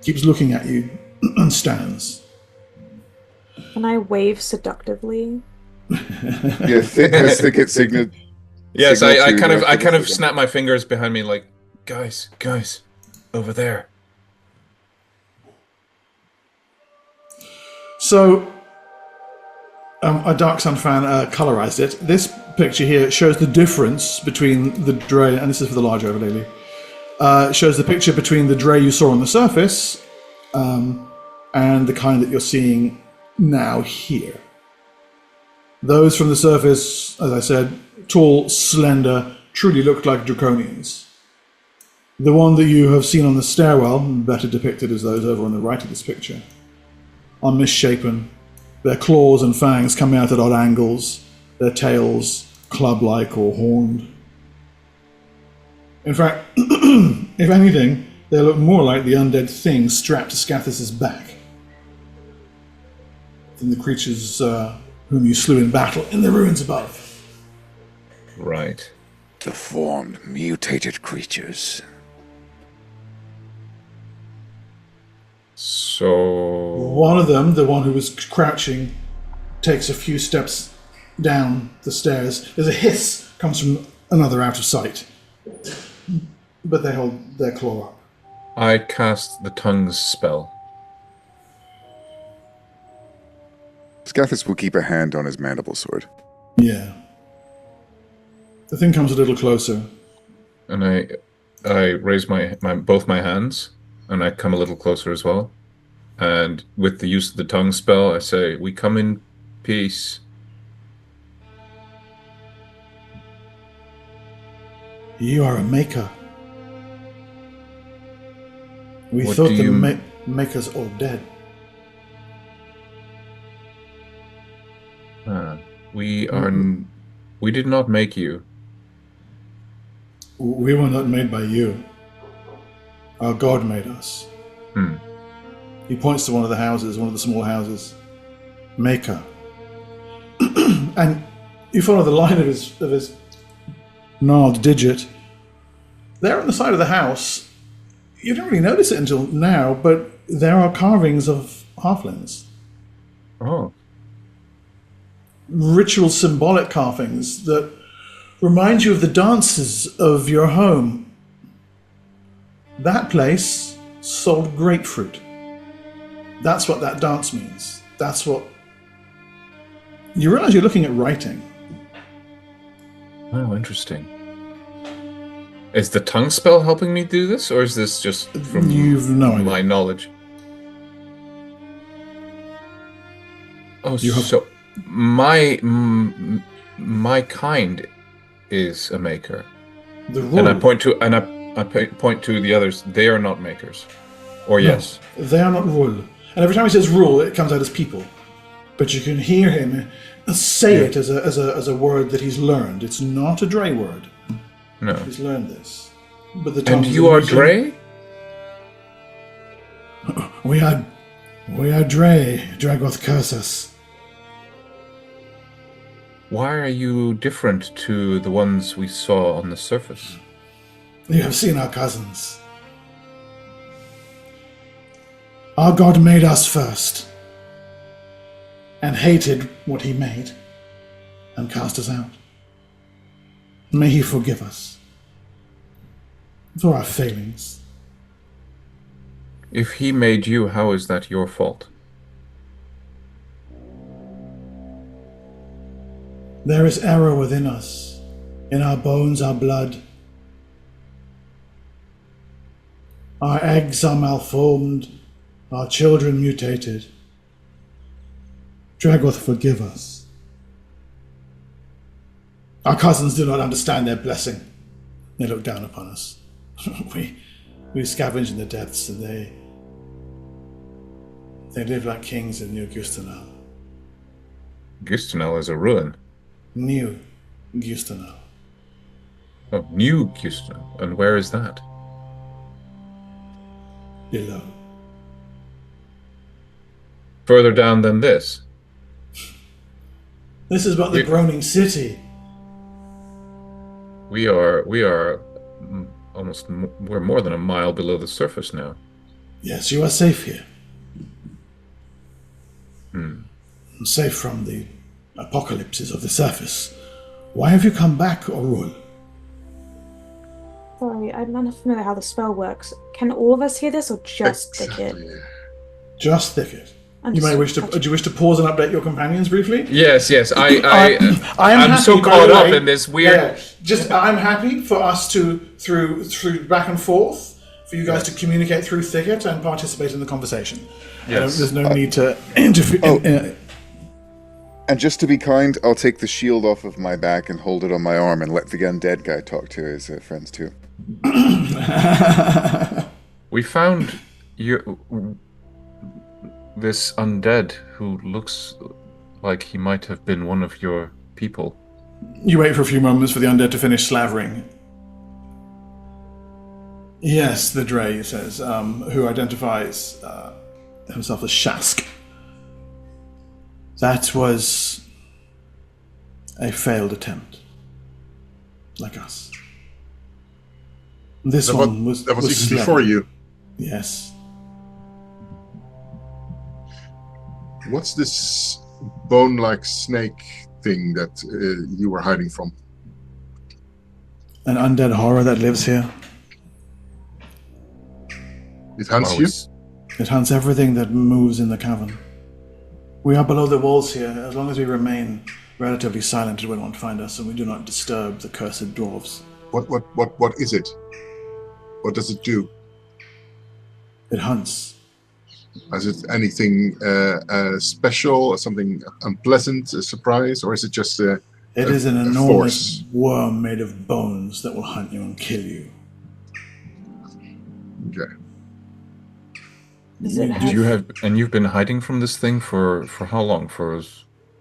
Keeps looking at you and stands. Can I wave seductively? Yeah, stick it signal. Yes, signal I to kind of the I kind of signal. snap my fingers behind me, like, guys, over there. So, a Dark Sun fan colorized it. This picture here shows the difference between the Dre, and this is for the large overlay, Lee. Shows the picture between the Dre you saw on the surface and the kind that you're seeing now here. Those from the surface, as I said, tall, slender, truly looked like draconians. The one that you have seen on the stairwell, better depicted as those over on the right of this picture, are misshapen, their claws and fangs coming out at odd angles, their tails club-like or horned. In fact, if anything, they look more like the undead thing strapped to Scathus's back than the creatures whom you slew in battle in the ruins above. Right. Deformed, mutated creatures. So One of them, the one who was crouching, takes a few steps down the stairs. There's a hiss comes from another out of sight. But they hold their claw up. I cast the tongues spell. Scathus will keep a hand on his mandible sword. Yeah. The thing comes a little closer. And I raise both my hands, and I come a little closer as well. And with the use of the tongue spell, I say, "We come in peace." You are a maker. We What thought do the you- makers all dead. We did not make you. We were not made by you. Our God made us. He points to one of the houses, one of the small houses. Maker. And you follow the line of his gnarled digit. There on the side of the house, you don't really notice it until now, but there are carvings of halflings. Oh. Ritual symbolic carvings that remind you of the dances of your home. That place sold grapefruit. That's what that dance means. That's what... You realize you're looking at writing. Oh, interesting. Is the tongue spell helping me do this, or is this just from my knowledge? Oh, so my kind is a maker, and I point to the others. They are not makers, or yes, they are not rule. And every time he says rule, it comes out as people. But you can hear him say it as a word that he's learned. It's not a Dre word. No, he's learned this. But the and you are Dre? We are Dre. Dragoth curse us. Why are you different to the ones we saw on the surface? You have seen our cousins. Our God made us first, and hated what he made, and cast us out. May he forgive us for our failings. If he made you, how is that your fault? There is error within us, in our bones, our blood. Our eggs are malformed, our children mutated. Dragoth, forgive us. Our cousins do not understand their blessing. They look down upon us. we scavenge in the depths, and they live like kings in New Gustanel. Gustanel is a ruin. New Gustanel. Oh, New Gustanel. And where is that? Below. Further down than this? This is but the groaning city. We are we're more than a mile below the surface now. Yes, you are safe here. Safe from the apocalypses of the surface. Why have you come back, Orul? Sorry, I'm not familiar how the spell works. Can all of us hear this, or just Thicket? Just Thicket. You may wish to. Do you wish to pause and update your companions briefly? Yes. I'm so caught up in this weird. I'm happy for us to through back and forth for you guys to communicate through Thicket and participate in the conversation. Yes. There's no need to interfere. And just to be kind, I'll take the shield off of my back and hold it on my arm and let the undead guy talk to his friends too. We found this undead who looks like he might have been one of your people. You wait for a few moments for the undead to finish slavering. Yes, the Dre, he says, who identifies himself as Shask. That was a failed attempt, like us. This one was even slain. before you. Yes. What's this bone-like snake thing that you were hiding from? An undead horror that lives here. It hunts you? It hunts everything that moves in the cavern. We are below the walls here. As long as we remain relatively silent, it will not find us, and we do not disturb the cursed dwarves. What is it? What does it do? It hunts. Is it anything special, or something unpleasant, a surprise, or is it just a It is an enormous force? worm made of bones that will hunt you and kill you. Okay. Does it have... You've been hiding from this thing for how long? For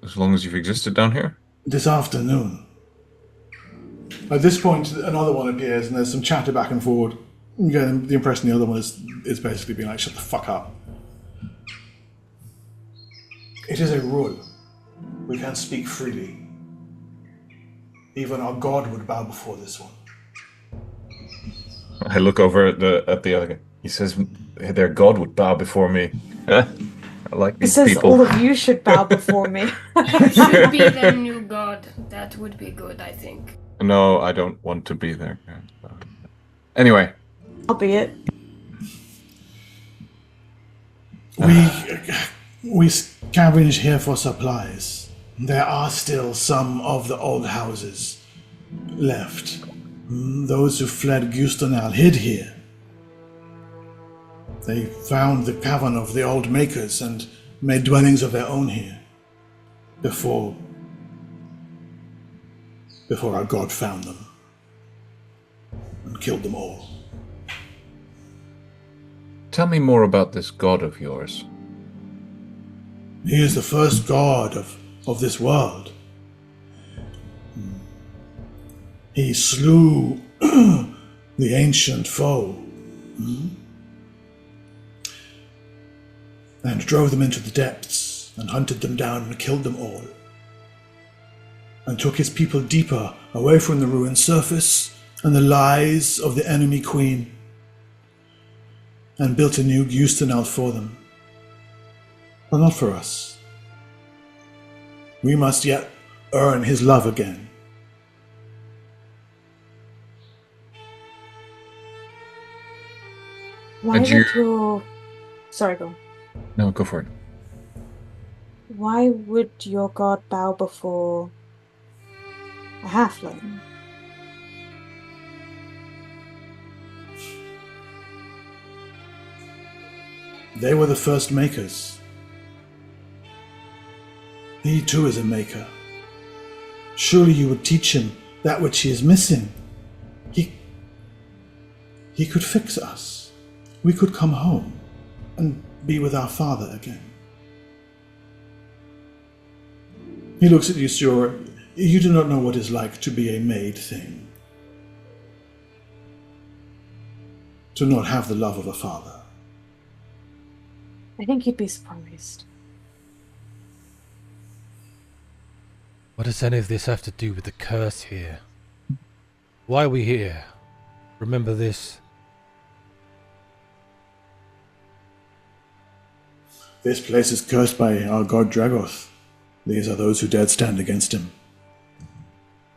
As long as you've existed down here? This afternoon. At this point, another one appears, and there's some chatter back and forward. You get the impression the other one is basically being like, shut the fuck up. It is a rule. We can speak freely. Even our god would bow before this one. I look over at the other guy. He says their god would bow before me. I like It these says people. all of you should bow before me. You should be their new god. That would be good, I think. No, I don't want to be there. Anyway. I'll be it. We scavenge here for supplies. There are still some of the old houses left. Those who fled Gustonal hid here. They found the cavern of the old makers and made dwellings of their own here. Before our god found them and killed them all. Tell me more about this god of yours. He is the first god of this world. He slew the ancient foe and drove them into the depths and hunted them down and killed them all. And took his people deeper away from the ruined surface and the lies of the enemy queen and built a new Gustonal for them. But not for us. We must yet earn his love again. Why And would you- your... Sorry, go on. No, go for it. Why would your god bow before a halfling? They were the first makers. He too is a maker. Surely you would teach him that which he is missing. He could fix us. We could come home and be with our father again. He looks at you, Sura. You do not know what it is like to be a made thing. To not have the love of a father. I think you'd be surprised. What does any of this have to do with the curse here? Why are we here? Remember this. This place is cursed by our god Dragoth. These are those who dared stand against him.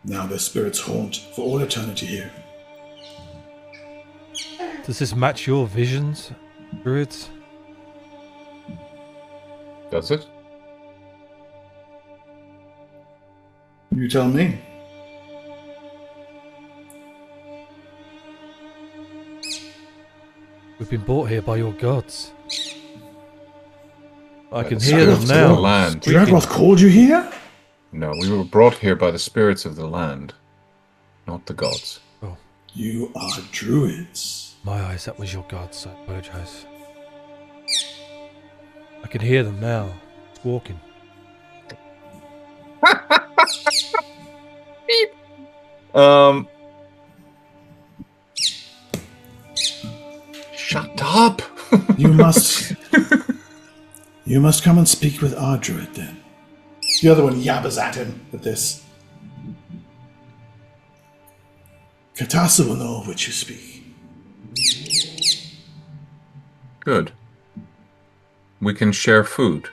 Now their spirits haunt for all eternity here. Does this match your visions, druids? Does it? You tell me. We've been brought here by your gods. I can The hear them spirits of the now. land. Dragoth called you here? No, we were brought here by the spirits of the land, not the gods. You are druids. My eyes, that was your gods. I apologize. I can hear them now. It's walking. Shut up! You must... you must come and speak with our druid then. The other one yabbers at him at this. Katasa will know of which you speak. Good. We can share food.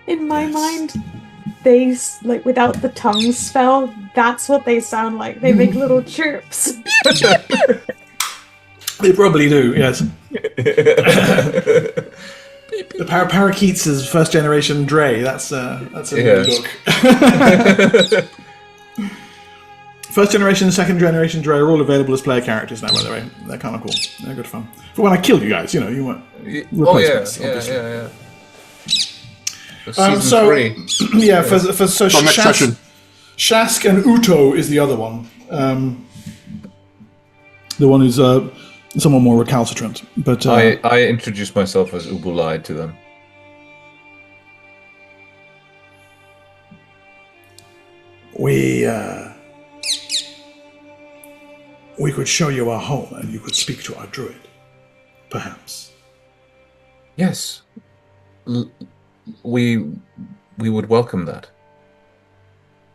In my Yes. mind, they, like, without the tongue spell, that's what they sound like. They make little chirps. They probably do, yes. The parakeets is first generation Dre. That's a Yeah. new book. First generation and second generation Dre are all available as player characters now, by the way. They're kind of cool. They're good fun. For when I killed you guys, you know, you weren't replacements, obviously. yeah. Season So, 3. yeah, so next session. Shask and Uto is the other one. The one who's somewhat more recalcitrant. But I introduced myself as Ubulai to them. We could show you our home, and you could speak to our druid, perhaps. Yes. We would welcome that.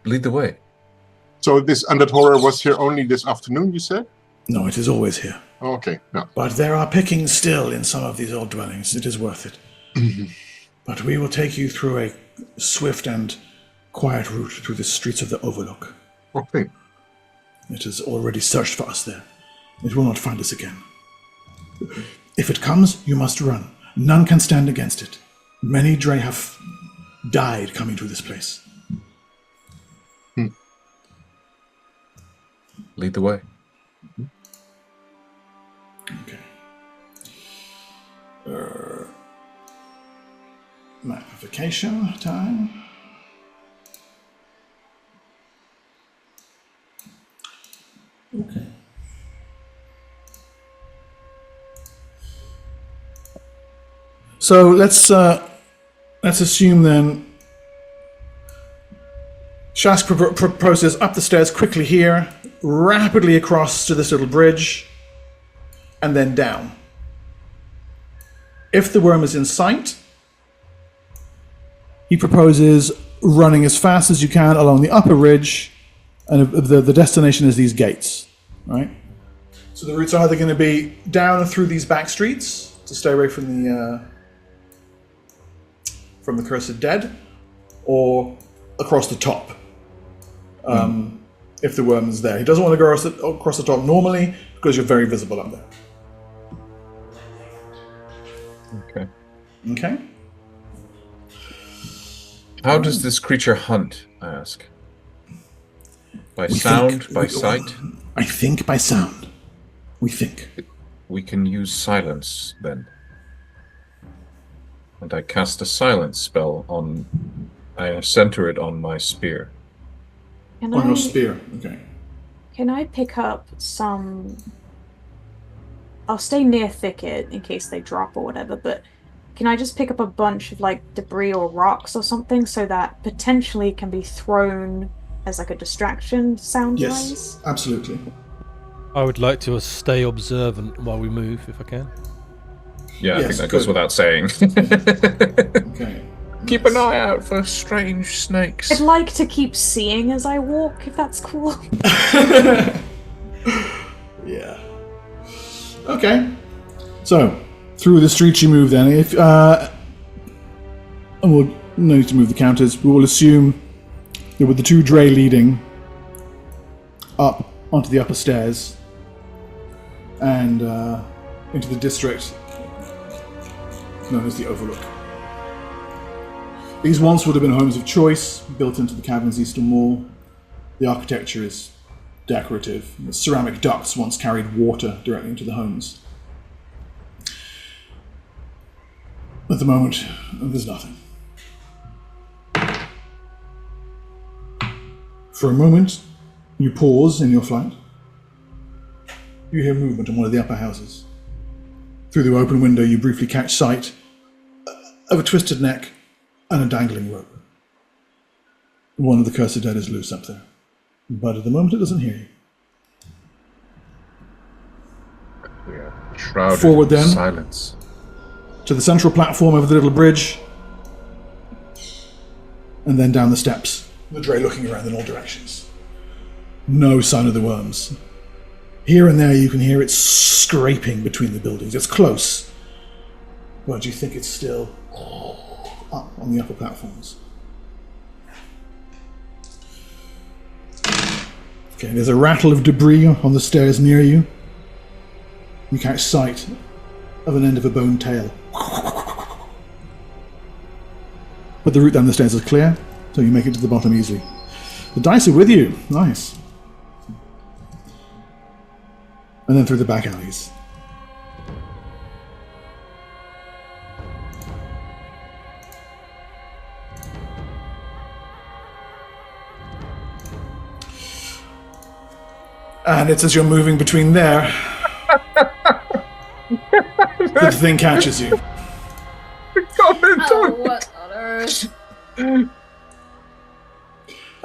Lead the way. So this undead horror was here only this afternoon, you said? No, it is always here. Oh, okay, no. But there are pickings still in some of these old dwellings. It is worth it. But we will take you through a swift and quiet route through the streets of the Overlook. Okay. It has already searched for us there. It will not find us again. If it comes, you must run. None can stand against it. Many Dre have died coming to this place. Lead the way. Okay. Mappification time. Okay. So let's assume then Shask proposes up the stairs quickly here, rapidly across to this little bridge, and then down. If the worm is in sight, he proposes running as fast as you can along the upper ridge, and the destination is these gates, right? So the routes are either going to be down through these back streets to stay away from the cursed dead, or across the top. If the worm is there, he doesn't want to go across the top normally because you're very visible up there. Okay. Okay. How does this creature hunt, I ask? By sound? By sight? I think by sound. We think. We can use silence, then. And I cast a silence spell on... I center it on my spear. On your spear, okay. Can I pick up some... I'll stay near thicket in case they drop or whatever, but can I just pick up a bunch of like debris or rocks or something so that potentially can be thrown as like a distraction sound-wise? Yes, absolutely. I would like to stay observant while we move, if I can. Yeah, I Yes, think that good. goes without saying. Okay. Keep an eye out for strange snakes. I'd like to keep seeing as I walk, if that's cool. Yeah. Okay. So, through the streets you move then. If and we'll no need to move the counters. We will assume that with the two Dre leading up onto the upper stairs and into the district known as the Overlook. These once would have been homes of choice, built into the cavern's eastern wall. The architecture is decorative. The ceramic ducts once carried water directly into the homes. At the moment, there's nothing. For a moment, you pause in your flight. You hear movement in one of the upper houses. Through the open window, you briefly catch sight of a twisted neck and a dangling rope. One of the cursed dead is loose up there. But at the moment, it doesn't hear you. We are shrouded Forward in then. silence. To the central platform over the little bridge, and then down the steps. The Dre looking around in all directions. No sign of the worms. Here and there you can hear it scraping between the buildings. It's close, but you think it's still up on the upper platforms. Okay, there's a rattle of debris on the stairs near you. You catch sight of an end of a bone tail. But the route down the stairs is clear, so you make it to the bottom easily. The dice are with you. Nice. And then through the back alleys. And it's as you're moving between there that the thing catches you. Oh, what on earth?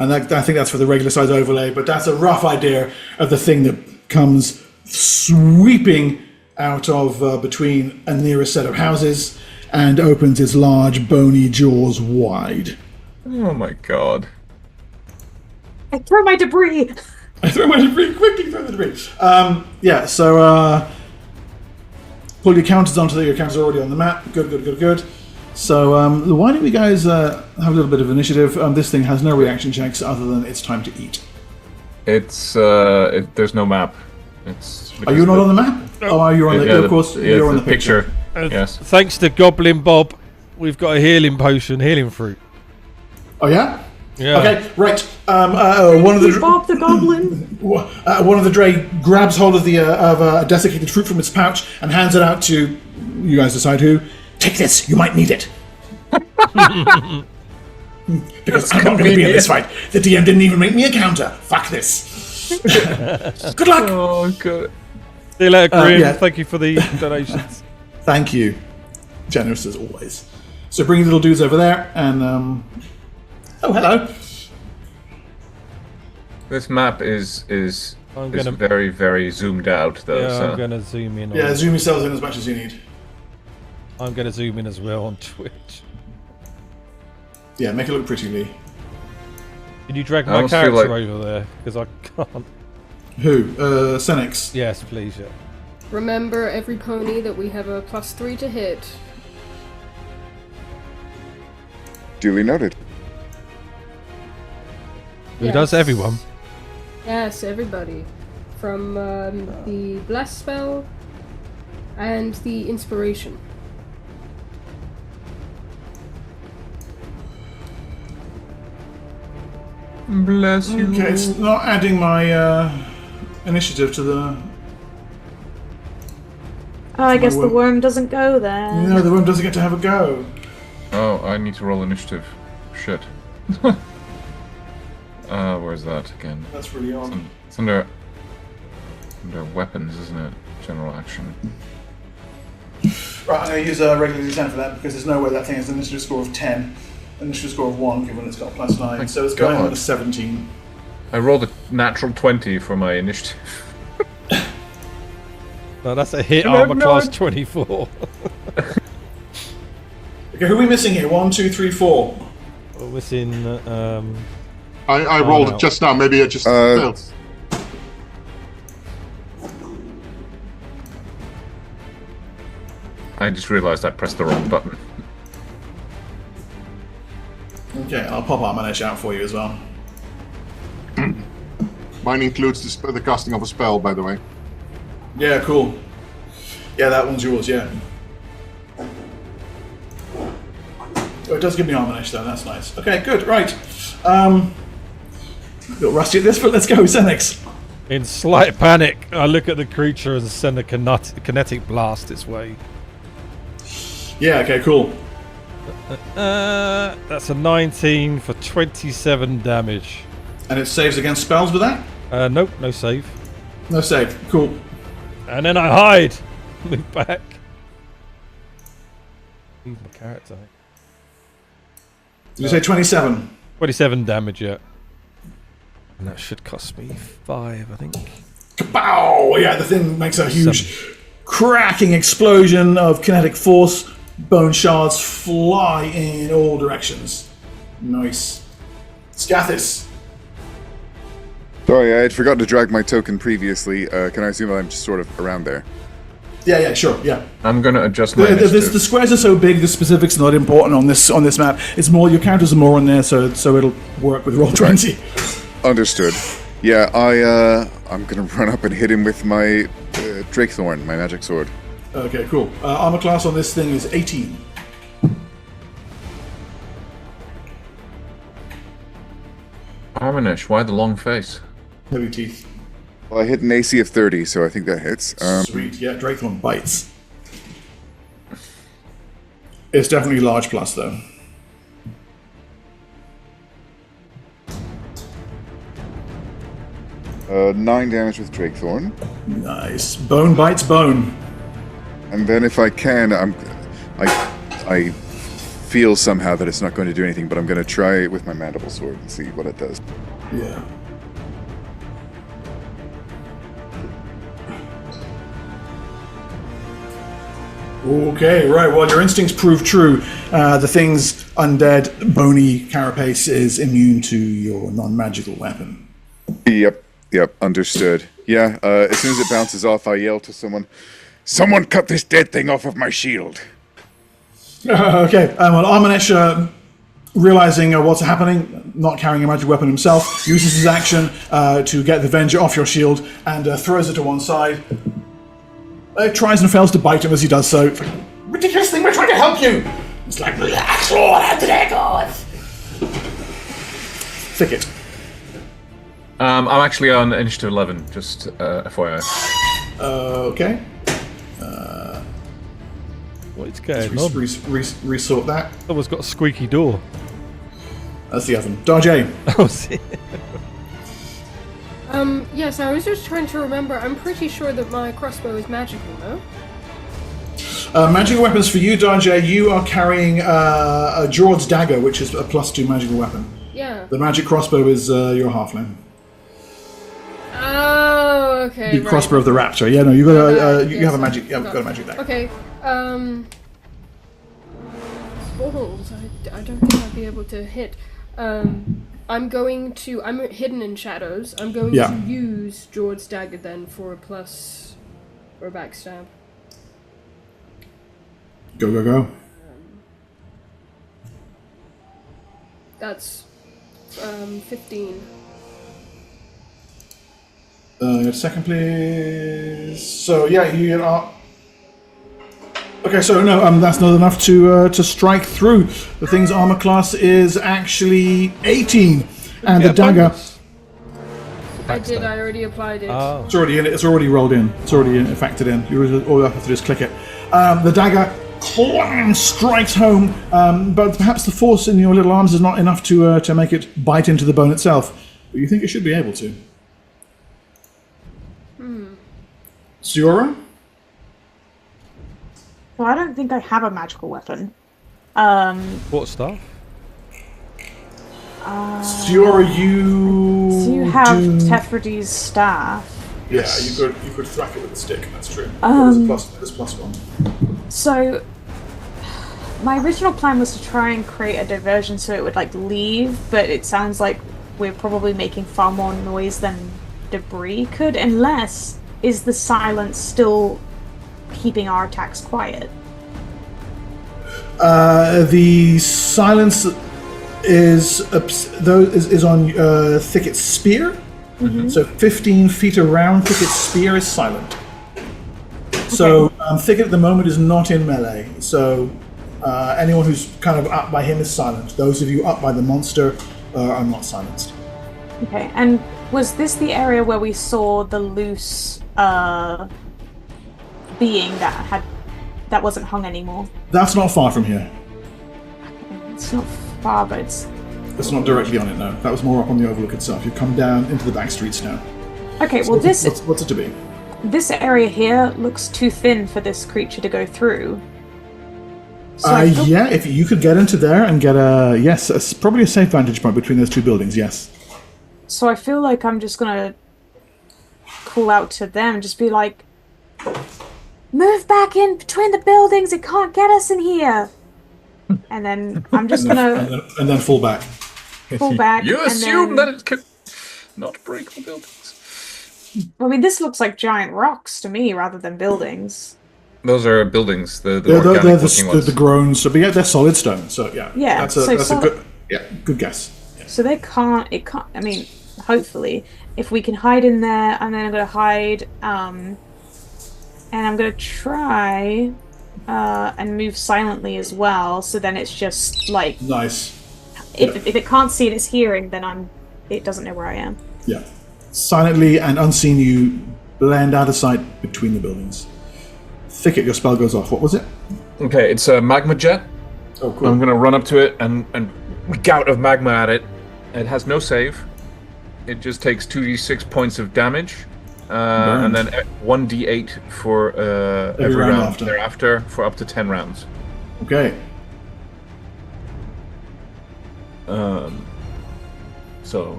And I think that's for the regular size overlay, but that's a rough idea of the thing that comes sweeping out of between a nearest set of houses and opens its large bony jaws wide. Oh my god. I throw my debris. I throw my debris, quickly throw the debris. So pull your counters onto your counters are already on the map. Good. So why don't we guys have a little bit of initiative? This thing has no reaction checks other than it's time to eat. It's there's no map. Are you not on the map? Oh, are you on the? Of course, you're on the picture. Yes. Thanks to Goblin Bob, we've got a healing potion, healing fruit. Oh yeah. Yeah. Okay, right. One of the Bob the Goblin. one of the Dre grabs hold of a desiccated fruit from its pouch and hands it out to you guys. Decide who. Take this. You might need it. Because I'm not going to be in this fight. The DM didn't even make me a counter. Fuck this. Good luck. Oh god. See you later, Grim. Yeah. Thank you for the donations. Thank you. Generous as always. So bring your little dudes over there and oh, hello. This map is gonna- very, very zoomed out though. Yeah, so. I'm going to zoom in. Yeah, zoom yourselves in as much as you need. I'm going to zoom in as well on Twitch. Yeah, make it look pretty, Lee. Can you drag I my almost feel character like- over there? Because I can't. Who? Senex. Yes, please, yeah. Remember, every pony that we have a +3 to hit. Duly noted. Who does? Everyone? Yes, everybody. From the Bless spell and the Inspiration. Bless you. Okay, it's not adding my initiative to the... Oh, I guess the worm. worm doesn't go there. No, the worm doesn't get to have a go. Oh, I need to roll initiative. Shit. Where's that again? That's really odd. It's under weapons, isn't it? General action. Right, I'm going to use a regular D10 for that because there's no way that thing has an initiative score of 10. An initiative score of 1 given it's got a +9. My So it's going God. on to 17. I rolled a natural 20 for my initiative. No, that's a hit And I have armor no class idea. 24. Okay, who are we missing here? 1, 2, 3, 4. We're missing. I rolled no. it just now. Maybe I just failed. I just realized I pressed the wrong button. Okay, I'll pop Armanesh out for you as well. Mine includes the casting of a spell, by the way. Yeah, cool. Yeah, that one's yours, yeah. Oh, it does give me Armanesh though, that's nice. Okay, good, right. A little rusty at this, but let's go, Senex. In slight panic, I look at the creature and send a kinetic blast its way. Yeah, okay, cool. That's a 19 for 27 damage. And it saves against spells with that? Nope, no save. No save, cool. And then I hide. Move back. Leave my character. Did you say 27? 27 damage, yeah. And that should cost me 5, I think. Kapow! Yeah, the thing makes a huge cracking explosion of kinetic force. Bone shards fly in all directions. Nice. Scathis. Sorry, I had forgotten to drag my token previously. Can I assume I'm just sort of around there? Yeah, sure, yeah. I'm gonna adjust my The initiative. squares are so big, the specifics are not important on this map. It's more your counters are more on there, so it'll work with roll 20. Understood. Yeah, I'm gonna run up and hit him with my Drakethorn, my magic sword. Okay, cool. Armor class on this thing is 18. Armanesh, why the long face? Heavy teeth. Well, I hit an AC of 30, so I think that hits. Sweet. Yeah, Drake bites. It's definitely large plus though. Uh, 9 damage with Drakethorn. Nice. Bone bites bone. And then if I can, I feel somehow that it's not going to do anything, but I'm going to try it with my mandible sword and see what it does. Yeah. Okay, right. Well, your instincts prove true. The thing's undead, bony carapace is immune to your non-magical weapon. Yep, understood. Yeah, as soon as it bounces off, I yell to someone, "Someone cut this dead thing off of my shield!" Okay, well, Armanesh, realizing what's happening, not carrying a magic weapon himself, uses his action to get the Venger off your shield and throws it to one side. It tries and fails to bite him as he does so. It's like, ridiculous thing, we're trying to help you! It's like, Thicket. I'm actually on initiative 11, just FYI. Okay. What's going Let's on? resort that. Someone's got a squeaky door. That's the oven. Darjay. Oh, see. Yes, I was just trying to remember. I'm pretty sure that my crossbow is magical, no? Magical weapons for you, Darjay. You are carrying a Jord's dagger, which is a +2 magical weapon. Yeah. The magic crossbow is your halfling. Oh, okay. The crossbow of the raptor. Yeah, no, you got you have a magic. Yeah, got a magic dagger. Okay. Balls. I don't think I'd be able to hit. I'm hidden in shadows. I'm going to use Jord's dagger then for a plus or a backstab. Go. That's 15. Second, please. So yeah, you get up. Okay, so no, that's not enough to strike through. The thing's armor class is actually 18, and the dagger. I already applied it. Oh. It's already in it. It's already rolled in. It's already factored in. All you have to do is click it. The dagger strikes home, but perhaps the force in your little arms is not enough to make it bite into the bone itself. But you think it should be able to. Siora? Well, I don't think I have a magical weapon. What stuff? Siora, you. So you have Tethridi's staff. Yeah, you could thwack it with a stick. That's true. There's plus one. So my original plan was to try and create a diversion so it would leave, but it sounds like we're probably making far more noise than debris could, unless is the silence still keeping our attacks quiet? The silence is on Thicket's spear. Mm-hmm. So 15 feet around Thicket's spear is silent. Okay. So Thicket at the moment is not in melee. So anyone who's kind of up by him is silent. Those of you up by the monster are not silenced. Okay, and was this the area where we saw the loose being that wasn't hung anymore? That's not far from here. Okay, it's not far, but it's not directly on it, no. That was more up on the overlook itself. You come down into the back streets now. Okay, so well what's it to be? This area here looks too thin for this creature to go through. So yeah, if you could get into there and get probably a safe vantage point between those two buildings, yes. So I feel like I'm just gonna call out to them and just be like, move back in between the buildings, it can't get us in here. And then I'm just gonna... And then fall back. Fall back. You assume that it can not break the buildings. I mean, this looks like giant rocks to me rather than buildings. Those are buildings, the the groans, but yeah, they're solid stone, so yeah. Yeah, that's a good guess. Yeah. So it can't, I mean, hopefully, if we can hide in there, and then I'm going to hide, and I'm going to try and move silently as well, so then it's just like... Nice. If it can't see it as hearing, then it doesn't know where I am. Yeah. Silently and unseen, you blend out of sight between the buildings. Thicket, your spell goes off. What was it? Okay, it's a magma jet. Oh, cool. I'm going to run up to it and gout of magma at it. It has no save. It just takes 2d6 points of damage. And then 1d8 for every round thereafter for up to 10 rounds. Okay. So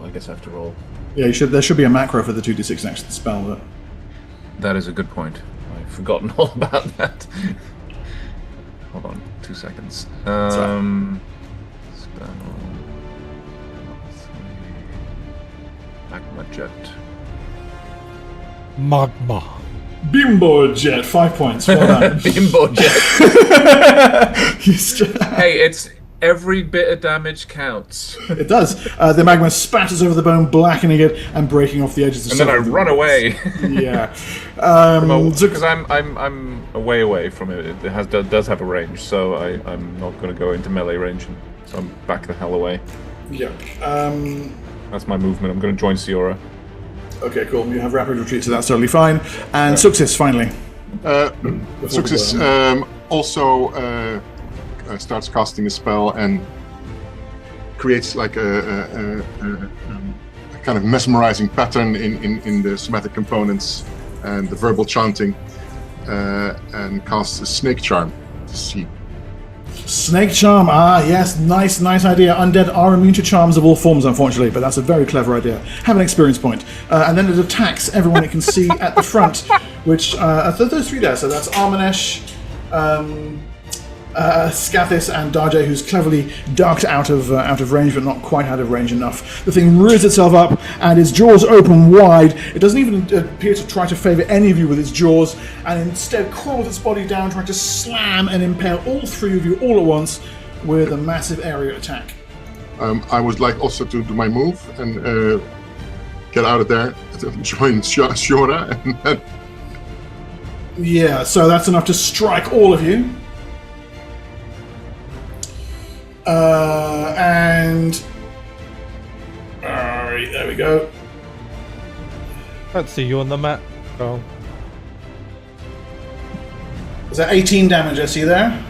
I guess I have to roll. Yeah, there should be a macro for the 2d6 next to the spell. But... That is a good point. I've forgotten all about that. Hold on, 2 seconds. Spell. Magma jet. Magma. Bimbo Jet, 5 points. Well done. Bimbo jet. Hey, Hey, it's every bit of damage counts. it does. The magma spatters over the bone, blackening it and breaking off the edges of And then I run away. Yeah. Because I'm a way away from it. It does have a range, so I'm not going to go into melee range. So I'm back the hell away. Yeah. That's my movement. I'm going to join Siora. Okay, cool. You have rapid retreat, so that's totally fine. And Success, finally. Success also starts casting a spell and creates like a kind of mesmerizing pattern in the somatic components and the verbal chanting, and casts a snake charm to see. Snake charm, yes, nice idea. Undead are immune to charms of all forms, unfortunately, but that's a very clever idea. Have an experience point. And then it attacks everyone it can see at the front, which, those three there, so that's Armanesh, Scathis and Darjay, who's cleverly ducked out of range, but not quite out of range enough. The thing rears itself up, and its jaws open wide. It doesn't even appear to try to favour any of you with its jaws, and instead crawls its body down, trying to slam and impale all three of you all at once with a massive area attack. I would like also to do my move and get out of there, join Shora, and then... Yeah, so that's enough to strike all of you. Alright, there we go. Can't see you on the map. Oh. Is that 18 damage I see there?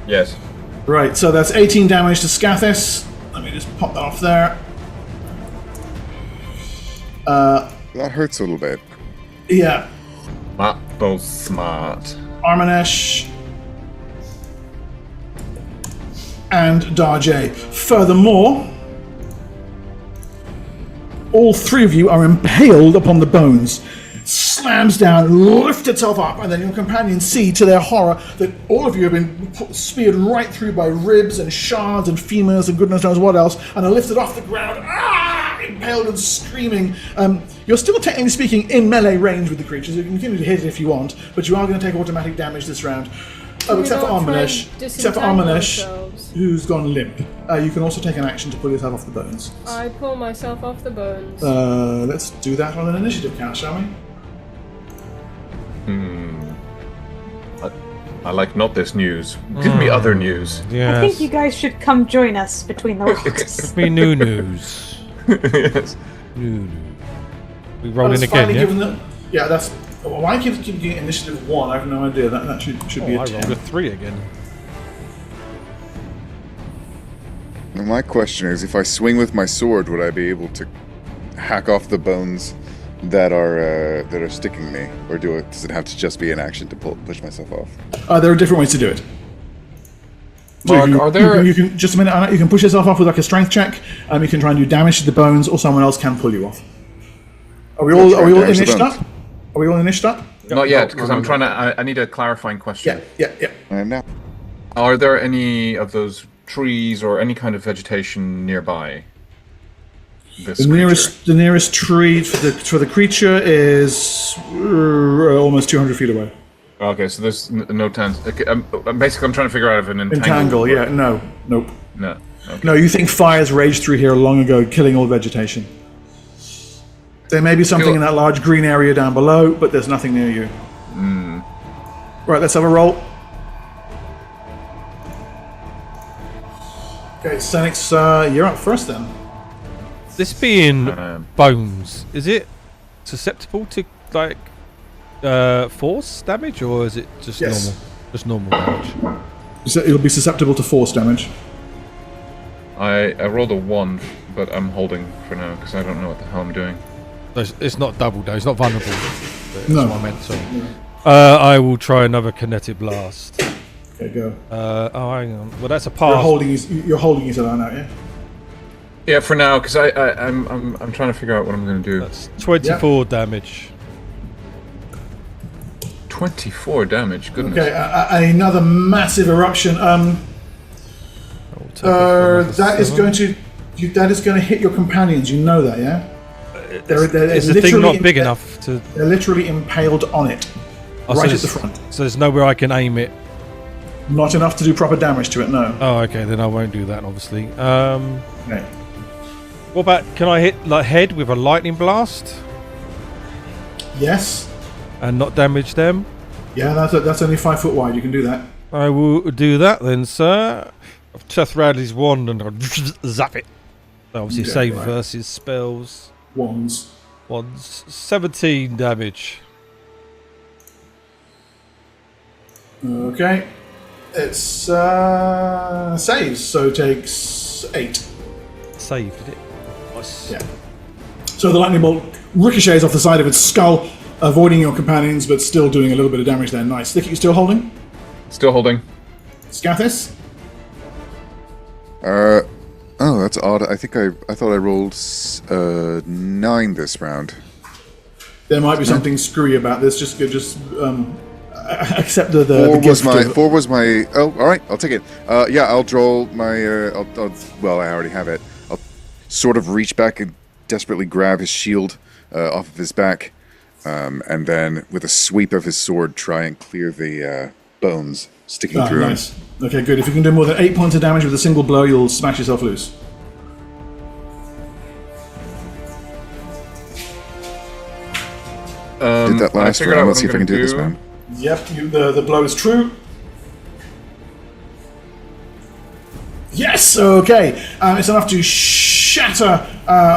Yes. Right, so that's 18 damage to Scathis. Let me just pop that off there. That hurts a little bit. Yeah. Not both smart. Armanesh and Darjay. Furthermore, all three of you are impaled upon the bones. Slams down, lifts itself up, and then your companions see, to their horror, that all of you have been speared right through by ribs and shards and femurs and goodness knows what else, and are lifted off the ground, impaled and screaming. You're still technically speaking in melee range with the creatures. You can continue to hit it if you want, but you are going to take automatic damage this round. Except for Armanesh, who's gone limp. You can also take an action to pull yourself off the bones. I pull myself off the bones. Let's do that on an initiative count, shall we? I like not this news. Give me other news. Yes. I think you guys should come join us between the rocks. Give me new news. Yes. New news. We roll in again, yeah? Yeah, that's... Why keep getting initiative 1? I have no idea. That should be a I 10. rolled a 3 again. Now my question is, if I swing with my sword, would I be able to hack off the bones that are sticking me, or does it have to just be an action to push myself off? There are different ways to do it. Mark, are there... You can just a minute, Anna, you can push yourself off with like a strength check. You can try and do damage to the bones, or someone else can pull you off. Are we all inished up? Are we all inished up? Not yet, because I'm trying to... I need a clarifying question. Yeah. And now, Are there any of those trees or any kind of vegetation nearby? The nearest tree for the creature is almost 200 feet away. Okay, so there's no chance. Okay, basically, I'm trying to figure out if an Entangle, yeah, nope. No. Okay. No, you think fires raged through here long ago, killing all vegetation. There may be something in that large green area down below, but there's nothing near you. Right, let's have a roll. Okay, Senix, you're up first then. This being bones, is it susceptible to like force damage, or is it just normal? Just normal damage. So it'll be susceptible to force damage. I rolled a 1, but I'm holding for now because I don't know what the hell I'm doing. It's not double though. It's not vulnerable. That's No. what I meant. Sorry. I will try another kinetic blast. Okay, go. Hang on. Well, that's a You're pass. holding his alarm out, yeah? Yeah, for now, because I'm trying to figure out what I'm going to do. That's 24 damage. 24 damage. Goodness. Okay, another massive eruption. That is going to hit your companions. You know that, yeah? Is the thing not big enough to? They're literally impaled on it, right at the front. So there's nowhere I can aim it. Not enough to do proper damage to it. No. Oh, okay. Then I won't do that, obviously. Okay. What about? Can I hit like head with a lightning blast Yes. and not damage them? Yeah, that's only 5 foot wide. You can do that. I will do that then, sir. Seth Radley's wand and I'll zap it. Obviously, Okay, save right. versus spells. Wands. 17 damage. Okay. It's saves, so takes 8. Saved, did it? Nice. Yeah. So the lightning bolt ricochets off the side of its skull, avoiding your companions, but still doing a little bit of damage there. Nice. Thicket, you still holding? Still holding. Scathis? Oh, that's odd. I thought I rolled 9 this round. There might be something screwy about this. Just accept the Four was my. Oh, all right. I'll take it. Yeah, I'll draw my. Well, I already have it. I'll sort of reach back and desperately grab his shield off of his back, and then with a sweep of his sword, try and clear the bones sticking through him. Nice. Okay, good. If you can do more than 8 points of damage with a single blow, you'll smash yourself loose. Did that last round? Let's see if I can do this round. Yep, the blow is true. Yes, okay. It's enough to shatter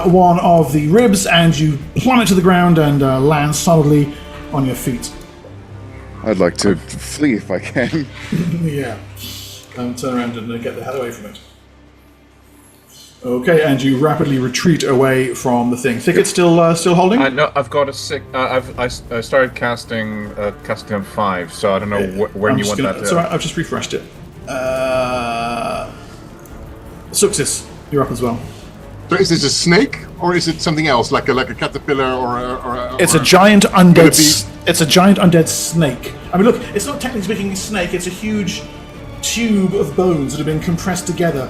one of the ribs, and you plummet to the ground and land solidly on your feet. I'd like to flee if I can. Yeah. Turn around and get the hell away from it. Okay, and you rapidly retreat away from the thing. Thicket still holding? No, I've got a 6. I started casting on 5, so I don't know when you want that to. Sorry, I've just refreshed it. Success, you're up as well. So is this a snake or is it something else, like a caterpillar or It's a giant undead. It's a giant undead snake. I mean, look, it's not technically speaking a snake. It's a huge tube of bones that have been compressed together.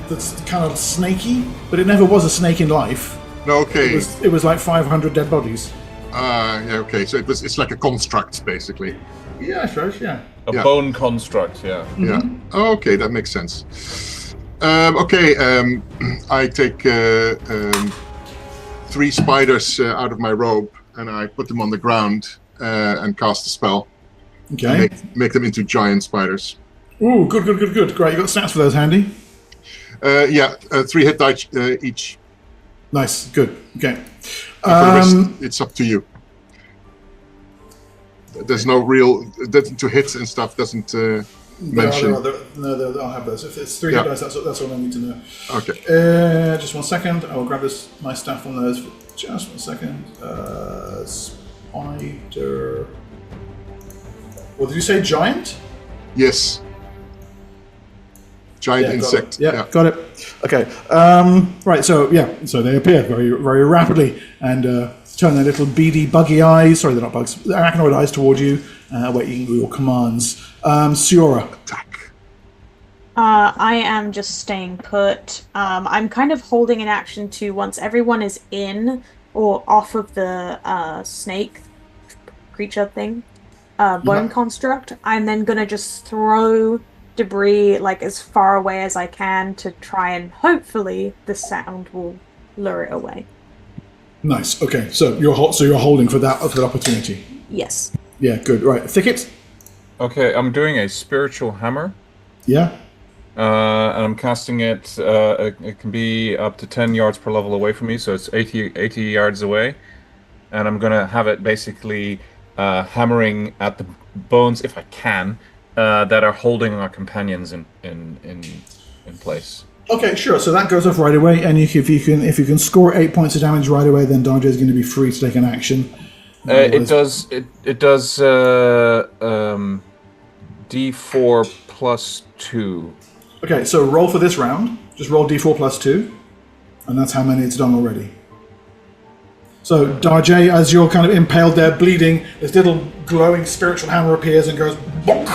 That's kind of snaky, but it never was a snake in life. No, okay. It was like 500 dead bodies. Yeah, okay. So it's like a construct, basically. Yeah, I suppose. Yeah. A bone construct, yeah. Yeah. Oh, okay, that makes sense. I take 3 spiders out of my robe and I put them on the ground and cast a spell. Okay. Make them into giant spiders. Ooh, good. Great, you got stats for those handy. 3 hit dice each. Nice, good. Okay. For the rest, it's up to you. There's no real to hits and stuff. Doesn't mention. I'll have those. If it's 3 hit dice, that's all I need to know. Okay. Just 1 second. I will grab my staff on those for just 1 second. Spider. What did you say? Giant? Yes. Giant insect. Got it. Okay. Right. So they appear very, very rapidly and turn their little beady, buggy eyes. Sorry, they're not bugs. Arachnoid eyes toward you, waiting your commands. Siora. Attack. I am just staying put. I'm kind of holding an action to once everyone is in or off of the snake creature thing, bone construct. I'm then gonna just throw debris like as far away as I can to try and hopefully the sound will lure it away. Nice. Okay. So you're holding for that opportunity. Yes. Yeah. Good. Right. Thicket. Okay, I'm doing a spiritual hammer. Yeah. And I'm casting it. It can be up to 10 yards per level away from me, so it's 80 yards away. And I'm gonna have it basically hammering at the bones, if I can, that are holding our companions in place. Okay, sure. So that goes off right away, and if you can score 8 points of damage right away, then Darja is going to be free to take an action. It does D4 plus 2. Okay, so roll for this round. Just roll d4 plus 2. And that's how many it's done already. So, Darjay, as you're kind of impaled there, bleeding, this little glowing spiritual hammer appears and goes bonk!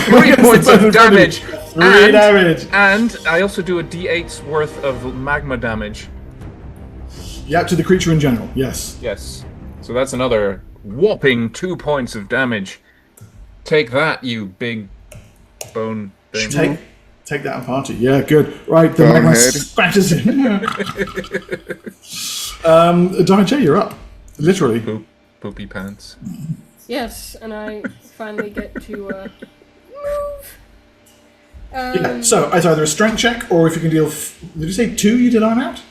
3 points of damage. 3 damage. And I also do a D8's worth of magma damage. Yeah, to the creature in general, yes. Yes. So that's another whopping 2 points of damage. Take that, you big bone thing. Take that and party. Yeah, good. Right, the magma spatters in. Darjay, you're up. Literally. Poopy pants. Yes, and I finally get to move. Yeah, so it's either a strength check or if you can deal. Did you say 2 you did on out?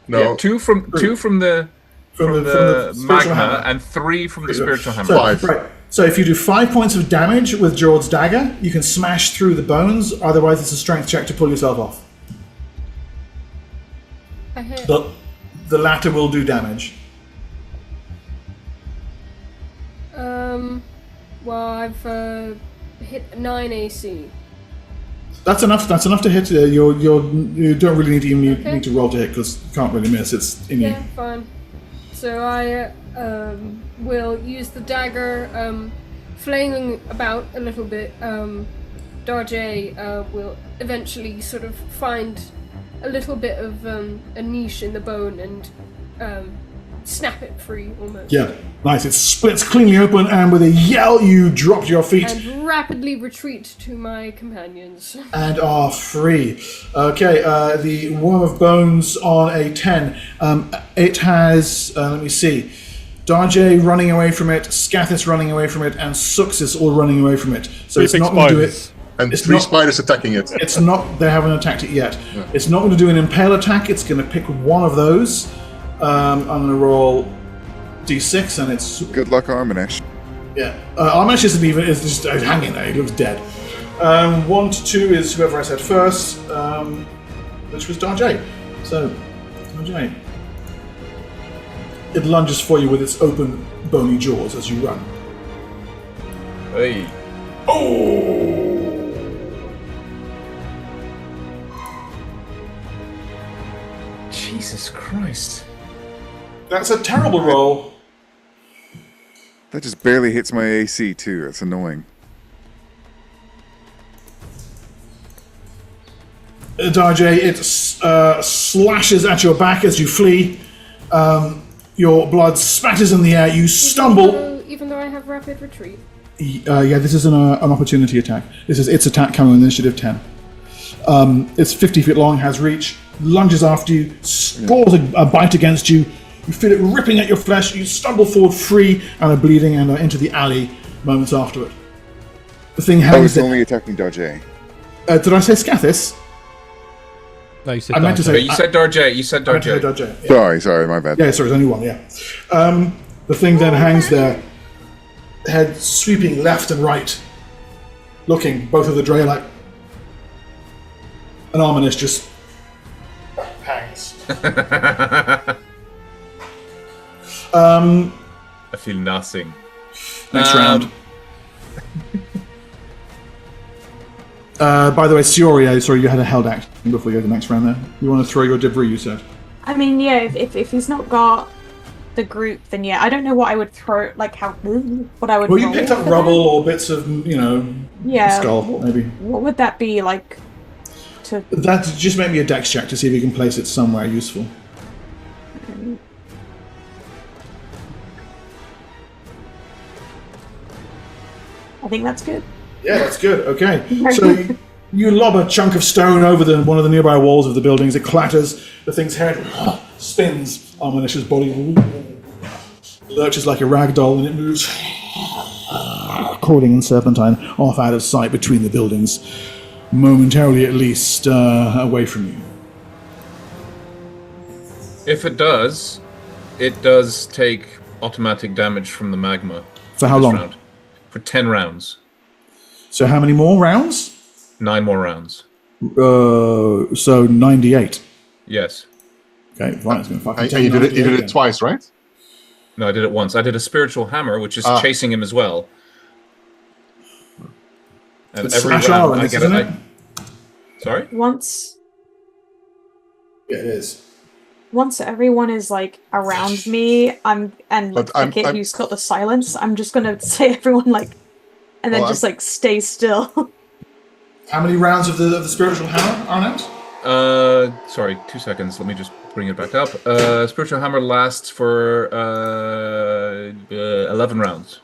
No. Yeah, two from the spiritual magma hammer. and 3 from the spiritual hammer. So, 5. right. So if you do 5 points of damage with Jord's dagger, you can smash through the bones. Otherwise, it's a strength check to pull yourself off. I hit. The latter will do damage. Well, I've hit 9 AC. That's enough. That's enough to hit. You don't really need to roll to hit because you can't really miss. It's in Yeah, you. fine. So I will use the dagger, flailing about a little bit. Darjay will eventually sort of find a little bit of a niche in the bone and snap it free almost. Yeah, nice. It splits cleanly open, and with a yell, you drop to your feet And rapidly retreat to my companions. and are free. Okay, the worm of bones on a 10. It has. Let me see. Darjay running away from it, Scathis running away from it, and Suxis all running away from it. So it's not going to do it. And It's 3 not- spiders attacking it. It's not. They haven't attacked it yet. It's not going to do an impale attack. It's going to pick one of those. I'm going to roll d6, and it's Good luck, Armanesh. yeah. Armesh isn't even. It's just hanging there. He looks dead. 1 to 2 is whoever I said first, which was Darjay. So Darjay. It lunges for you with its open, bony jaws as you run. Hey. Jesus Christ. That's a terrible roll. That just barely hits my AC too. That's annoying. Darjay, it slashes at your back as you flee. Your blood spatters in the air. You stumble. Even though I have rapid retreat. Yeah, this is an opportunity attack. This is its attack coming on initiative 10. It's 50 feet long, has reach, lunges after you, scores a bite against you. You feel it ripping at your flesh. You stumble forward free and are bleeding and are into the alley moments after it. The thing I hangs was there. only attacking Darjay. Did I say Scathis? No, you said I meant to Darjay. say. But you said Darjay. You said I meant to say Darjay. Darjay. Yeah. Sorry, my bad. Yeah, sorry, there's only one, yeah. The thing then hangs there, head sweeping left and right, looking, both of the Dre like. An Arminis just hangs. I feel nothing. Next round. By the way, Sioria, sorry, you had a held action before you go to the next round there. You want to throw your debris, you said? I mean, yeah, if he's not got the group, then yeah, I don't know what I would throw, like how, what I would Well, you roll picked up for rubble that. or bits of, Yeah, skull, maybe. What would that be, like, to... That just make me a dex check to see if you can place it somewhere useful. I think that's good. Yeah, that's good. Okay. So you lob a chunk of stone over one of the nearby walls of the buildings. It clatters. The thing's head spins. Armanish's body lurches like a rag doll, and it moves, coiling and serpentine, off out of sight between the buildings, momentarily at least away from you. If it does take automatic damage from the magma. For how this long? round. For 10 rounds. So how many more rounds? 9 more rounds. So 98. Yes. Okay, fine. It's going to fucking And take you did 98 it then. twice, right? No, I did it once. I did a spiritual hammer, which is chasing him as well. And It's every slash round R in I this, get isn't it. it? Sorry? Once Yeah, it is. everyone is like around me, and But the kid who's got the silence, I'm just gonna say everyone like, and then just like stay still. How many rounds of the spiritual hammer are out? Sorry, 2 seconds. Let me just bring it back up. Spiritual Hammer lasts for 11 rounds.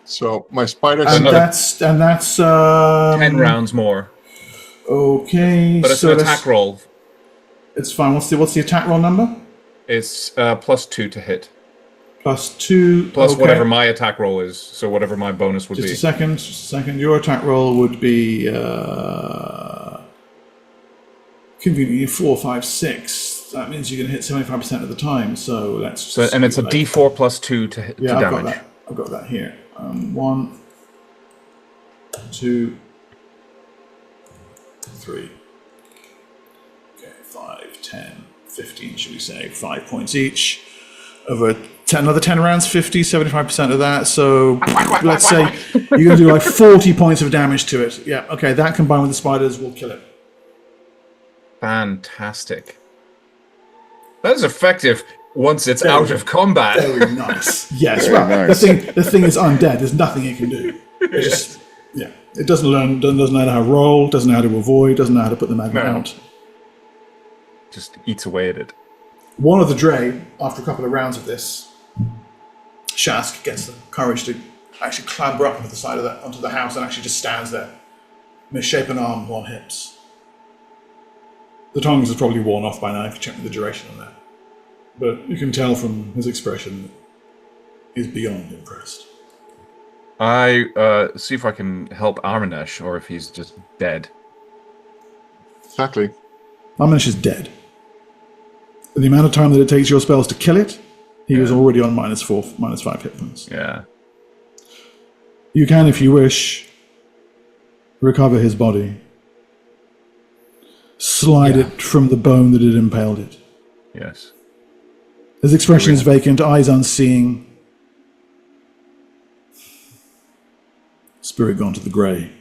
So my spider. And another- that's 10 rounds more. Okay, But it's so an attack roll. It's fine. What's the attack roll number? It's +2 to hit. +2. Plus okay. whatever my attack roll is. So whatever my bonus would be. Just a second. Your attack roll would be conveniently 4, 5, 6. That means you're going to hit 75% of the time. So that's and it's a D4 +2 to hit to damage. I've got that here. 1, 2, 3. Okay, 5, 10, 15. Should we say 5 points each? Over another 10 rounds, 50, 75% of that. So let's say you're going to do like 40 points of damage to it. Yeah, okay, that combined with the spiders will kill it. Fantastic. That is effective once it's out of combat. Very nice. Yes, Very nice. the thing is undead. There's nothing it can do. It just, it doesn't know how to roll, doesn't know how to avoid, doesn't know how to put the magnet out. Just eats away at it. One of the Dre, after a couple of rounds of this, Shask gets the courage to actually clamber up onto the side of onto the house and actually just stands there, misshapen arm on hips. The tongues is probably worn off by now if you check the duration on that. But you can tell from his expression that he's beyond impressed. I see if I can help Armanesh or if he's just dead. Exactly. Armanesh is dead. The amount of time that it takes your spells to kill it, he was already on -4, -5 hit points. Yeah. You can, if you wish, recover his body. Slide it from the bone that had impaled it. Yes. His expression is vacant, eyes unseeing. Spirit gone to the grey.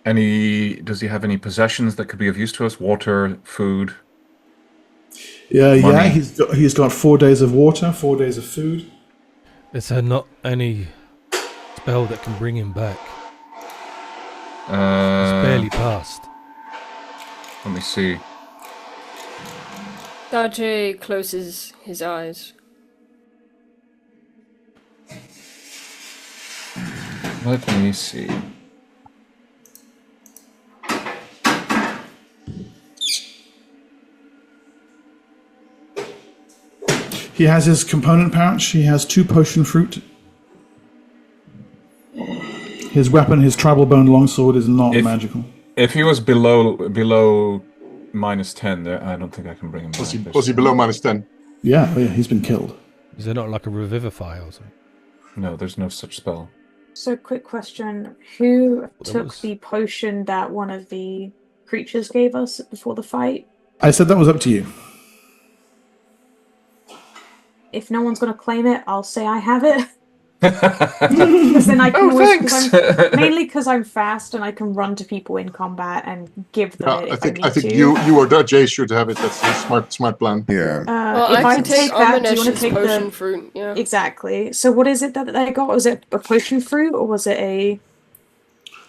Does he have any possessions that could be of use to us? Water, food? Yeah, he's got 4 days of water, 4 days of food. Is there not any spell that can bring him back? He's barely passed. Let me see. Daje closes his eyes. Let me see. He has his component pouch. He has 2 potion fruit. His weapon, his tribal bone longsword, is not magical. If he was below -10, I don't think I can bring him back. Was he below -10? Yeah, he's been killed. Is there not like a revivify or something? No, there's no such spell. So, quick question: who took was- the potion that one of the creatures gave us before the fight? I said that was up to you. If no one's going to claim it, I'll say I have it. Because then I can mainly because I'm fast and I can run to people in combat and give them it. I think you or Jay should have it. That's a smart plan. Yeah. Well, if I I can take take that, do you want to Armanesh's take potion the fruit. Yeah. exactly? So what is it that they got? Was it a potion fruit or was it a?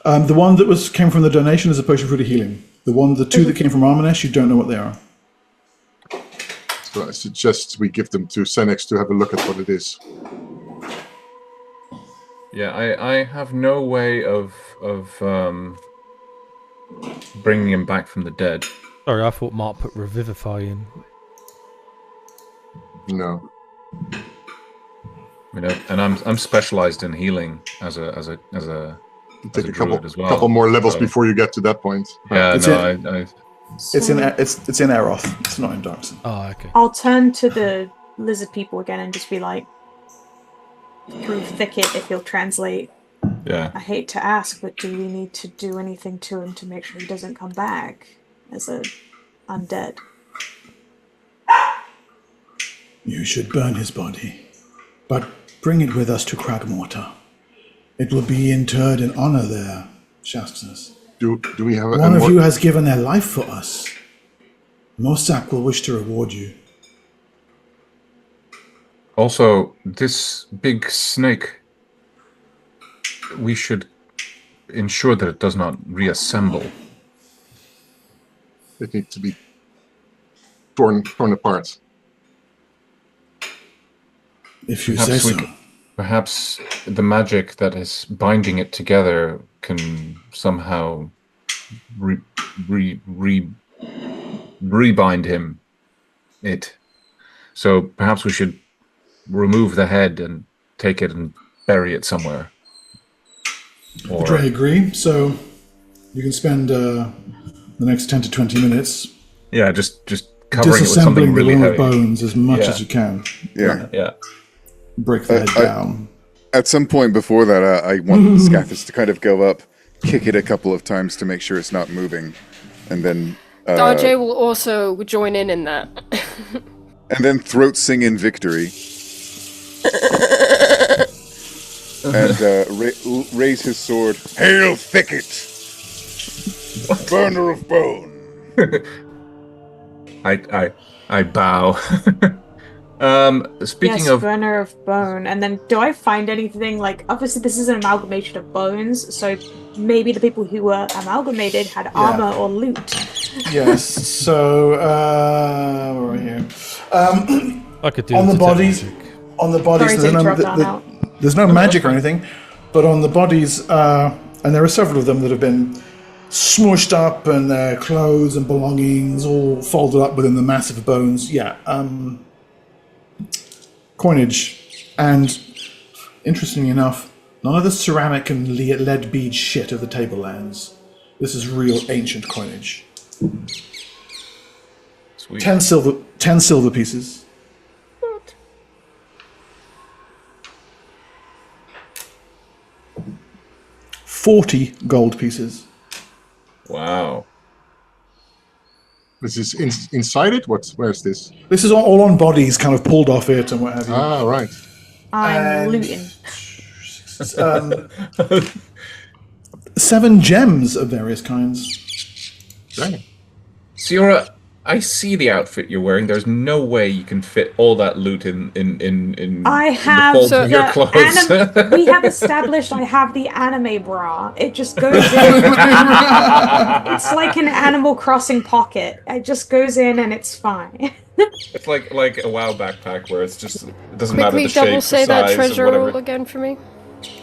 The one that came from the donation is a potion fruit of healing. The 2 that came from Armanesh, you don't know what they are. So I suggest we give them to Senex to have a look at what it is. Yeah, I have no way of bringing him back from the dead. Sorry, I thought Mark put revivify in. No. You know, and I'm specialized in healing as a Take a druid as well. couple more levels So- before you get to that point. Yeah, It's no, in- I It's in Aeroth. It's not in Darkson. Oh, okay. I'll turn to the lizard people again and just be like, through thicket, if he'll translate. yeah. I hate to ask, but do we need to do anything to him to make sure he doesn't come back as a undead? You should burn his body, but bring it with us to Cragmortar. It will be interred in honor there, Shastas. Do we have One of you has given their life for us. Mosak will wish to reward you. Also, this big snake, we should ensure that it does not reassemble. It needs to be torn apart. If you say so. Perhaps the magic that is binding it together can somehow rebind him. So perhaps we should remove the head and take it and bury it somewhere. I agree. So you can spend the next 10 to 20 minutes. Yeah, just covering it with something really disassembling the heavy. bones as much as you can. Yeah. Break the head down. At some point before that, I want Scathis to kind of go up, kick it a couple of times to make sure it's not moving, and then... Darjay will also join in that. And then throat sing in victory. And raise his sword. Hail thicket! Burner of bone! I bow. Speaking yes, of burner of bone. And then do I find anything, like, obviously this is an amalgamation of bones, so maybe the people who were amalgamated had armor or loot. Yes, so, where are we here? I could do on the bodies. magic. On the bodies, Sorry, there's no magic or anything, but on the bodies, and there are several of them that have been smushed up, and their clothes and belongings all folded up within the massive bones. Yeah, coinage, and interestingly enough, none of the ceramic and lead bead shit of the tablelands. This is real ancient coinage. Sweet. 10 silver pieces. What? 40 gold pieces. Wow. This is inside it? Where's this? This is all on bodies, kind of pulled off it and what have you. Ah, right. I'm looting. 7 gems of various kinds. Dang. Siora, I see the outfit you're wearing. There's no way you can fit all that loot in I have the folds of your clothes. we have established I have the anime bra. It just goes in. It's like an Animal Crossing pocket. It just goes in and it's fine. It's like a WoW backpack where it's just it doesn't matter the Quickly shape, double the say size, that or treasure whatever. roll again for me.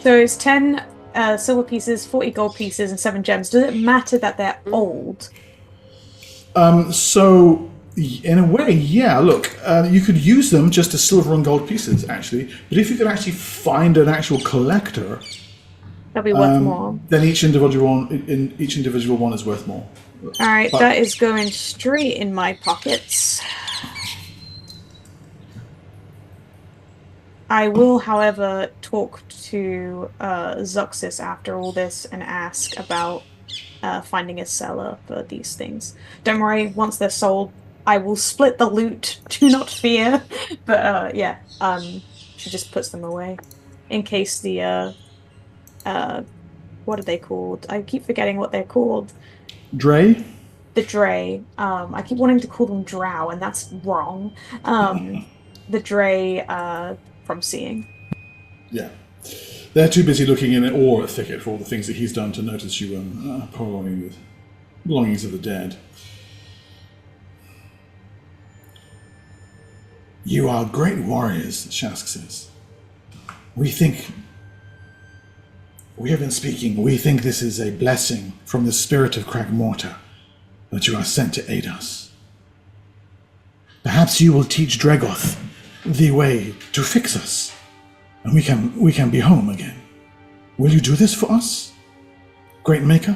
So it's 10 silver pieces, 40 gold pieces, and 7 gems. Does it matter that they're old? So, in a way, yeah, look, you could use them just as silver and gold pieces, actually. But if you could actually find an actual collector, They'll be worth more. then each individual one is worth more. Alright, that is going straight in my pockets. I will, however, talk to Zuxis after all this and ask about finding a seller for these things. Don't worry, once they're sold, I will split the loot. Do not fear. But she just puts them away in case the what are they called? I keep forgetting what they're called. Dray? The Dray. I keep wanting to call them Drow, and that's wrong. The Dray from seeing. Yeah. They're too busy looking in awe at Thicket for all the things that he's done to notice you prolonging the belongings of the dead. You are great warriors, Shask says. We have been speaking, we think this is a blessing from the spirit of Cragmortar, that you are sent to aid us. Perhaps you will teach Dregoth the way to fix us, and we can be home again. Will you do this for us, Great Maker?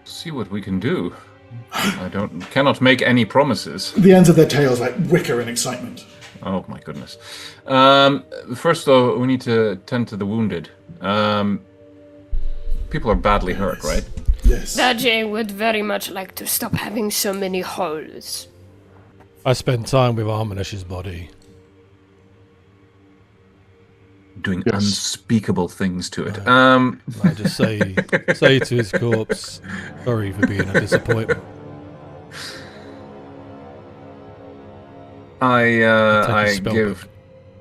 See what we can do. Cannot make any promises. The ends of their tails like wicker in excitement. Oh my goodness. First though, we need to tend to the wounded. People are badly hurt, right? Yes. Darjay would very much like to stop having so many holes. I spent time with Arminish's body. doing Yes. unspeakable things to it. I just say to his corpse, sorry for being a disappointment. I spell give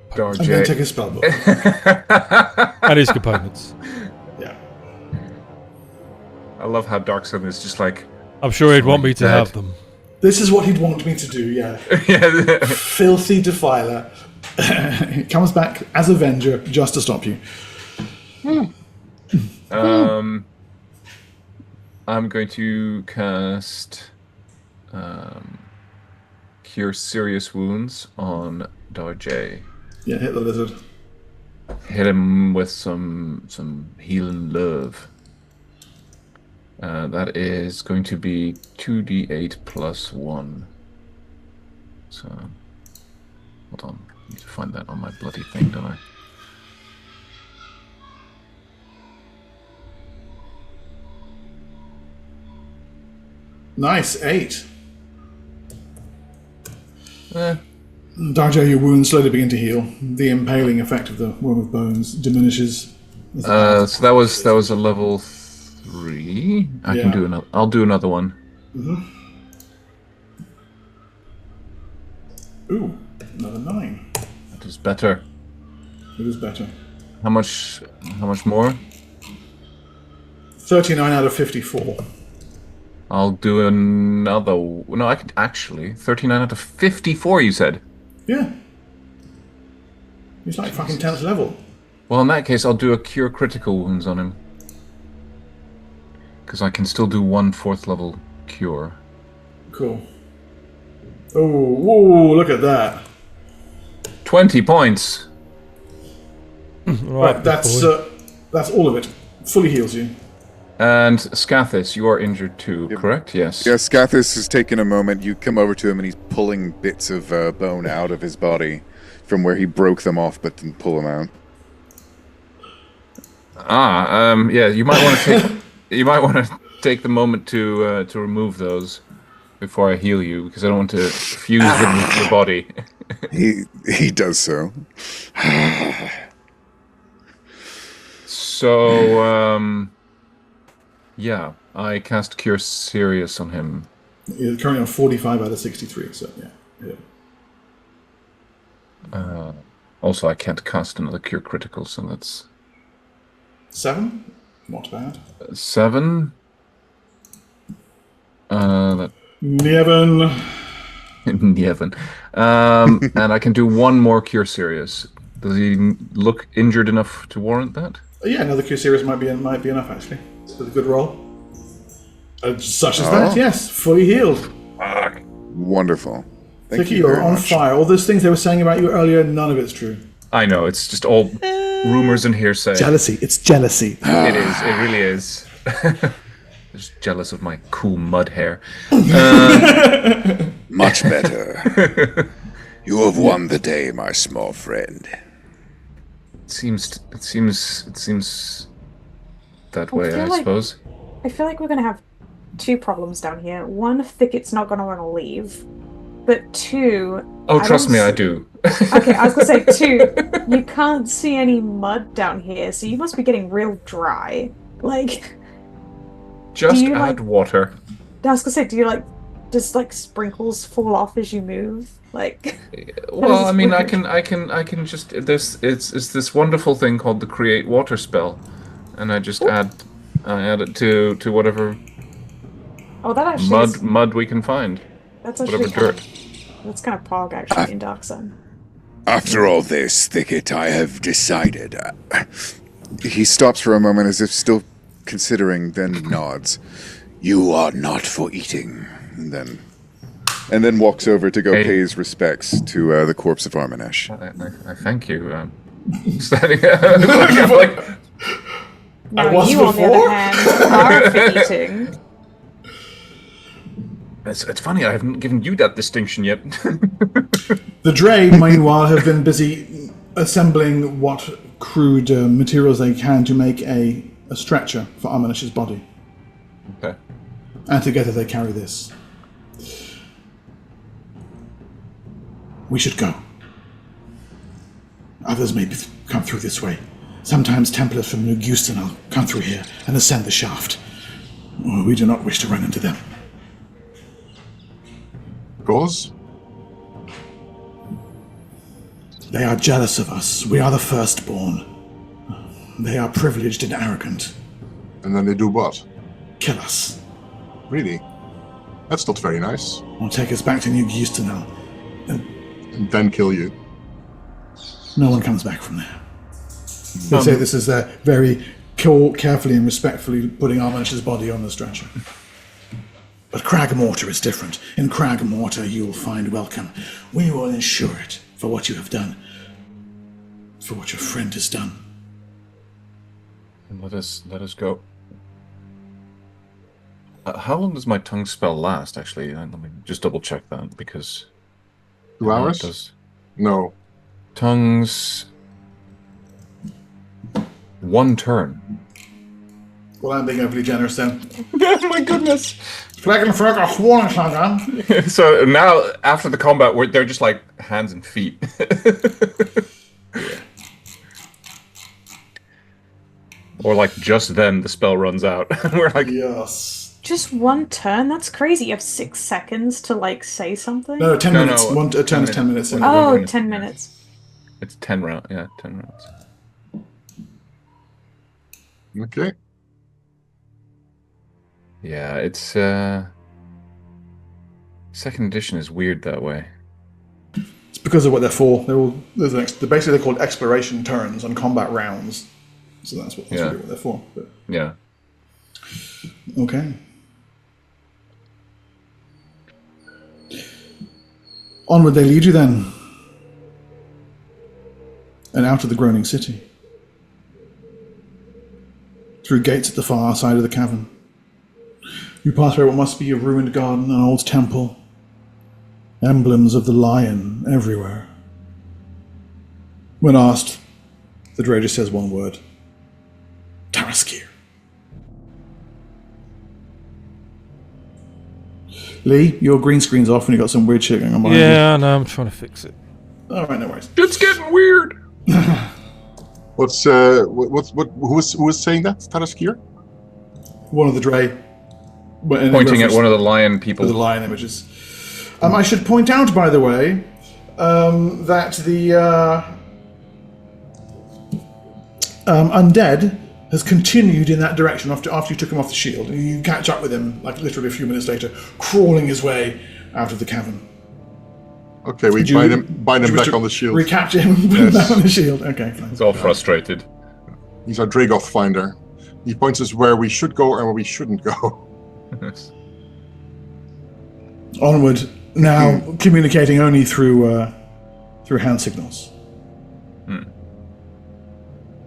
book. I'm going to take Darjay. his spell book. And his components. Yeah. I love how Dark Sun is just like. I'm sure he'd want me to Dead. have them. This is what he'd want me to do, yeah. Yeah. Filthy defiler. He comes back as Avenger just to stop you. I'm going to cast Cure Serious Wounds on Darjay. Yeah, hit the lizard. Hit him with some healing love. That is going to be 2d8 plus 1. So, hold on. I need to find that on my bloody thing, don't I? Nice, 8. Darjay, your wounds slowly begin to heal. The impaling effect of the worm of bones diminishes. So that was a level 3. I can do another. I'll do another one. Ooh, another 9. That is better. It is better. How much more? 39 out of 54. I'll do another. No, I could actually 39 out of 54. You said. Yeah. He's like fucking 10th level. Well, in that case, I'll do a cure critical wounds on him. Because I can still do 1 4th level cure. Cool. Oh, whoa, look at that. 20 points. Right, that's all of it. Fully heals you. And Scathis, you are injured too, correct? Yes. Yeah, Scathis has taken a moment. You come over to him and he's pulling bits of bone out of his body from where he broke them off but didn't pull them out. Yeah, you might want to take the moment to remove those before I heal you, because I don't want to fuse them with your body. He does so. So, yeah, I cast Cure Serious on him. You're currently on 45 out of 63, so yeah. Also, I can't cast another Cure Critical, so that's 7? Not bad. 7. Niven. Niven. And I can do 1 more Cure Serious. Does he look injured enough to warrant that? Yeah, another Cure Series might be enough, actually. With a good roll. Such as that, yes. Fully healed. Wonderful. Thank Vicky, you you're very on much. fire. All those things they were saying about you earlier, none of it's true. I know, it's just all rumors and hearsay. Jealousy. It's jealousy. It is. It really is. Just jealous of my cool mud hair. Much better. You have won the day, my small friend. It seems that way, I suppose. I feel like we're going to have 2 problems down here. One, Thicket's not going to want to leave. But 2... Oh, trust me, I do. Okay, I was going to say 2, you can't see any mud down here, so you must be getting real dry. Like... Just add water. I was going to say, do you does sprinkles fall off as you move? Well, I mean, I can just it's this wonderful thing called the create water spell, and I just add it to whatever that actually mud we can find. That's actually whatever dirt. That's kind of pog actually in Dark Sun. After all this, Thicket, I have decided. He stops for a moment as if still considering, then nods. You are not for eating. And then walks over to go pay his respects to the corpse of Armanesh. I thank you. Standing like, Now you, on the other hand, are for eating. It's funny, I haven't given you that distinction yet. The Dre, meanwhile, have been busy assembling what crude materials they can to make a stretcher for Armanesh's body. Okay. And together they carry this. We should go. Others may come through this way. Sometimes Templars from New Houston will come through here and ascend the shaft. We do not wish to run into them. Because? They are jealous of us. We are the firstborn. They are privileged and arrogant. And then they do what? Kill us. Really? That's not very nice. Or take us back to New Houston now. And then kill you. No one comes back from there. They say this is their very carefully and respectfully putting Armanish's body on the stretcher. But Cragmortar is different. In Cragmortar you will find welcome. We will ensure it for what you have done. For what your friend has done. Let us go. How long does my tongue spell last, actually? Let me just double check that, because... 2 hours? No. Tongues... 1 turn. Well, I'm being overly generous then. My goodness! So So now, after the combat, they're just like hands and feet. Or like just then the spell runs out. We're like, yes. Just 1 turn? That's crazy. You have 6 seconds to, like, say something? No, 10 minutes. No, A turn is 10 minutes. Oh, 10 minutes. It's 10 rounds. Yeah, 10 rounds. Okay. Yeah, it's second edition is weird that way. It's because of what they're for. They're basically they're called exploration turns on combat rounds. So that's really what they're for. But, Yeah. okay. Onward they lead you then. And out of the groaning city. Through gates at the far side of the cavern. You pass through what must be a ruined garden, an old temple. Emblems of the lion everywhere. When asked, the drow just says one word. Taraskir. Lee, your green screen's off and you got some weird shit going on behind you. Yeah, no, I'm trying to fix it. Alright, no worries. It's getting weird! Who was saying that? Taraskir? One of the Dre. Pointing at one of the lion people. The lion images. I should point out, by the way, that the Undead has continued in that direction after you took him off the shield. And you catch up with him, like literally a few minutes later, crawling his way out of the cavern. Okay, we bind him back on the shield. Recapture him and put him back on the shield. Okay, fine. He's all frustrated. He's our Dragoth finder. He points us where we should go and where we shouldn't go. Yes. Onward, now communicating only through hand signals.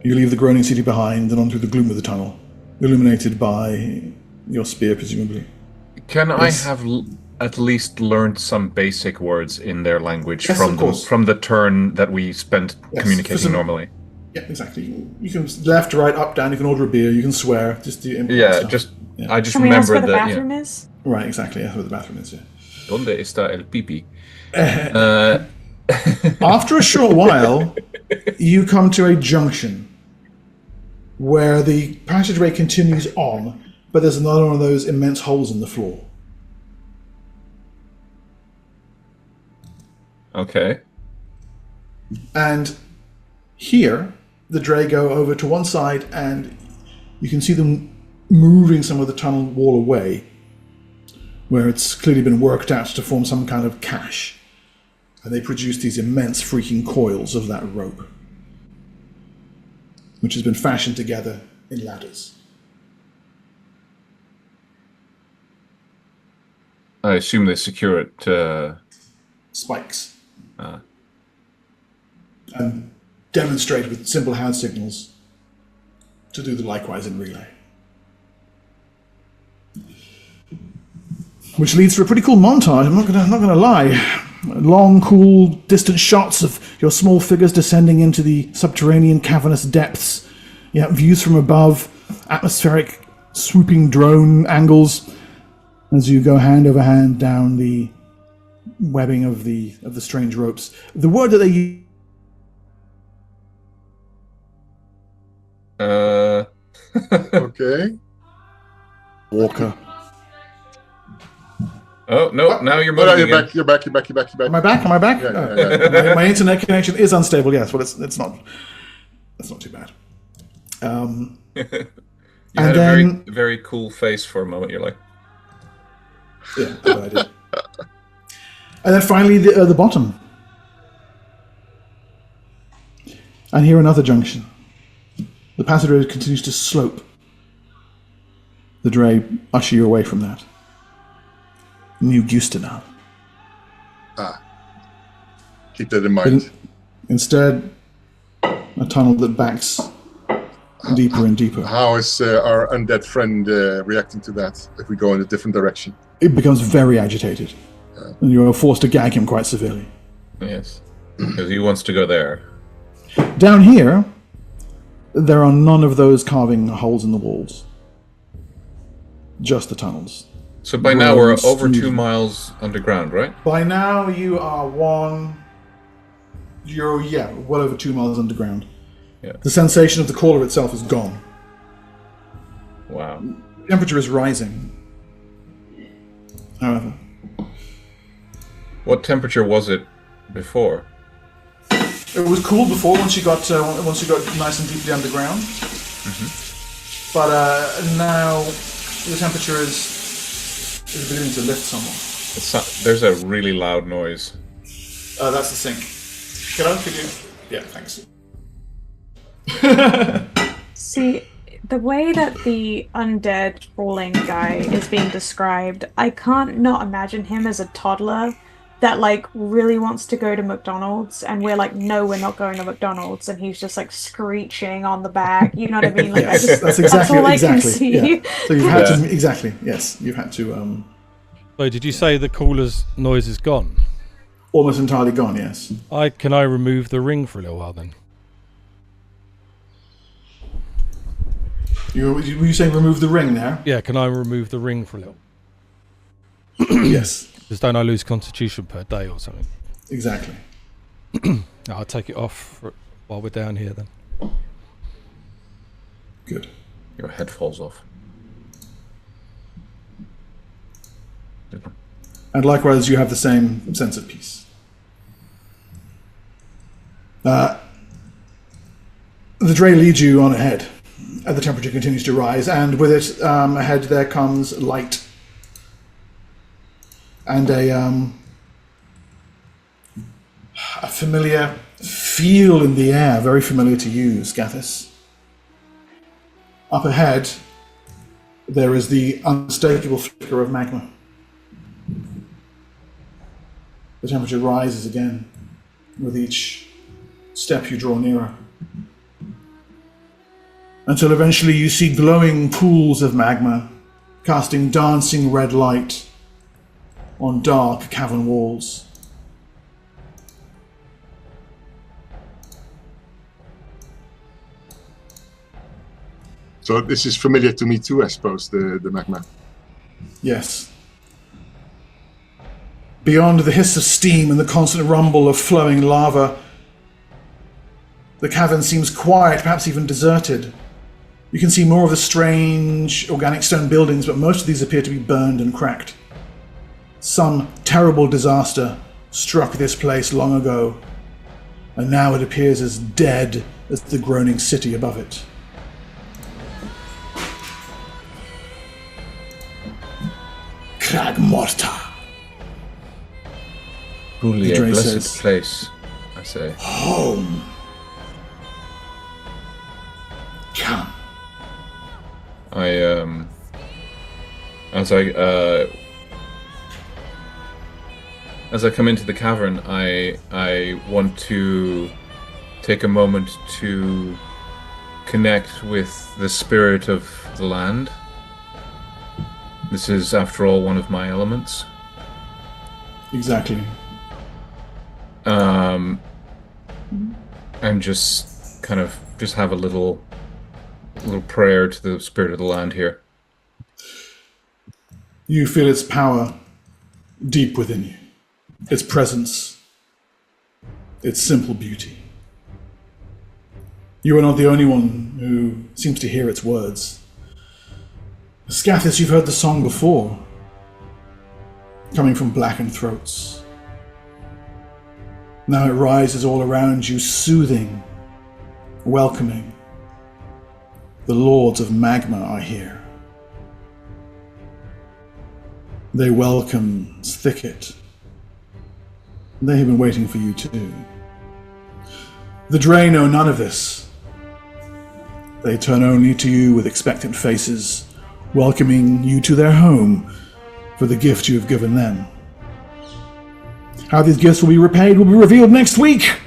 You leave the groaning city behind and on through the gloom of the tunnel, illuminated by your spear, presumably. Can Yes. I have at least learned some basic words in their language Yes, of course. from the turn that we spent Yes, communicating for some- normally? Yeah, exactly. You can left, right, up, down. You can order a beer. You can swear. Just do Yeah, stuff. just Yeah. I just Can we ask remember where the that. bathroom is? Right, exactly. Yeah, where the bathroom is. Yeah. Donde está el pipi? After a short while, you come to a junction where the passageway continues on, but there's another one of those immense holes in the floor. Okay. And here, the Dray go over to one side, and you can see them moving some of the tunnel wall away, where it's clearly been worked out to form some kind of cache. And they produce these immense freaking coils of that rope, which has been fashioned together in ladders. I assume they secure it. Spikes. And demonstrate with simple hand signals to do the likewise in relay. Which leads to a pretty cool montage, I'm not gonna lie. Long, cool, distant shots of your small figures descending into the subterranean cavernous depths. Yeah, views from above, atmospheric swooping drone angles as you go hand over hand down the webbing of the strange ropes. The word that they use Okay. Walker. Oh no! What? Now you're No, moving no, again. you're back. Am I back? Am I back? Yeah, Oh. yeah. My internet connection is unstable. Yes. Well, it's not. That's not too bad. You And had a then- very cool face for a moment. You're like, Yeah, I bet I did. And then finally, the bottom. And here another junction. The passage road continues to slope. The Dre usher you away from that. New Gustenau. Keep that in mind. Instead, a tunnel that backs deeper and deeper. How is our undead friend reacting to that if we go in a different direction? It becomes very agitated. And you are forced to gag him quite severely. yes, because he wants to go there. Down here, there are none of those carving holes in the walls. Just the tunnels. So by now we're Gross, over dude. 2 miles underground, right? By now you are well over 2 miles underground. Yeah. The sensation of the caller itself is gone. Wow. The temperature is rising. However, What temperature was it before? it was cool before once you got nice and deeply underground. But now the temperature is beginning to lift somewhat. There's a really loud noise. That's the sink. Could you? Yeah, thanks. See, the way that the undead falling guy is being described, I can't not imagine him as a toddler that like really wants to go to McDonald's, and we're like, no, we're not going to McDonald's, and he's just like screeching on the back. You know what I mean? Like, Yes, that's exactly all I can exactly. see. Yeah. So you've had to exactly. Yes, you've had to So did you say the cooler's noise is gone? almost entirely gone. Yes. Can I remove the ring for a little while then? Were you saying remove the ring there? Yeah, can I remove the ring for a little? Yes. Because don't I lose constitution per day or something? Exactly. I'll take it off while we're down here then. Good. Your head falls off. And likewise, you have the same sense of peace. The Dre leads you on ahead. The temperature continues to rise, and with it ahead there comes light. And a familiar feel in the air, very familiar to you, Scathis. Up ahead, there is the unmistakable flicker of magma. The temperature rises again with each step you draw nearer. Until eventually you see glowing pools of magma casting dancing red light on dark cavern walls. So this is familiar to me too, I suppose, the magma. Yes. Beyond the hiss of steam and the constant rumble of flowing lava, the cavern seems quiet, perhaps even deserted. You can see more of the strange organic stone buildings, but most of these appear to be burned and cracked. Some terrible disaster struck this place long ago, and now it appears as dead as the groaning city above it. Crag Morta. Truly a Dre blessed says- place, I say. Home. Come. As I come into the cavern, I want to take a moment to connect with the spirit of the land. This is, after all, one of my elements. Exactly. And just kind of have a little prayer to the spirit of the land here. You feel its power deep within you, its presence, its simple beauty. You are not the only one who seems to hear its words. Scathis, you've heard the song before, coming from blackened throats. Now it rises all around you, soothing, welcoming. The lords of magma are here. They welcome Thicket. They have been waiting for you too. The Dre know none of this. They turn only to you with expectant faces, welcoming you to their home for the gift you have given them. How these gifts will be repaid will be revealed next week.